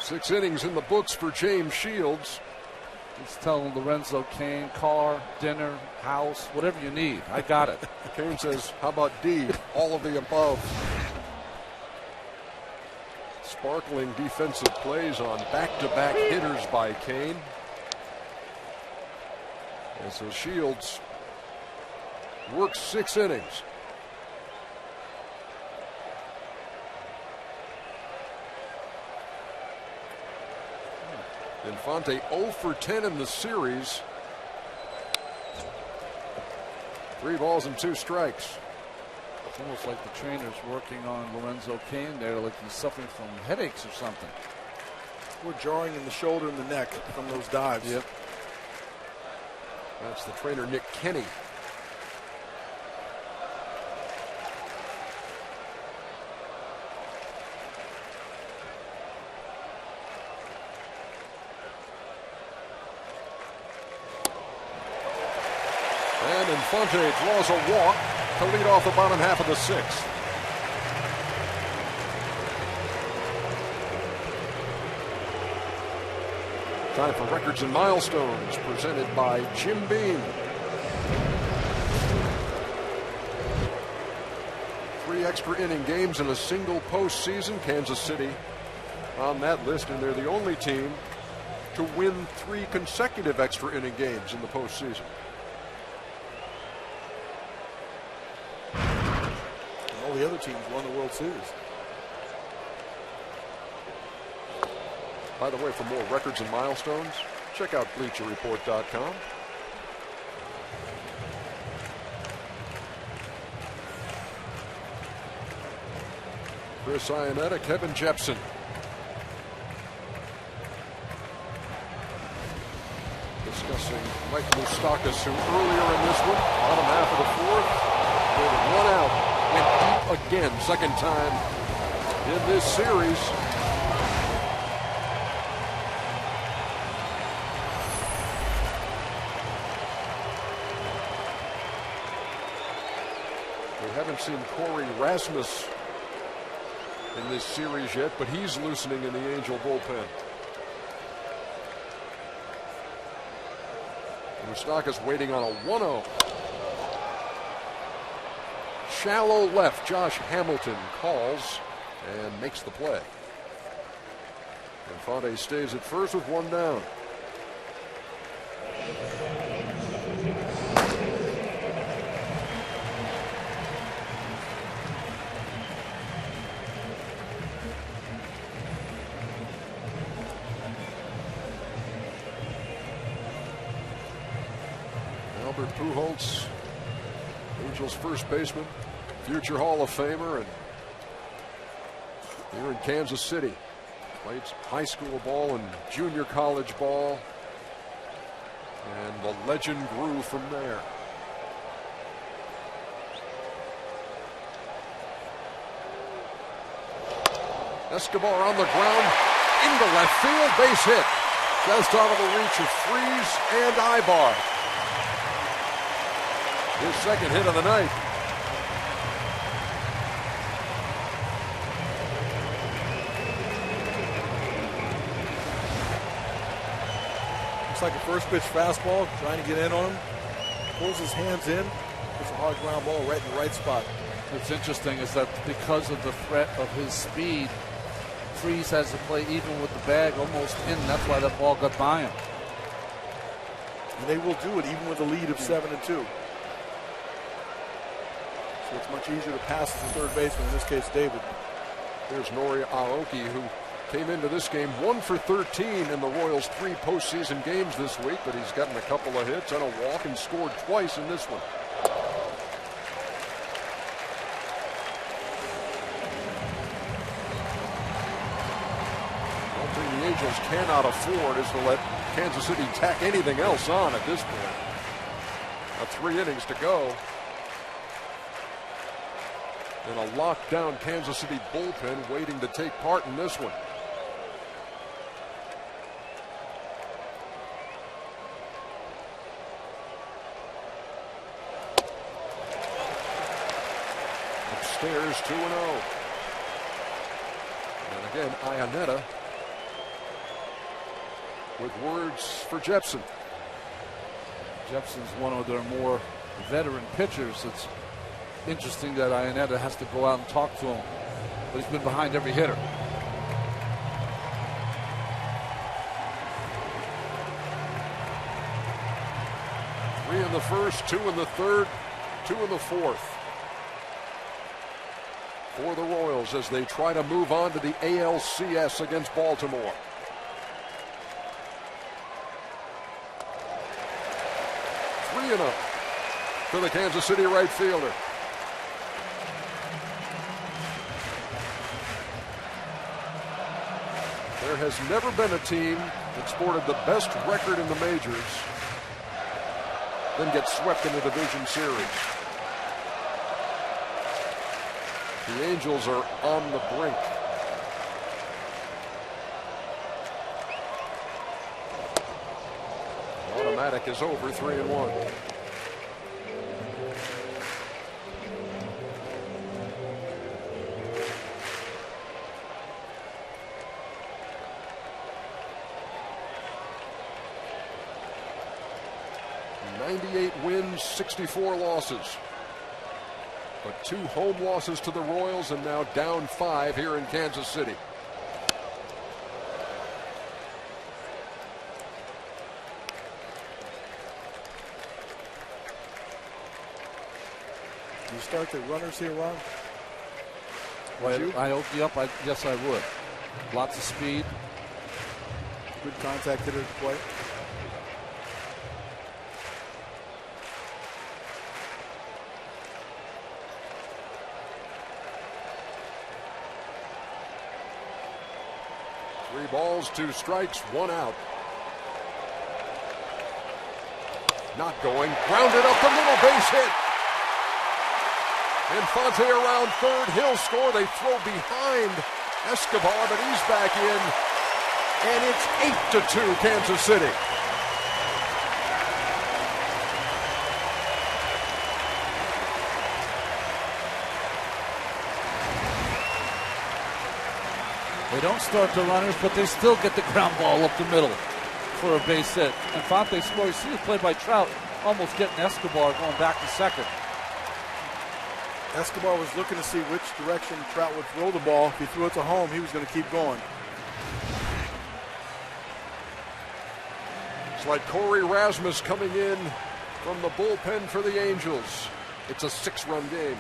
Six innings in the books for James Shields. He's telling Lorenzo Cain, car, dinner, house, whatever you need. I got it. Cain says, how about D? All of the above. Sparkling defensive plays on back-to-back hitters by Cain. And so Shields works 6 innings. Infante 0 for 10 in the series. 3 balls and 2 strikes. It's almost like the trainer's working on Lorenzo Cain there, like he's suffering from headaches or something. We're jarring in the shoulder and the neck from those dives. Yep. That's the trainer, Nick Kenny. And Infante draws a walk to lead off the bottom half of the 6th. Time for Records and Milestones, presented by Jim Beam. 3 extra inning games in a single postseason. Kansas City on that list, and they're the only team to win 3 consecutive extra inning games in the postseason. All the other teams won the World Series. By the way, for more records and milestones, check out BleacherReport.com. Chris Iannetta, Kevin Jepsen. Discussing Mike Moustakas, who earlier in this one, bottom half of the 4th, with 1 out. Went deep again, second time in this series. We haven't seen Corey Rasmus in this series yet, but he's loosening in the Angel bullpen. Moustakas waiting on a 1-0. Shallow left. Josh Hamilton calls and makes the play. Infante stays at first with 1 down. Albert Pujols, Angels first baseman, future Hall of Famer, and here in Kansas City. Played high school ball and junior college ball, and the legend grew from there. Escobar on the ground, into left field, base hit. Just out of the reach of Freese and Ibar. His second hit of the night. Looks like a first pitch fastball, trying to get in on him. Pulls his hands in. It's a hard ground ball right in the right spot. What's interesting is that because of the threat of his speed, Freese has to play even with the bag almost in. That's why that ball got by him. And they will do it even with a lead of 7-2. So it's much easier to pass as the third baseman, in this case, David. There's Nori Aoki, who came into this game 1 for 13 in the Royals' 3 postseason games this week, but he's gotten a couple of hits and a walk and scored twice in this one. One thing the Angels cannot afford is to let Kansas City tack anything else on at this point. 3 innings to go. And a lockdown Kansas City bullpen waiting to take part in this one. Upstairs 2-0. And again, Iannetta with words for Jepsen. Jepsen's one of their more veteran pitchers. It's interesting that Iannetta has to go out and talk to him, but he's been behind every hitter. 3 in the first, 2 in the third, 2 in the fourth for the Royals as they try to move on to the ALCS against Baltimore. Three and up to the Kansas City right fielder. There has never been a team that sported the best record in the majors then gets swept in the division series. The Angels are on the brink. Automatic is over, 3-1. Wins, 64 losses. But 2 home losses to the Royals and now down 5 here in Kansas City. Do you start the runners here, Ron? Well, I open you up. Yes, I would. Lots of speed. Good contact hitter to play. Three balls, 2 strikes, 1 out. Not going. Grounded up the middle, base hit. Infante around third. He'll score. They throw behind Escobar, but he's back in. And it's 8-2 Kansas City. They don't start the runners, but they still get the ground ball up the middle for a base hit. Infante scores. You see the play by Trout, almost getting Escobar going back to second. Escobar was looking to see which direction Trout would throw the ball. If he threw it to home, he was going to keep going. It's like Corey Rasmus coming in from the bullpen for the Angels. It's a 6-run game.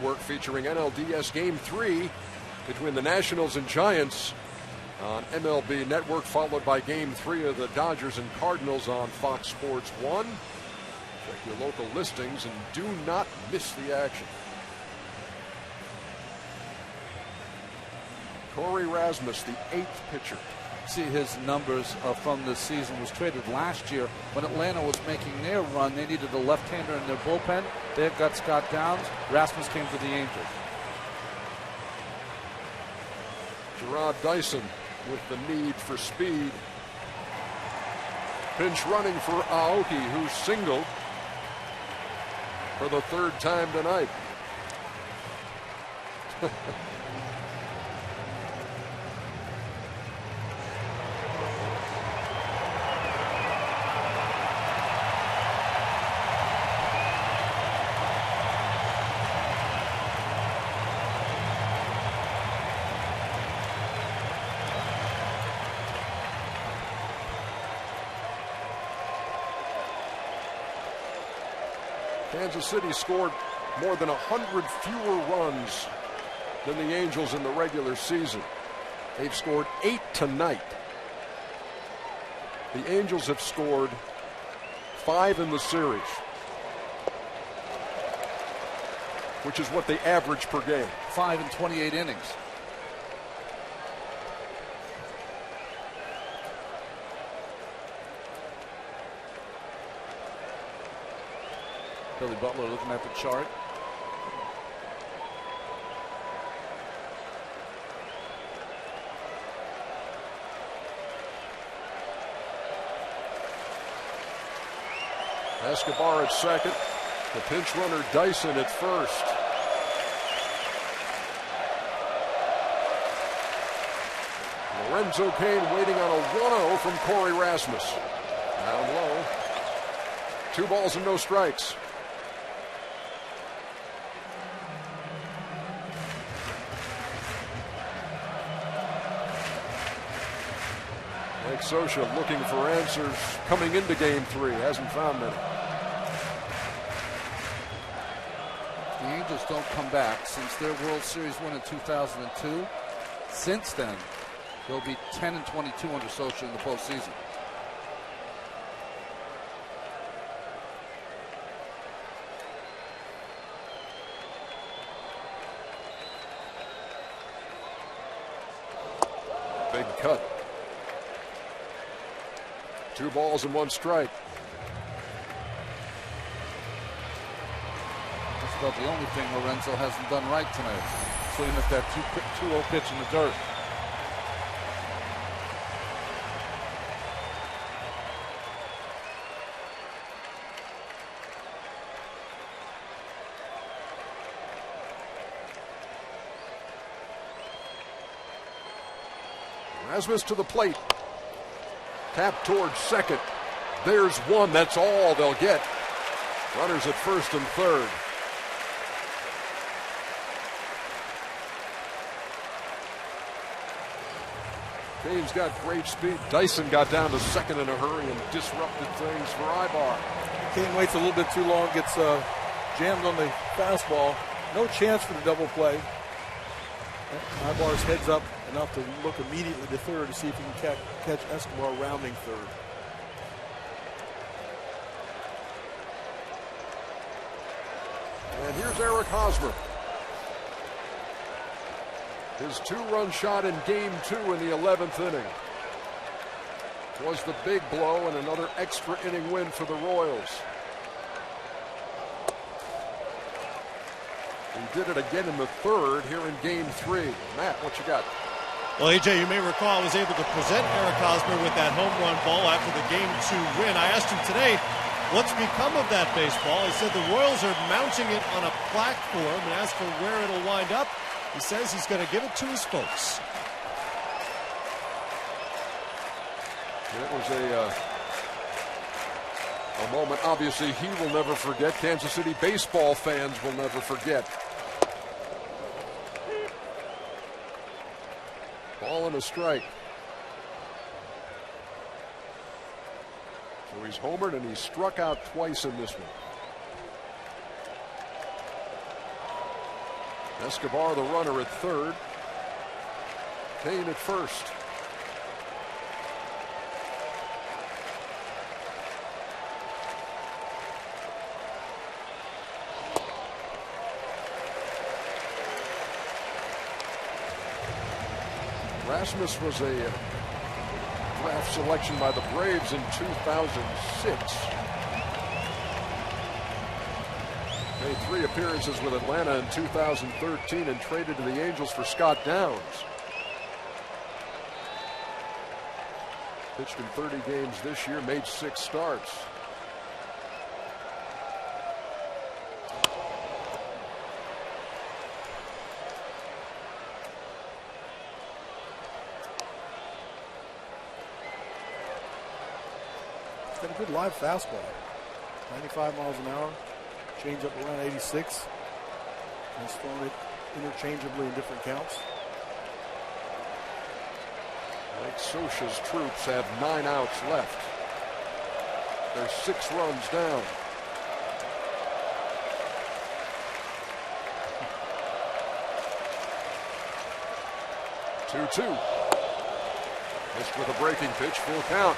Work featuring NLDS Game 3 between the Nationals and Giants on MLB Network, followed by Game 3 of the Dodgers and Cardinals on Fox Sports 1. Check your local listings and do not miss the action. Corey Rasmus, the 8th pitcher. See his numbers from this season. Was traded last year when Atlanta was making their run. They needed a left-hander in their bullpen. They've got Scott Downs. Rasmus came to the Angels. Gerard Dyson with the need for speed. Pinch running for Aoki, who singled for the third time tonight. Kansas City scored more than 100 fewer runs than the Angels in the regular season. They've scored 8 tonight. The Angels have scored 5 in the series, which is what they average per game. 5 in 28 innings. Billy Butler looking at the chart. Escobar at second. The pinch runner Dyson at first. Lorenzo Cain waiting on a 1-0 from Corey Rasmus. Down low. 2 balls and no strikes. Mike Scioscia looking for answers coming into Game 3. Hasn't found any. The Angels don't come back since their World Series win in 2002. Since then, they'll be 10-22 under Scioscia in the postseason. Big cut. 2 balls and 1 strike. That's about the only thing Lorenzo hasn't done right tonight. Swinging at that 2-0 pitch in the dirt. Rasmus to the plate. Tap towards second. There's 1. That's all they'll get. Runners at first and third. Cain's got great speed. Dyson got down to second in a hurry and disrupted things for Ibar. Cain waits a little bit too long, gets jammed on the fastball. No chance for the double play. Ibar's heads up enough to look immediately to third to see if he can catch Escobar rounding third. And here's Eric Hosmer. His 2-run shot in Game 2 in the 11th inning was the big blow and another extra inning win for the Royals. He did it again in the third here in Game 3. Matt, what you got? Well, AJ, you may recall I was able to present Eric Hosmer with that home run ball after the Game 2 win. I asked him today, what's become of that baseball? He said the Royals are mounting it on a plaque for him, and as for where it'll wind up, he says he's going to give it to his folks. It was a moment, obviously, he will never forget. Kansas City baseball fans will never forget. Ball and a strike. So he's homered and he's struck out twice in this one. Escobar, the runner, at third. Cain at first. Rasmus was a draft selection by the Braves in 2006. Made 3 appearances with Atlanta in 2013 and traded to the Angels for Scott Downs. Pitched in 30 games this year, made 6 starts. got a good live fastball. 95 miles an hour. Change up around 86. He's thrown it interchangeably in different counts. Mike Scioscia's troops have 9 outs left. They're 6 runs down. Two. Missed with a breaking pitch, full count.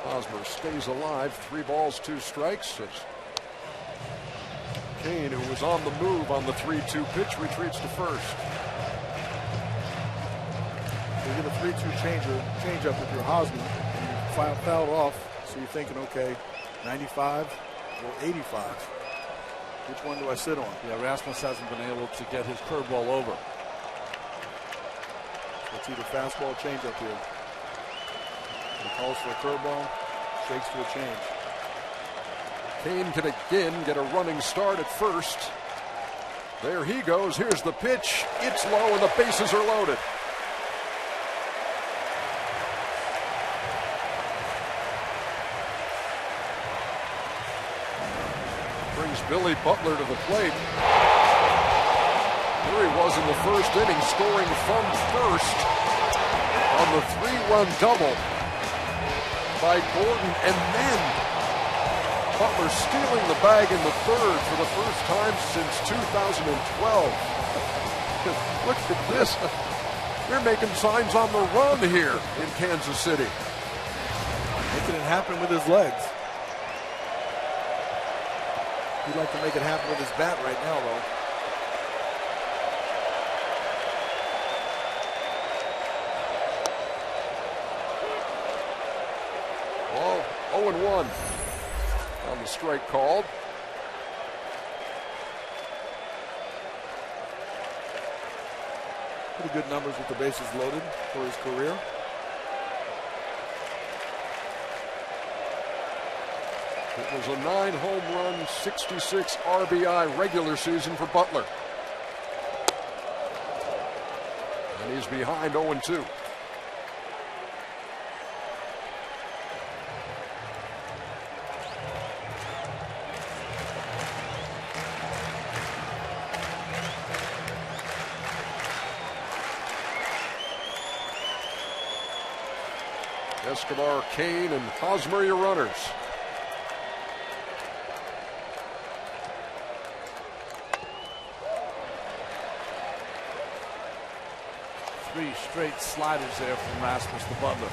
Hosmer stays alive. 3 balls, 2 strikes. Kane, who was on the move on the 3-2 pitch, retreats to first. You get a 3-2 change up with your Hosmer, and you foul off. So you're thinking, okay, 95 or 85. Which one do I sit on? Yeah, Rasmus hasn't been able to get his curveball over. So it's either fastball or change up here. He calls for a curveball, shakes to a change. Kane can again get a running start at first. There he goes. Here's the pitch. It's low and the bases are loaded. Brings Billy Butler to the plate. Here he was in the first inning, scoring from first on the 3-run double by Gordon, and then Butler stealing the bag in the third for the first time since 2012. Look at this. They're making signs on the run here in Kansas City. Making it happen with his legs. He'd like to make it happen with his bat right now, though. Well, 0-1 on the strike called. Pretty good numbers with the bases loaded for his career. It was a 9-home run, 66 RBI regular season for Butler. And he's behind 0-2. Escobar, Kane, and Hosmer, your runners. Three straight sliders there from Rasmus to Butler.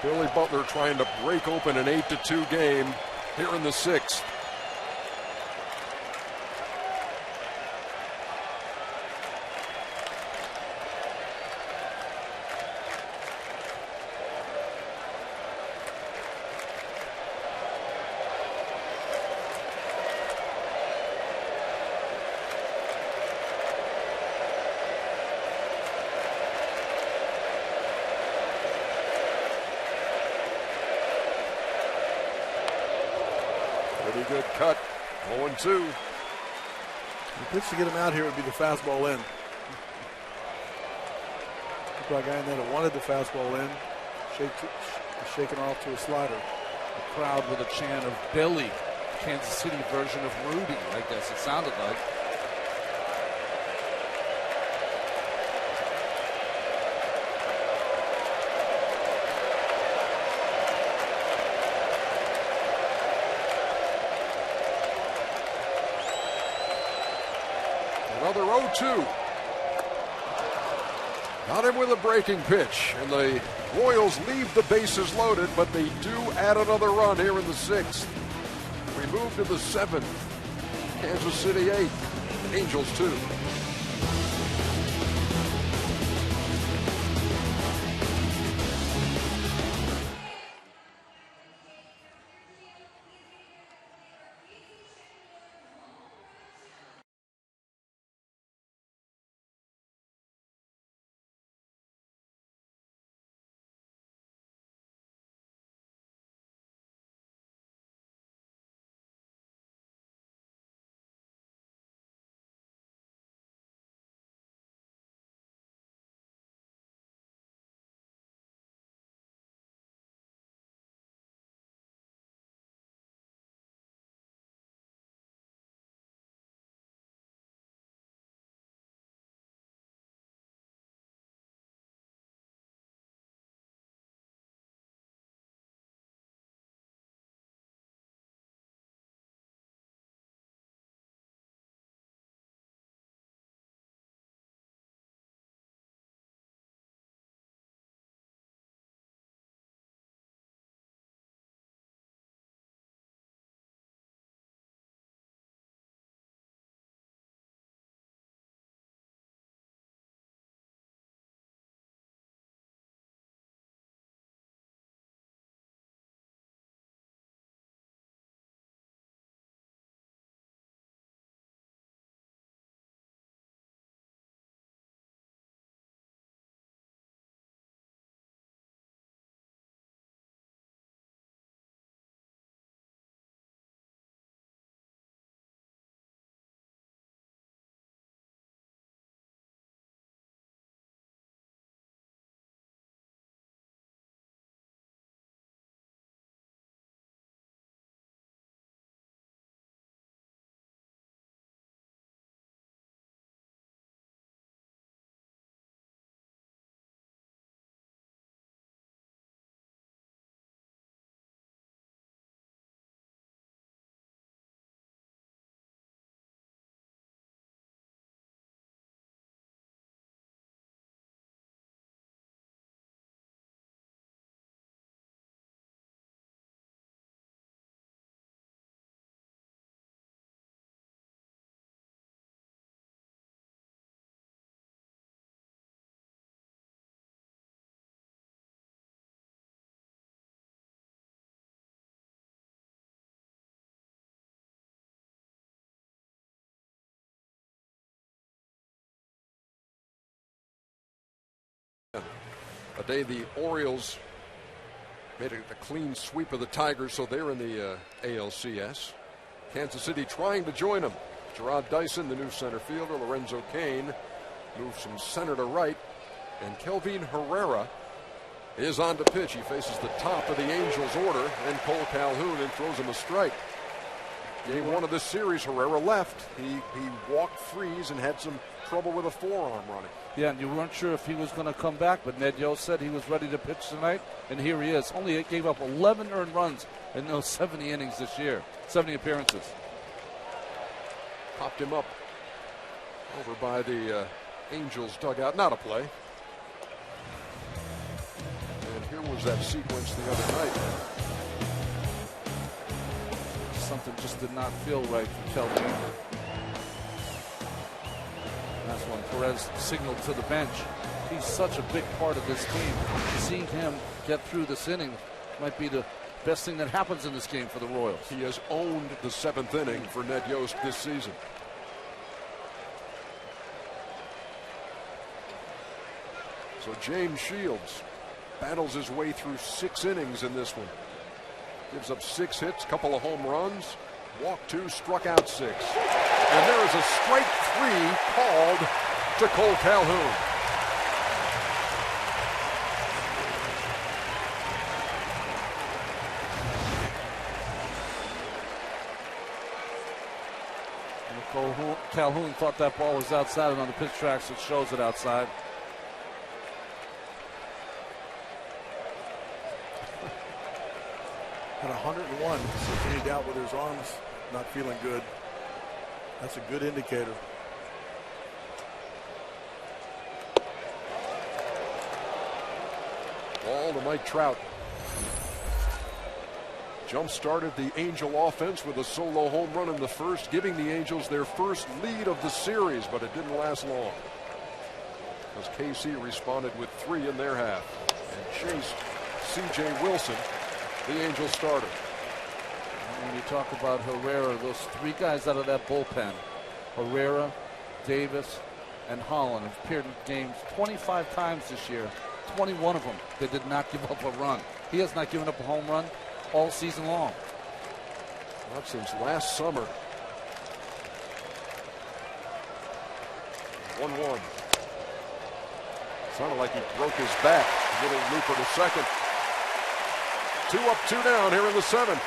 Billy Butler trying to break open an 8-2 game here in the 6th. Pretty good cut. 0-2. The pitch to get him out here would be the fastball in. Looked like a guy in there that wanted the fastball in. Shaking off to a slider. The crowd with a chant of Billy, Kansas City version of Rudy, I guess it sounded like. Another 0-2. Got him with a breaking pitch, and the Royals leave the bases loaded, but they do add another run here in the 6th. We move to the 7th. Kansas City 8, Angels 2. a day the Orioles made a clean sweep of the Tigers, so they're in the ALCS. Kansas City trying to join them. Gerard Dyson, the new center fielder. Lorenzo Cain moves from center to right. And Kelvin Herrera is on to pitch. He faces the top of the Angels order and Cole Calhoun and throws him a strike. Game one of this series, Herrera left. He walked freeze and had some trouble with a forearm running. Yeah, and you weren't sure if he was going to come back, but Ned Yost said he was ready to pitch tonight, and here he is. Only gave up 11 earned runs in those 70 innings this year, 70 appearances. Popped him up over by the Angels dugout. Not a play. And here was that sequence the other night. Something just did not feel right for Kelvin. That's when Perez signaled to the bench. He's such a big part of this team. Seeing him get through this inning might be the best thing that happens in this game for the Royals. He has owned the 7th inning for Ned Yost this season. So James Shields battles his way through 6 innings in this one. Gives up 6 hits, couple of home runs, walked 2, struck out 6. And there is a strike 3 called to Cole Calhoun. Calhoun thought that ball was outside, and on the pitch tracks it shows it outside. At 101, so getting out with his arms not feeling good. That's a good indicator. Ball to Mike Trout. Jump-started the Angel offense with a solo home run in the first, giving the Angels their first lead of the series, but it didn't last long, as KC responded with 3 in their half and chased C.J. Wilson, the Angel starter. When you talk about Herrera, those 3 guys out of that bullpen, Herrera, Davis, and Holland, have appeared in games 25 times this year. 21 of them, they did not give up a run. He has not given up a home run all season long. Not since last summer. 1-1. Sounded like he broke his back. A little looper to second. 2 up, 2 down here in the 7th.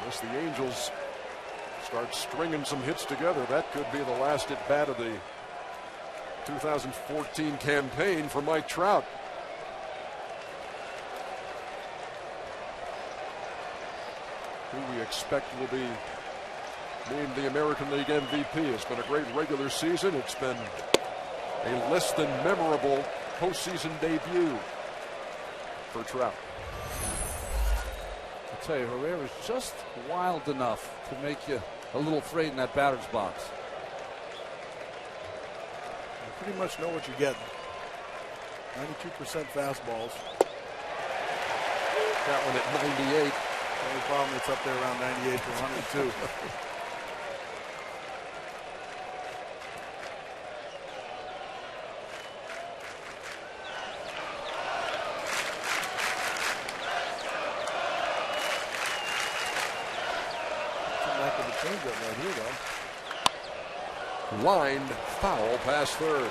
Unless the Angels start stringing some hits together, that could be the last at bat of the 2014 campaign for Mike Trout. Who we expect will be named the American League MVP. It's been a great regular season. It's been a less than memorable postseason debut for Trout. I tell you, Herrera's just wild enough to make you a little afraid in that batter's box. You pretty much know what you're getting. 92% fastballs. That one at 98. The only problem, it's up there around 98 to 102. Right here, though. Lined foul past third.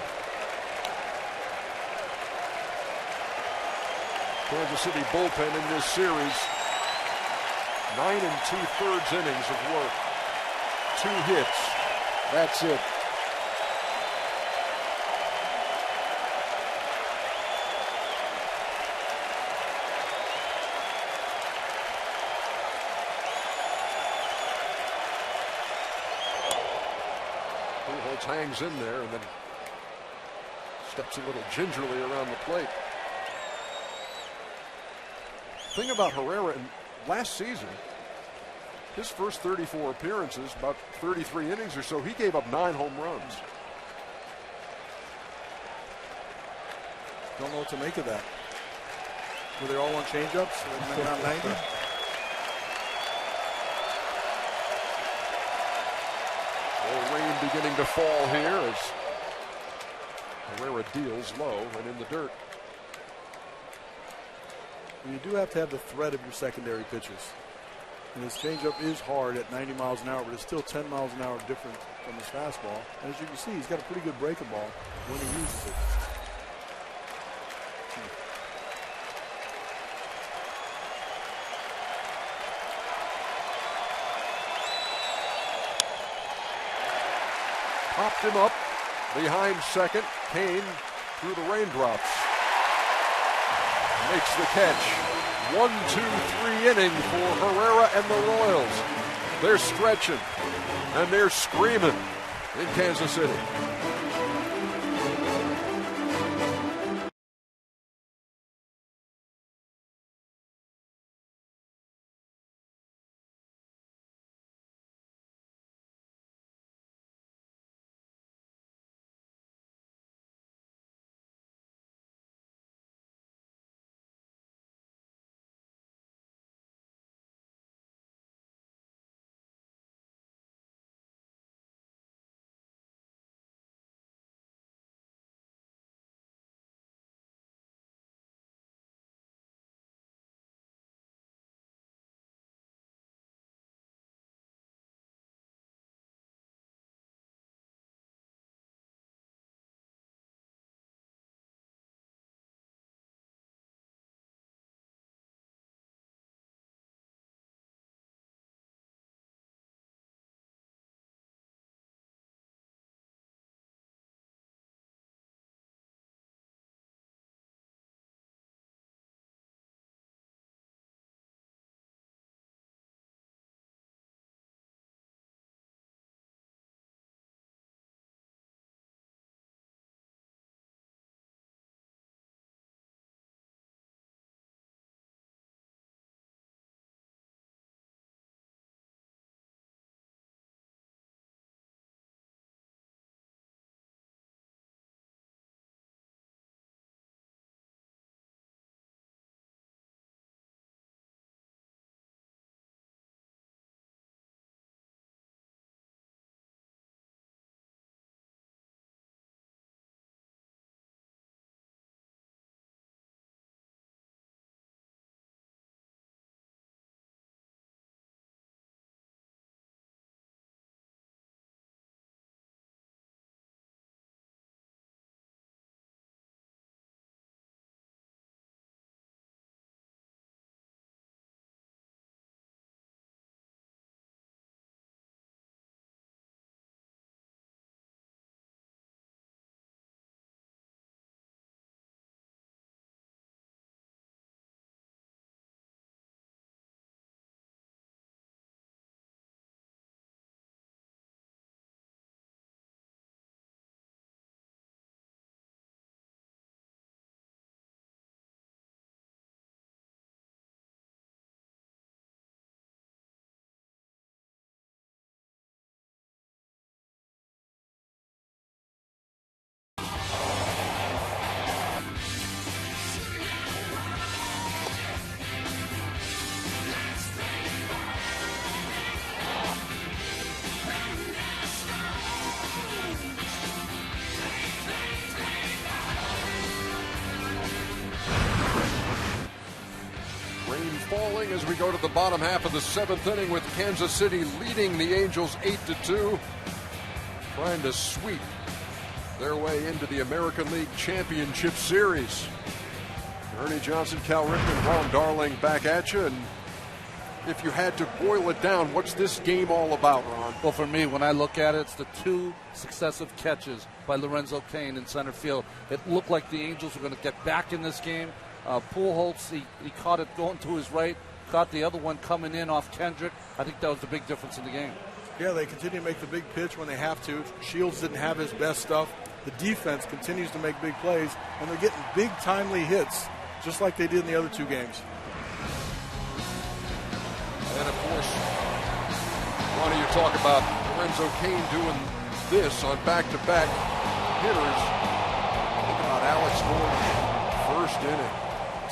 Kansas City bullpen in this series. 9 2/3 innings of work. 2 hits. That's it. Hangs in there and then steps a little gingerly around the plate. Thing about Herrera, in last season, his first 34 appearances, about 33 innings or so, he gave up 9 home runs. Don't know what to make of that. Were they all on changeups around 90? beginning to fall here as Herrera deals low and in the dirt. You do have to have the threat of your secondary pitches. And his changeup is hard at 90 miles an hour, but it's still 10 miles an hour different from his fastball. And as you can see, he's got a pretty good breaking ball when he uses it. Popped him up behind second. Kane through the raindrops. Makes the catch. 1-2-3 inning for Herrera and the Royals. They're stretching and they're screaming in Kansas City. Falling as we go to the bottom half of the seventh inning with Kansas City leading the Angels 8-2, trying to sweep their way into the American League Championship Series. Ernie Johnson, Cal Ripken, Ron Darling back at you. And if you had to boil it down, what's this game all about, Ron? Well, for me, when I look at it, it's the two successive catches by Lorenzo Cain in center field. It looked like the Angels were going to get back in this game. Pujols, he caught it going to his right, caught the other one coming in off Kendrick. I think that was the big difference in the game. Yeah, they continue to make the big pitch when they have to. Shields didn't have his best stuff. The defense continues to make big plays, and they're getting big, timely hits, just like they did in the other two games. And, of course, Ronnie, you talk about Lorenzo Cain doing this on back-to-back hitters. Think about Alex Gordon, first inning.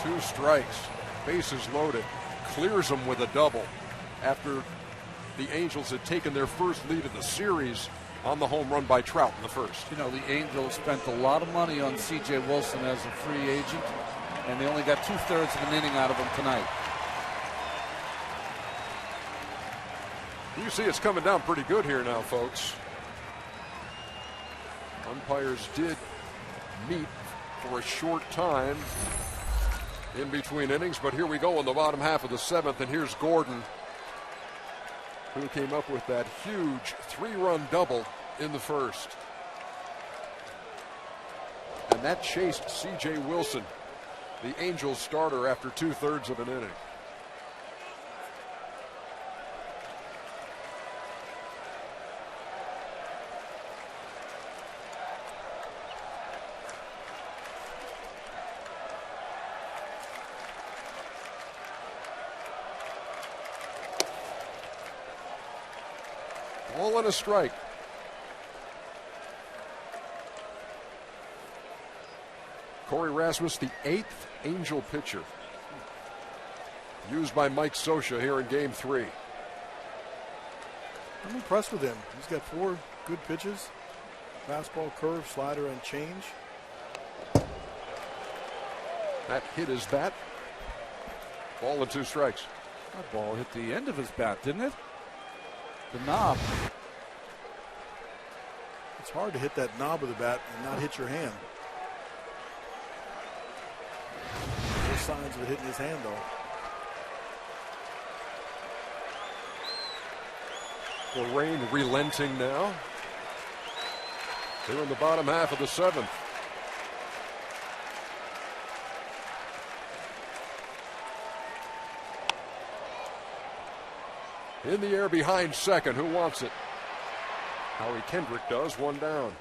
2 strikes, bases loaded, clears them with a double after the Angels had taken their first lead of the series on the home run by Trout in the first. You know, the Angels spent a lot of money on C.J. Wilson as a free agent, and they only got 2/3 of an inning out of him tonight. You see it's coming down pretty good here now, folks. Umpires did meet for a short time in between innings, but here we go in the bottom half of the 7th, and here's Gordon, who came up with that huge 3-run double in the first. And that chased C.J. Wilson, the Angels starter, after 2/3 of an inning. Ball and a strike. Corey Rasmus, the 8th Angel pitcher used by Mike Scioscia here in Game 3. I'm impressed with him. He's got 4 good pitches: fastball, curve, slider, and change. That hit his bat. Ball and 2 strikes. That ball hit the end of his bat, didn't it? The knob. It's hard to hit that knob of the bat and not hit your hand. No signs of it hitting his hand, though. The rain relenting now. They're in the bottom half of the 7th. In the air behind second. Who wants it? Howie Kendrick does. 1 down.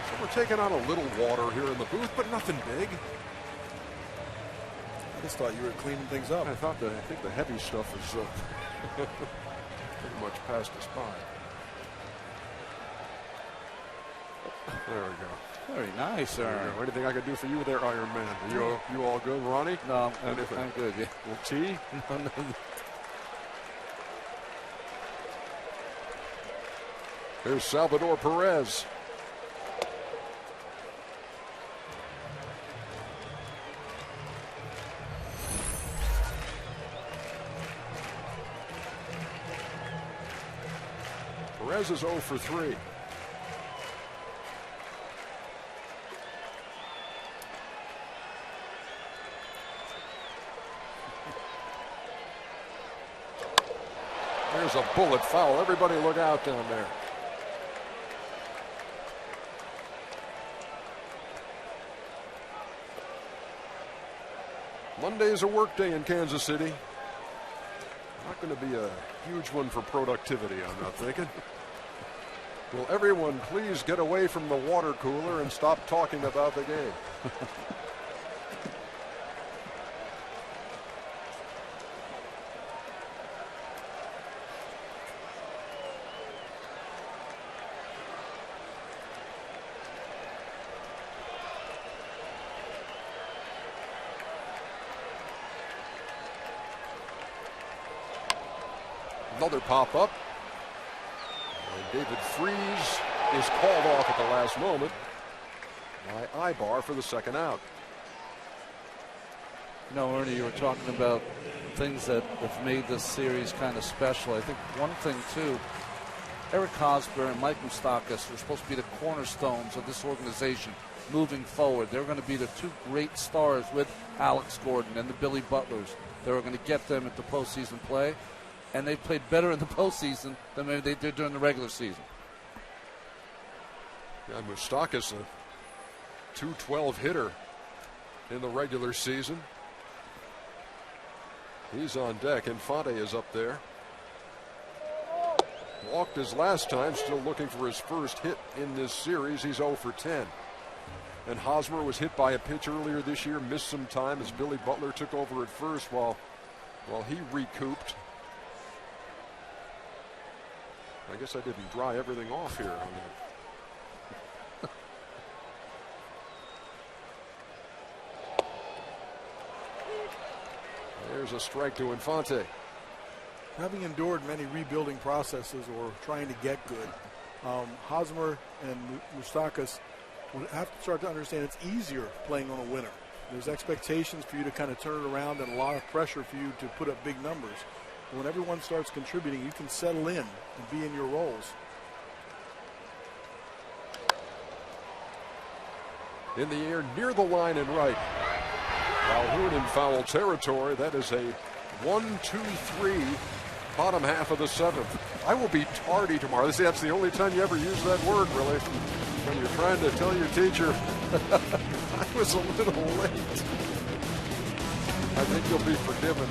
So we're taking on a little water here in the booth, but nothing big. I just thought you were cleaning things up. I think the heavy stuff is pretty much passed us by. There we go. Very nice, sir. Anything I can do for you there, Iron Man? Are you all good, Ronnie? No, I'm good. Yeah. A little tea? Here's Salvador Perez. Perez is 0 for 3. There's a bullet foul. Everybody look out down there. Monday's a work day in Kansas City. Not going to be a huge one for productivity, I'm not thinking. Will everyone please get away from the water cooler and stop talking about the game? Another pop-up. And David Freese is called off at the last moment by Ibar for the second out. You know, Ernie, you were talking about things that have made this series kind of special. I think one thing, too, Eric Hosmer and Mike Moustakas were supposed to be the cornerstones of this organization moving forward. They're going to be the 2 great stars with Alex Gordon and the Billy Butlers. They were going to get them into postseason play. And they played better in the postseason than maybe they did during the regular season. Yeah, Moustakas, a .212 hitter in the regular season. He's on deck. Infante is up there. Walked his last time, still looking for his first hit in this series. He's 0 for 10. And Hosmer was hit by a pitch earlier this year, missed some time as Billy Butler took over at first while he recouped. I guess I didn't dry everything off here on that. There's a strike to Infante. Having endured many rebuilding processes or trying to get good, Hosmer and Moustakas would have to start to understand it's easier playing on a winner. There's expectations for you to kind of turn it around and a lot of pressure for you to put up big numbers. When everyone starts contributing, you can settle in and be in your roles. In the air near the line and right. Calhoun in foul territory. That is a 1-2-3 bottom half of the seventh. I will be tardy tomorrow. See, that's the only time you ever use that word, really. When you're trying to tell your teacher, I was a little late. I think you'll be forgiven.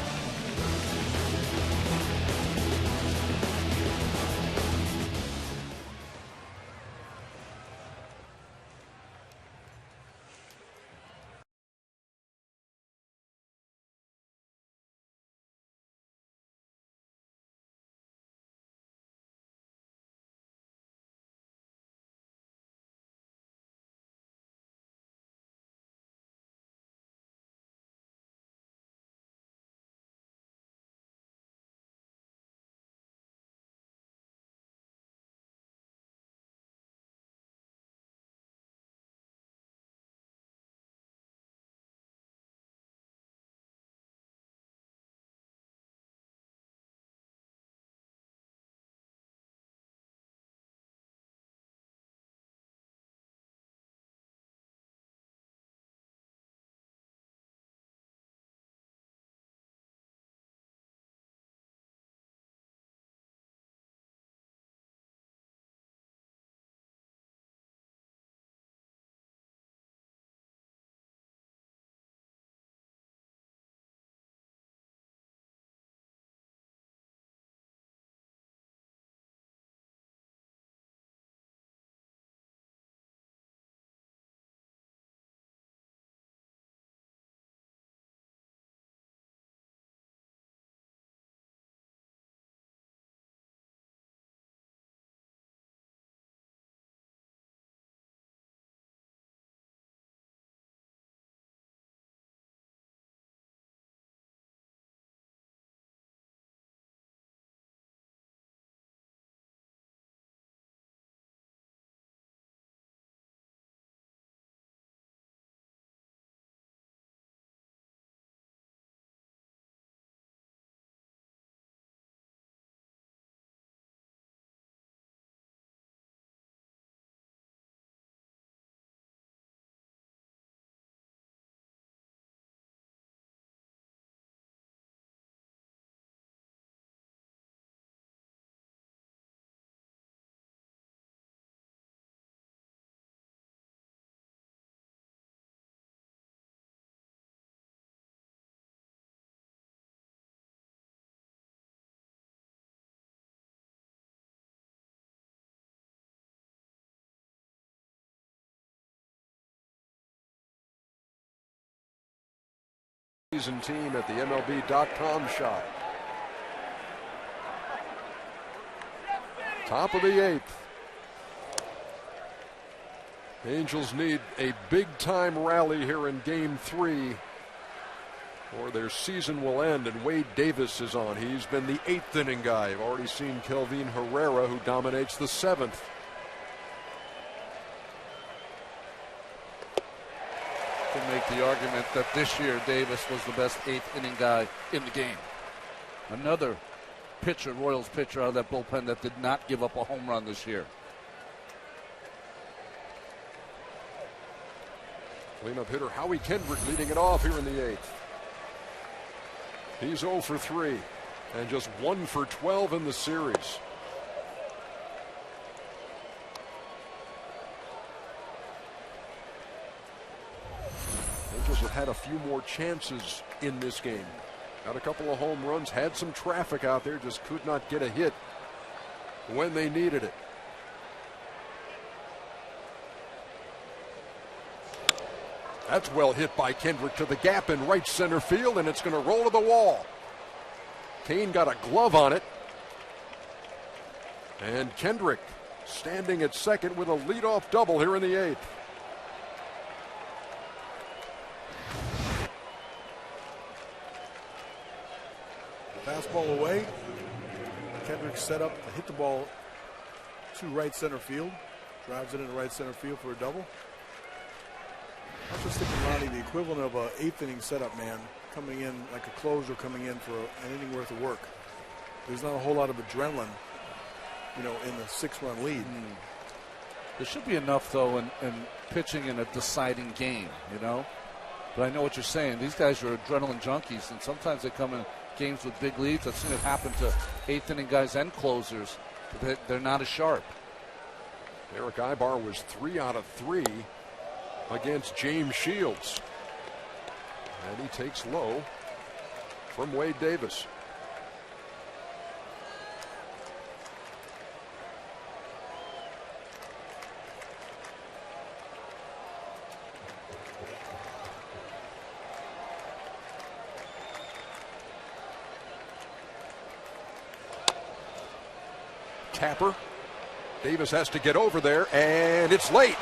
Season team at the MLB.com shop. Top of the eighth. Angels need a big-time rally here in Game 3, or their season will end, and Wade Davis is on. He's been the eighth inning guy. I've already seen Kelvin Herrera, who dominates the seventh. Can make the argument that this year Davis was the best eighth inning guy in the game. Another pitcher, Royals pitcher out of that bullpen that did not give up a home run this year. Cleanup hitter Howie Kendrick leading it off here in the eighth. He's 0 for 3 and just 1 for 12 in the series. Angels have had a few more chances in this game. Got a couple of home runs, had some traffic out there, just could not get a hit when they needed it. That's well hit by Kendrick to the gap in right center field, and it's going to roll to the wall. Kane got a glove on it. And Kendrick standing at second with a leadoff double here in the eighth. Fastball away. Kendrick set up to hit the ball to right center field. Drives it into right center field for a double. I was just thinking, Ronnie, the equivalent of an eighth inning setup man coming in like a closer coming in for an inning worth of work. There's not a whole lot of adrenaline, in the 6-run lead. There should be enough, though, in pitching in a deciding game, But I know what you're saying. These guys are adrenaline junkies, and sometimes they come in games with big leads. I've seen it happen to eighth-inning guys and closers. But they're not as sharp. Eric Ibar was 3 out of 3 against James Shields. And he takes low from Wade Davis. Tapper. Davis has to get over there, and it's late.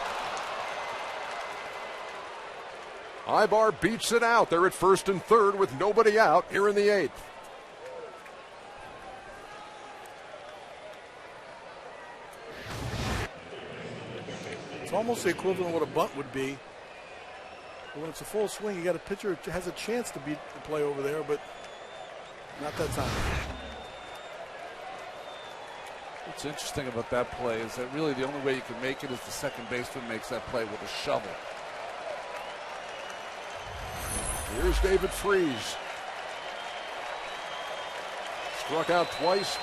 Ibar beats it out. They're at first and third with nobody out here in the 8th. It's almost the equivalent of what a bunt would be. But when it's a full swing, you got a pitcher that has a chance to beat the play over there, but not that time. What's interesting about that play is that really the only way you can make it is the second baseman makes that play with a shovel. Here's David Freese. Struck out twice,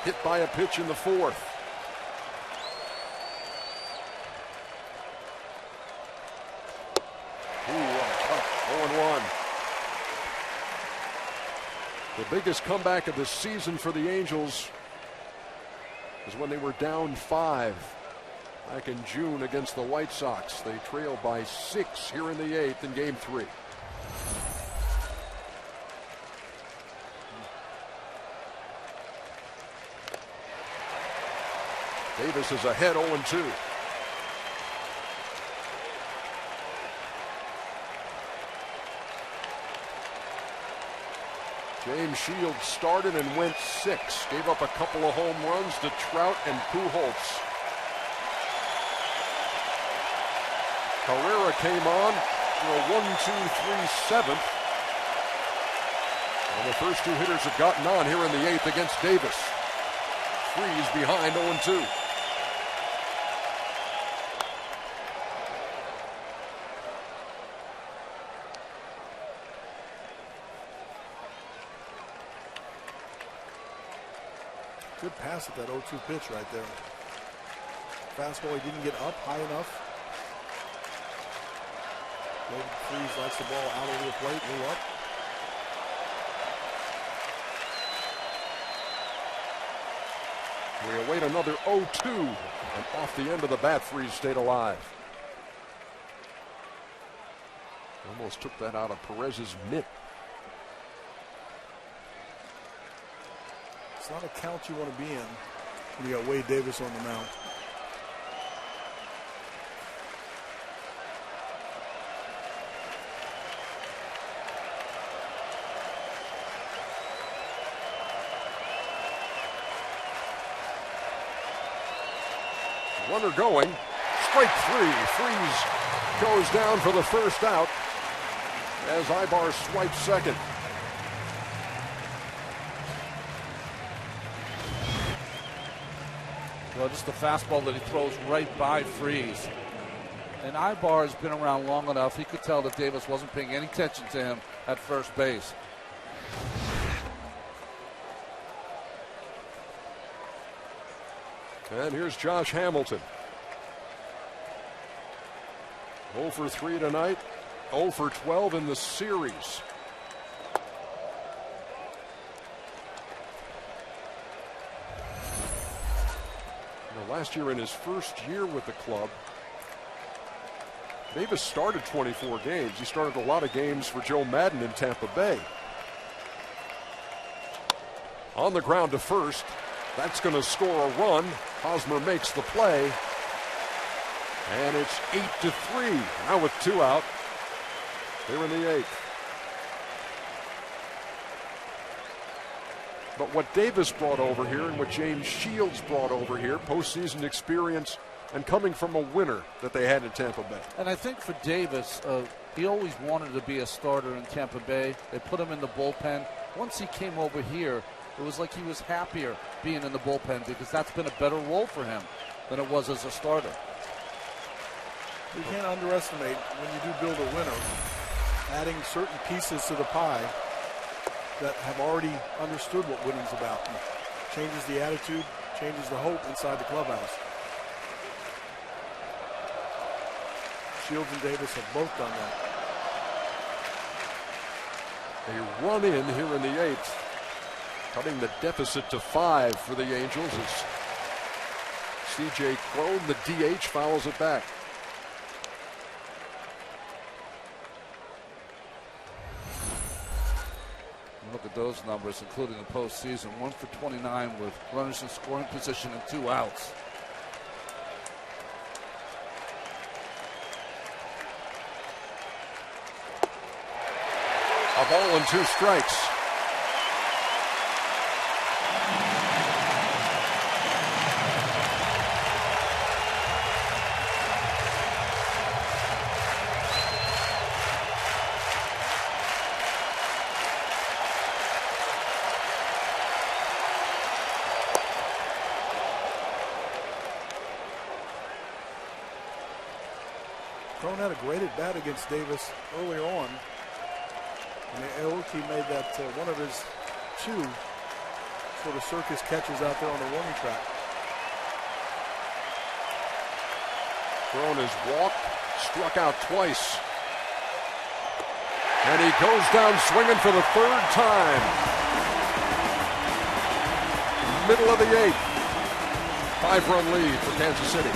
hit by a pitch in the 4th. Ooh, tough 0-1. The biggest comeback of the season for the Angels is when they were down 5 back in June against the White Sox. They trailed by 6 here in the 8th in Game 3. Davis is ahead 0-2. James Shields started and went 6. Gave up a couple of home runs to Trout and Pujols. Herrera came on for a 1-2-3 7th. And the first 2 hitters have gotten on here in the 8th against Davis. Freese behind 0-2. Good pass at that 0-2 pitch right there. Fastball, he didn't get up high enough. David Freese likes the ball out over the plate, a little up. We await another 0-2, and off the end of the bat, Freese stayed alive. Almost took that out of Perez's mitt. It's not a count you want to be in when you got Wade Davis on the mound. Runner going, strike 3. Freese goes down for the first out as Ibar swipes second. Well, just the fastball that he throws right by Freese. And Ibar has been around long enough. He could tell that Davis wasn't paying any attention to him at first base. And here's Josh Hamilton. 0 for 3 tonight, 0 for 12 in the series. Last year, in his first year with the club, Davis started 24 games. He started a lot of games for Joe Madden in Tampa Bay. On the ground to first. That's going to score a run. Hosmer makes the play. And it's 8-3. Now with 2 out. Here in the 8th. But what Davis brought over here and what James Shields brought over here, postseason experience and coming from a winner that they had in Tampa Bay. And I think for Davis, he always wanted to be a starter in Tampa Bay. They put him in the bullpen. Once he came over here, it was like he was happier being in the bullpen because that's been a better role for him than it was as a starter. You can't underestimate when you do build a winner, adding certain pieces to the pie that have already understood what winning's about. And changes the attitude, changes the hope inside the clubhouse. Shields and Davis have both done that. A run in here in the 8th, cutting the deficit to 5 for the Angels as C.J. Cron, the DH, fouls it back. Look at those numbers, including the postseason. 1 for 29 with runners in scoring position and 2 outs. A ball and 2 strikes. Cron had a great at bat against Davis earlier on. And Aoki made that one of his 2 sort of circus catches out there on the warning track. Cron has walked, struck out twice. And he goes down swinging for the 3rd time. Middle of the 8th. 5-run lead for Kansas City.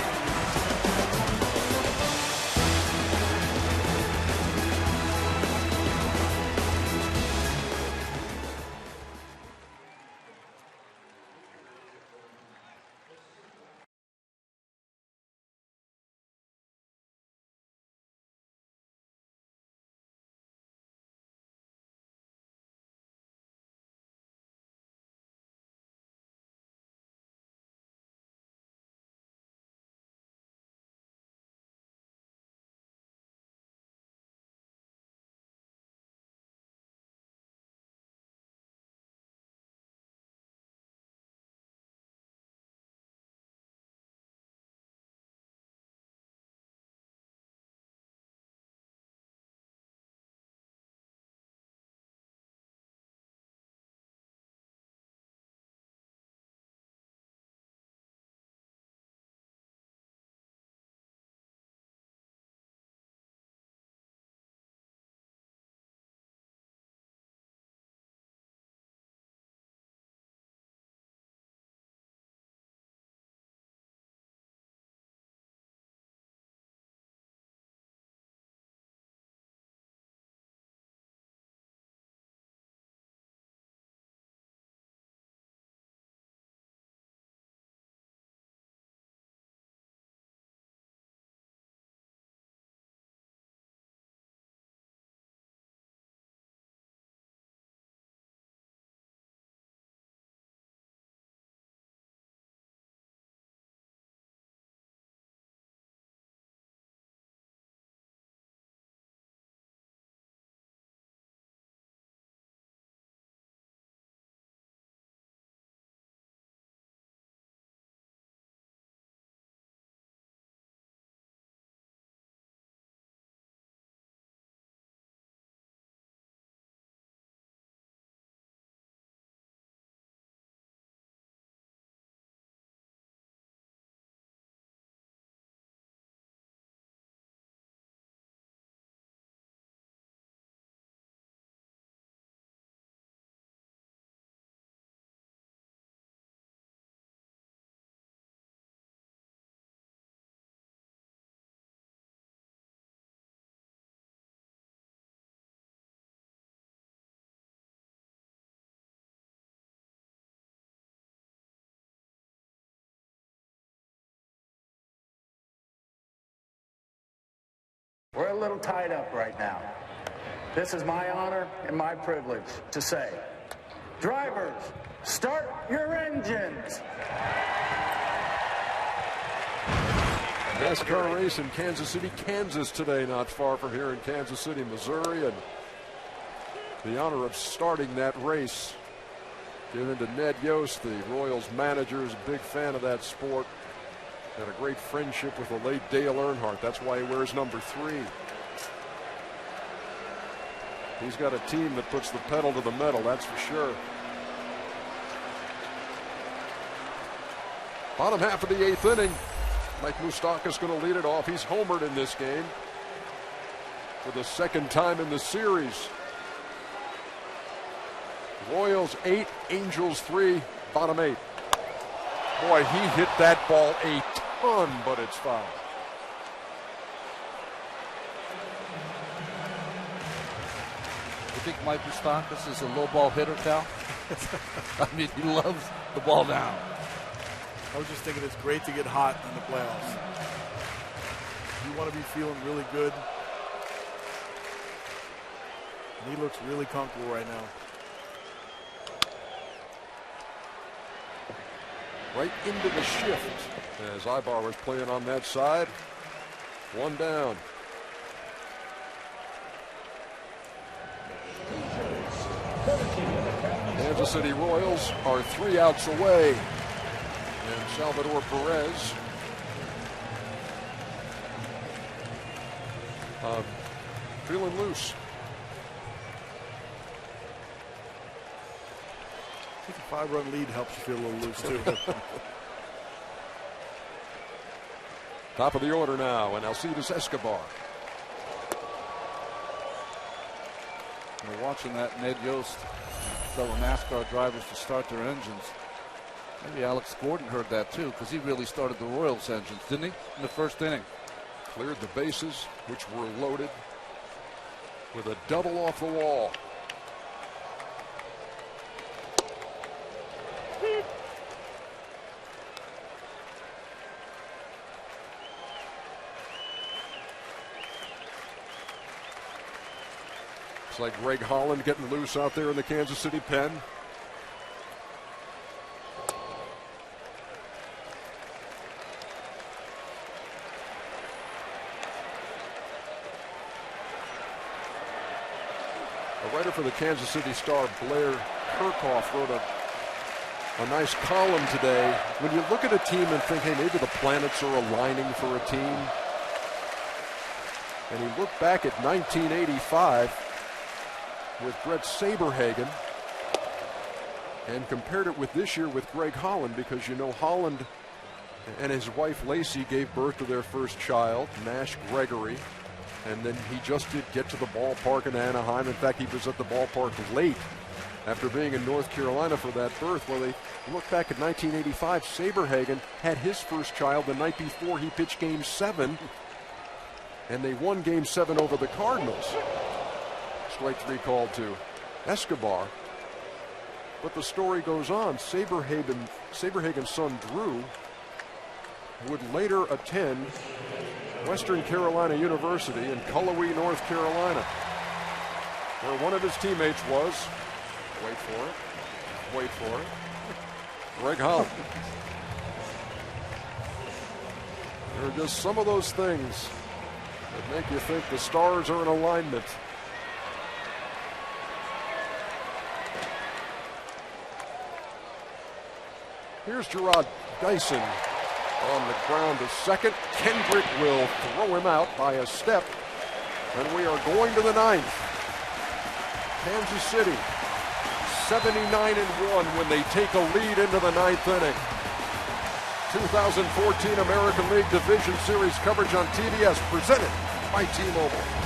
We're a little tied up right now. This is my honor and my privilege to say, Drivers, start your engines. NASCAR race in Kansas City, Kansas today, not far from here in Kansas City, Missouri. And the honor of starting that race given to Ned Yost, the Royals manager, is a big fan of that sport. Had a great friendship with the late Dale Earnhardt. That's why he wears number 3. He's got a team that puts the pedal to the metal, that's for sure. Bottom half of the 8th inning. Mike Moustakas going to lead it off. He's homered in this game for the 2nd time in the series. Royals 8, Angels 3, bottom 8. Boy, he hit that ball a ton, but it's foul. You think Mike Moustakas is a low ball hitter, Cal? I mean, he loves the ball down. I was just thinking it's great to get hot in the playoffs. You want to be feeling really good. And he looks really comfortable right now. Right into the shift as Ibar was playing on that side. 1 down. Kansas City Royals are 3 outs away. And Salvador Perez feeling loose. I think a 5-run lead helps you feel a little loose, too. Top of the order now, and Alcides Escobar. We're watching that Ned Yost tell the NASCAR drivers to start their engines. Maybe Alex Gordon heard that, too, because he really started the Royals' engines, didn't he, in the 1st inning? Cleared the bases, which were loaded, with a double off the wall. It's like Greg Holland getting loose out there in the Kansas City pen. A writer for the Kansas City Star, Blair Kirchhoff, wrote a nice column today. When you look at a team and think, hey, maybe the planets are aligning for a team. And he looked back at 1985 with Brett Saberhagen and compared it with this year with Greg Holland, because you know Holland and his wife Lacey gave birth to their first child, Nash Gregory, and then he just did get to the ballpark in Anaheim. In fact, he was at the ballpark late after being in North Carolina for that birth. Well, they look back at 1985, Saberhagen had his first child the night before he pitched Game 7, and they won Game 7 over the Cardinals. Strike 3 called to Escobar. But the story goes on. Saberhagen's son, Drew, would later attend Western Carolina University in Cullowhee, North Carolina, where one of his teammates was, wait for it, Greg Holland. There are just some of those things that make you think the stars are in alignment. Here's Gerard Dyson on the ground to second. Kendrick will throw him out by a step. And we are going to the 9th. Kansas City 79-1 when they take a lead into the 9th inning. 2014 American League Division Series coverage on TBS, presented by T-Mobile.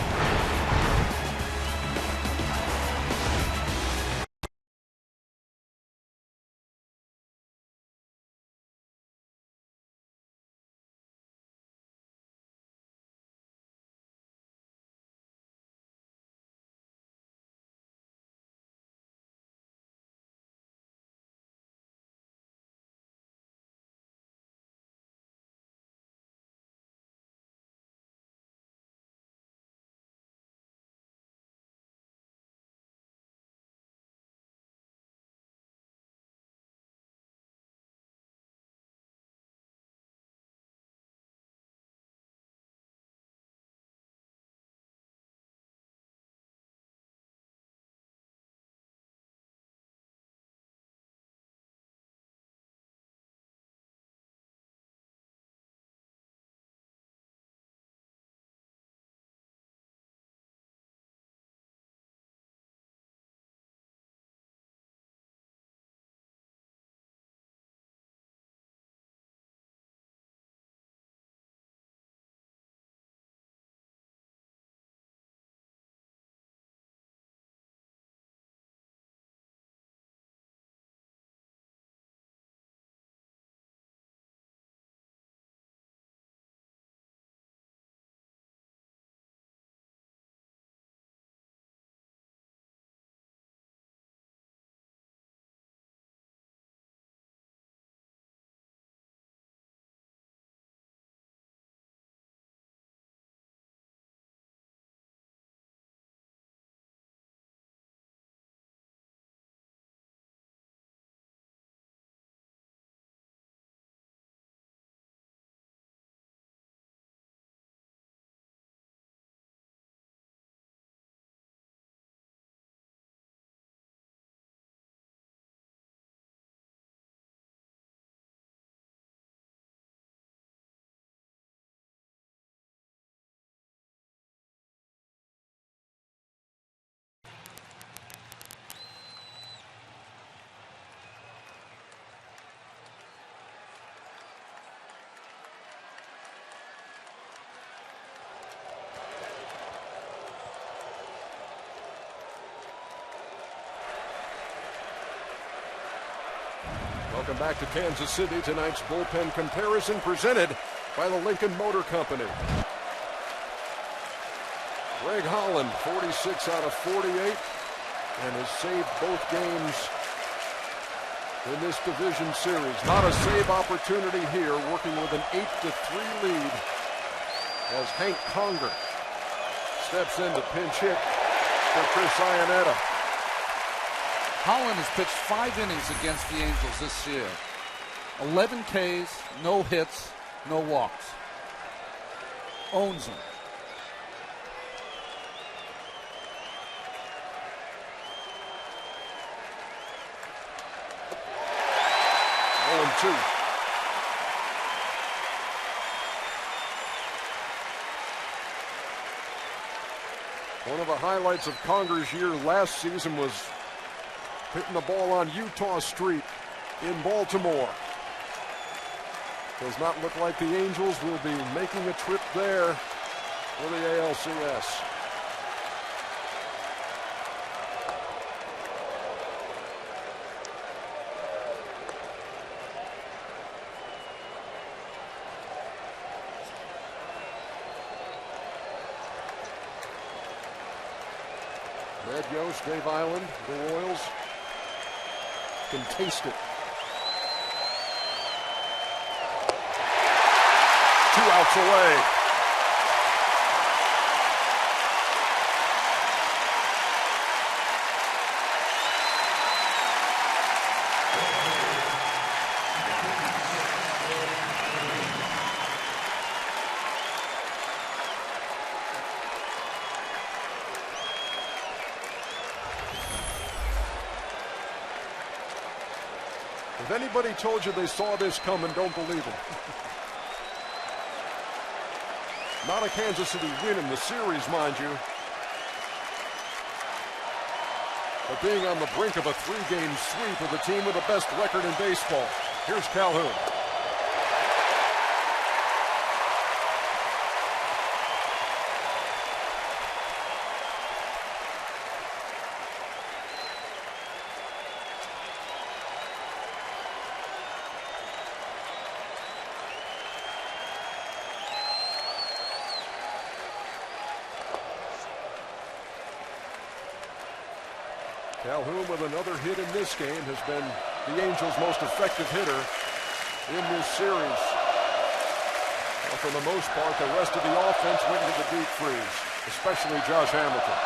Welcome back to Kansas City. Tonight's bullpen comparison presented by the Lincoln Motor Company. Greg Holland, 46 out of 48, and has saved both games in this division series. Not a save opportunity here, working with an 8-3 lead as Hank Conger steps in to pinch hit for Chris Iannetta. Holland has pitched 5 innings against the Angels this year. 11 Ks, no hits, no walks. Owns them. Two. One of the highlights of Conger's year last season was hitting the ball on Utah Street in Baltimore. Does not look like the Angels will be making a trip there for the ALCS. Red Yost, Dave Island, the Royals can taste it. 2 outs away. If anybody told you they saw this coming, don't believe them. Not a Kansas City win in the series, mind you. But being on the brink of a 3-game sweep of the team with the best record in baseball. Here's Calhoun. Calhoun with another hit in this game has been the Angels' most effective hitter in this series. Well, for the most part, the rest of the offense went into the deep freeze, especially Josh Hamilton.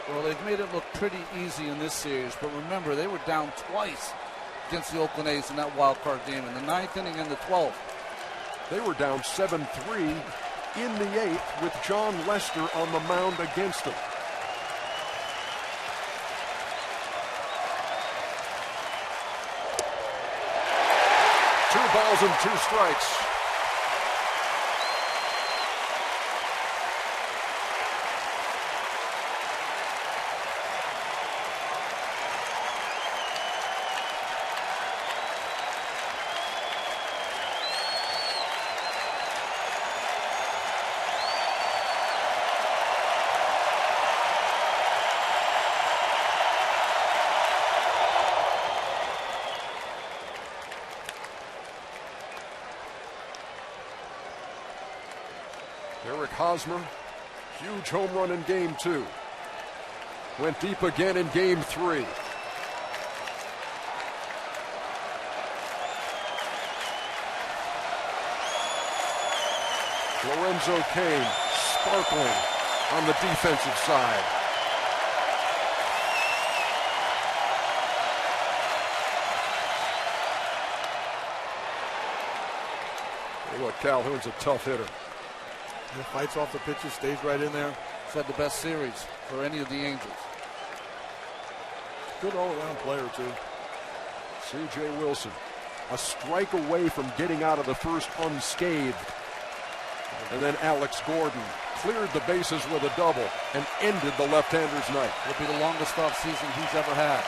Well, they've made it look pretty easy in this series, but remember, they were down twice against the Oakland A's in that wild card game in the 9th inning and the 12th. They were down 7-3 in the 8th with John Lester on the mound against them. Two balls and 2 strikes. Hosmer, huge home run in game 2. Went deep again in game 3. Lorenzo Cain sparkling on the defensive side. Hey, look, Calhoun's a tough hitter. He fights off the pitches, stays right in there. He's had the best series for any of the Angels. Good all-around player, too. C.J. Wilson, a strike away from getting out of the first unscathed. And then Alex Gordon cleared the bases with a double and ended the left-hander's night. It'll be the longest offseason he's ever had.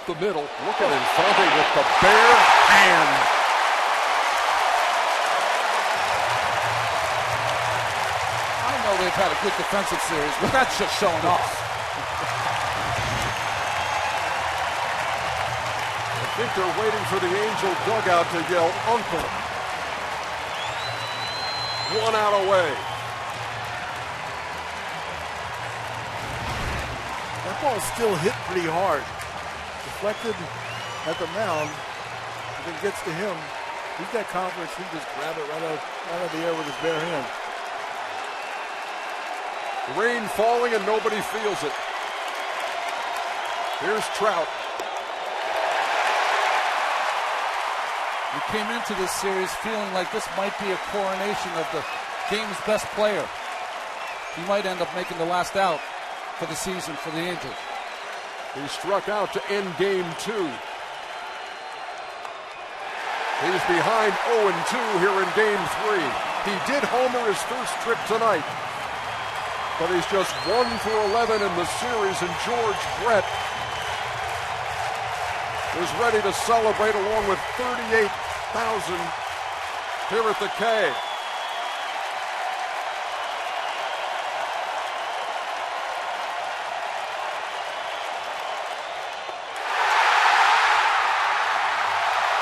the middle. Look at Infante with the bare hand. I know they've had a good defensive series, but that's just showing off. I think they're waiting for the Angel dugout to yell, "Uncle." 1 out away. That ball still hit pretty hard. Deflected at the mound. If it gets to him, he's got confidence. He can just grab it right out of the air with his bare hand. Rain falling and nobody feels it. Here's Trout. We came into this series feeling like this might be a coronation of the game's best player. He might end up making the last out for the season for the Angels. He struck out to end game 2. He's behind 0-2 here in game 3. He did homer his first trip tonight, but he's just 1 for 11 in the series, and George Brett is ready to celebrate along with 38,000 here at the K.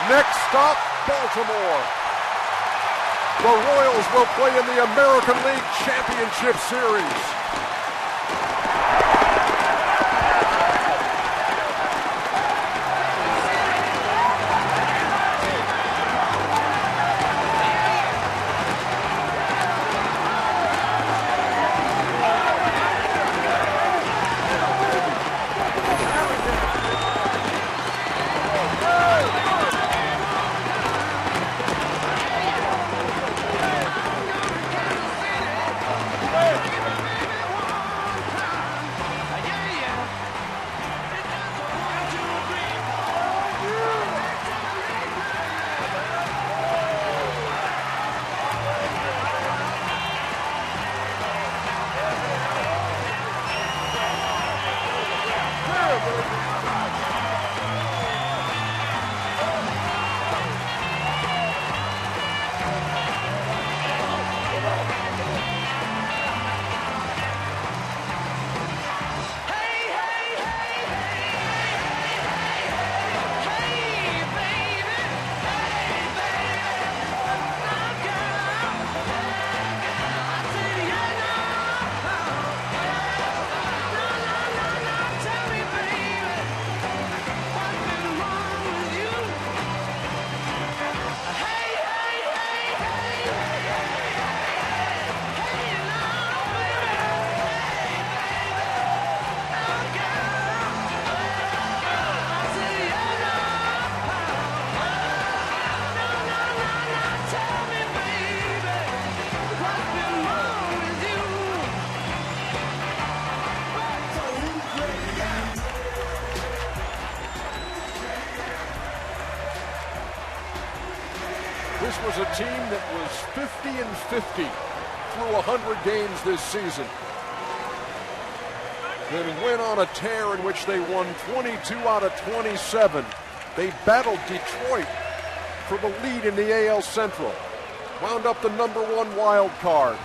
Next stop, Baltimore. The Royals will play in the American League Championship Series. This was a team that was 50-50 through 100 games this season. Then went on a tear in which they won 22 out of 27. They battled Detroit for the lead in the AL Central. Wound up the #1 wild card.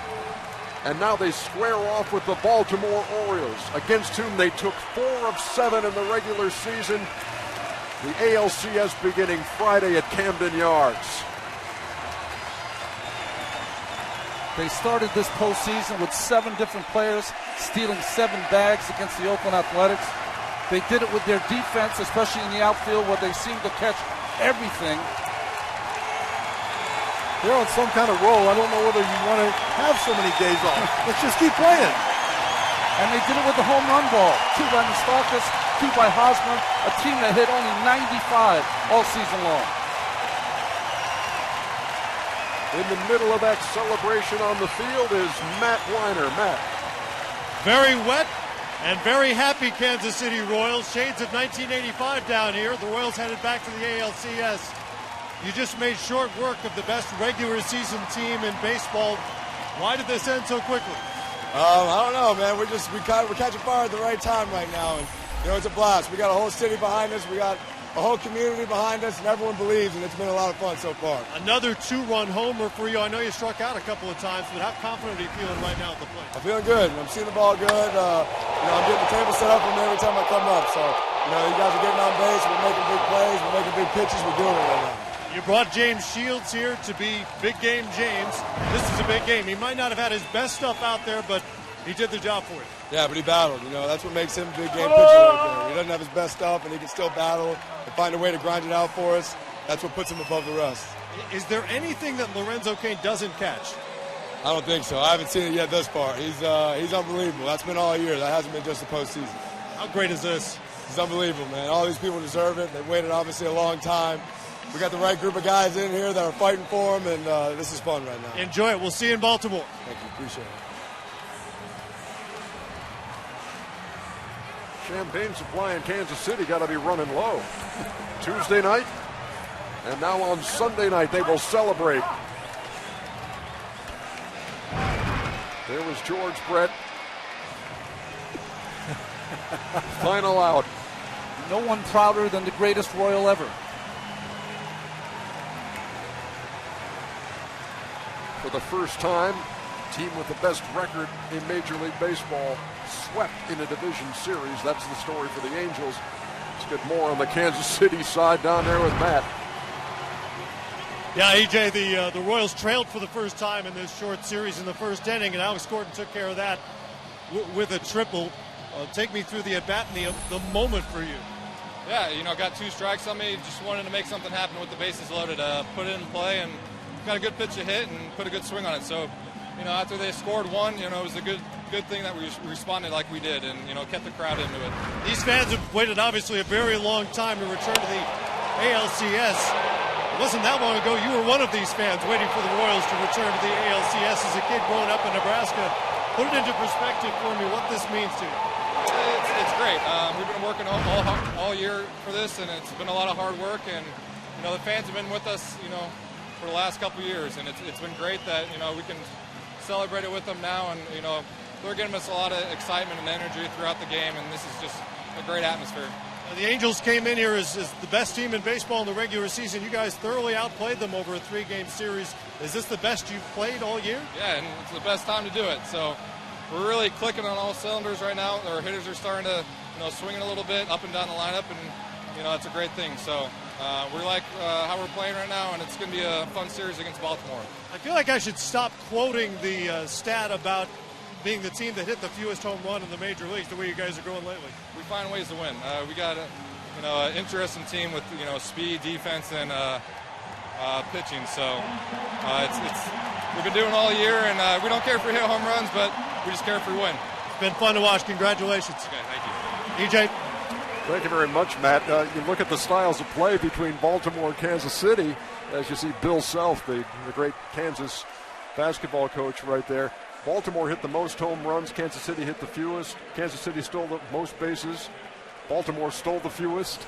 And now they square off with the Baltimore Orioles, against whom they took 4 of 7 in the regular season. The ALCS beginning Friday at Camden Yards. They started this postseason with 7 different players stealing 7 bags against the Oakland Athletics. They did it with their defense, especially in the outfield, where they seemed to catch everything. They're on some kind of roll. I don't know whether you want to have so many days off. Let's just keep playing. And they did it with the home run ball. 2 by Moustakas, 2 by Hosmer, a team that hit only 95 all season long. In the middle of that celebration on the field is Matt Weiner. Matt. Very wet and very happy Kansas City Royals. Shades of 1985 down here. The Royals headed back to the ALCS. You just made short work of the best regular season team in baseball. Why did this end so quickly? I don't know, man. We're catching fire at the right time right now. And it's a blast. We got a whole city behind us. We got a whole community behind us, and everyone believes, and it's been a lot of fun so far. Another 2-run homer for you. I know you struck out a couple of times, but how confident are you feeling right now at the plate? I'm feeling good. I'm seeing the ball good. I'm getting the table set up for me every time I come up. So, you guys are getting on base. We're making big plays. We're making big pitches. We're doing it right now. You brought James Shields here to be big game James. This is a big game. He might not have had his best stuff out there, but he did the job for you. Yeah, but he battled. That's what makes him a big game pitcher right there. He doesn't have his best stuff, and he can still battle and find a way to grind it out for us. That's what puts him above the rest. Is there anything that Lorenzo Cain doesn't catch? I don't think so. I haven't seen it yet thus far. He's unbelievable. That's been all year. That hasn't been just the postseason. How great is this? It's unbelievable, man. All these people deserve it. They've waited, obviously, a long time. We got the right group of guys in here that are fighting for him, and this is fun right now. Enjoy it. We'll see you in Baltimore. Thank you. Appreciate it. Champagne supply in Kansas City got to be running low. Tuesday night, and now on Sunday night they will celebrate. There was George Brett. Final out. No one prouder than the greatest Royal ever. For the first time, team with the best record in Major League Baseball swept in a division series. That's the story for the Angels. Let's get more on the Kansas City side down there with Matt. Yeah, EJ, the Royals trailed for the first time in this short series in the first inning, and Alex Gordon took care of that with a triple. Take me through the at-bat and the moment for you. Yeah, got 2 strikes on me. Just wanted to make something happen with the bases loaded. Put it in play and got a good pitch to hit and put a good swing on it. So, after they scored 1, it was a good thing that we responded like we did and, kept the crowd into it. These fans have waited, obviously, a very long time to return to the ALCS. It wasn't that long ago you were one of these fans waiting for the Royals to return to the ALCS as a kid growing up in Nebraska. Put it into perspective for me what this means to you. It's great. We've been working all year for this, and it's been a lot of hard work. And the fans have been with us, for the last couple of years, and it's been great that we can celebrate it with them now. And they're giving us a lot of excitement and energy throughout the game, and this is just a great atmosphere. The Angels came in here as the best team in baseball in the regular season. You guys thoroughly outplayed them over a 3-game series. Is this the best you've played all year? Yeah, and it's the best time to do it. So we're really clicking on all cylinders right now. Our hitters are starting to, swing a little bit up and down the lineup, and it's a great thing. So we like how we're playing right now, and it's going to be a fun series against Baltimore. I feel like I should stop quoting the stat about being the team that hit the fewest home run in the major leagues the way you guys are going lately. We find ways to win. We got an interesting team with speed, defense, and pitching. So we've been doing all year, and we don't care if we hit home runs, but we just care if we win. It's been fun to watch. Congratulations. Okay, thank you. EJ. Thank you very much, Matt. You look at the styles of play between Baltimore and Kansas City, as you see Bill Self, the great Kansas basketball coach right there. Baltimore hit the most home runs. Kansas City hit the fewest. Kansas City stole the most bases. Baltimore stole the fewest.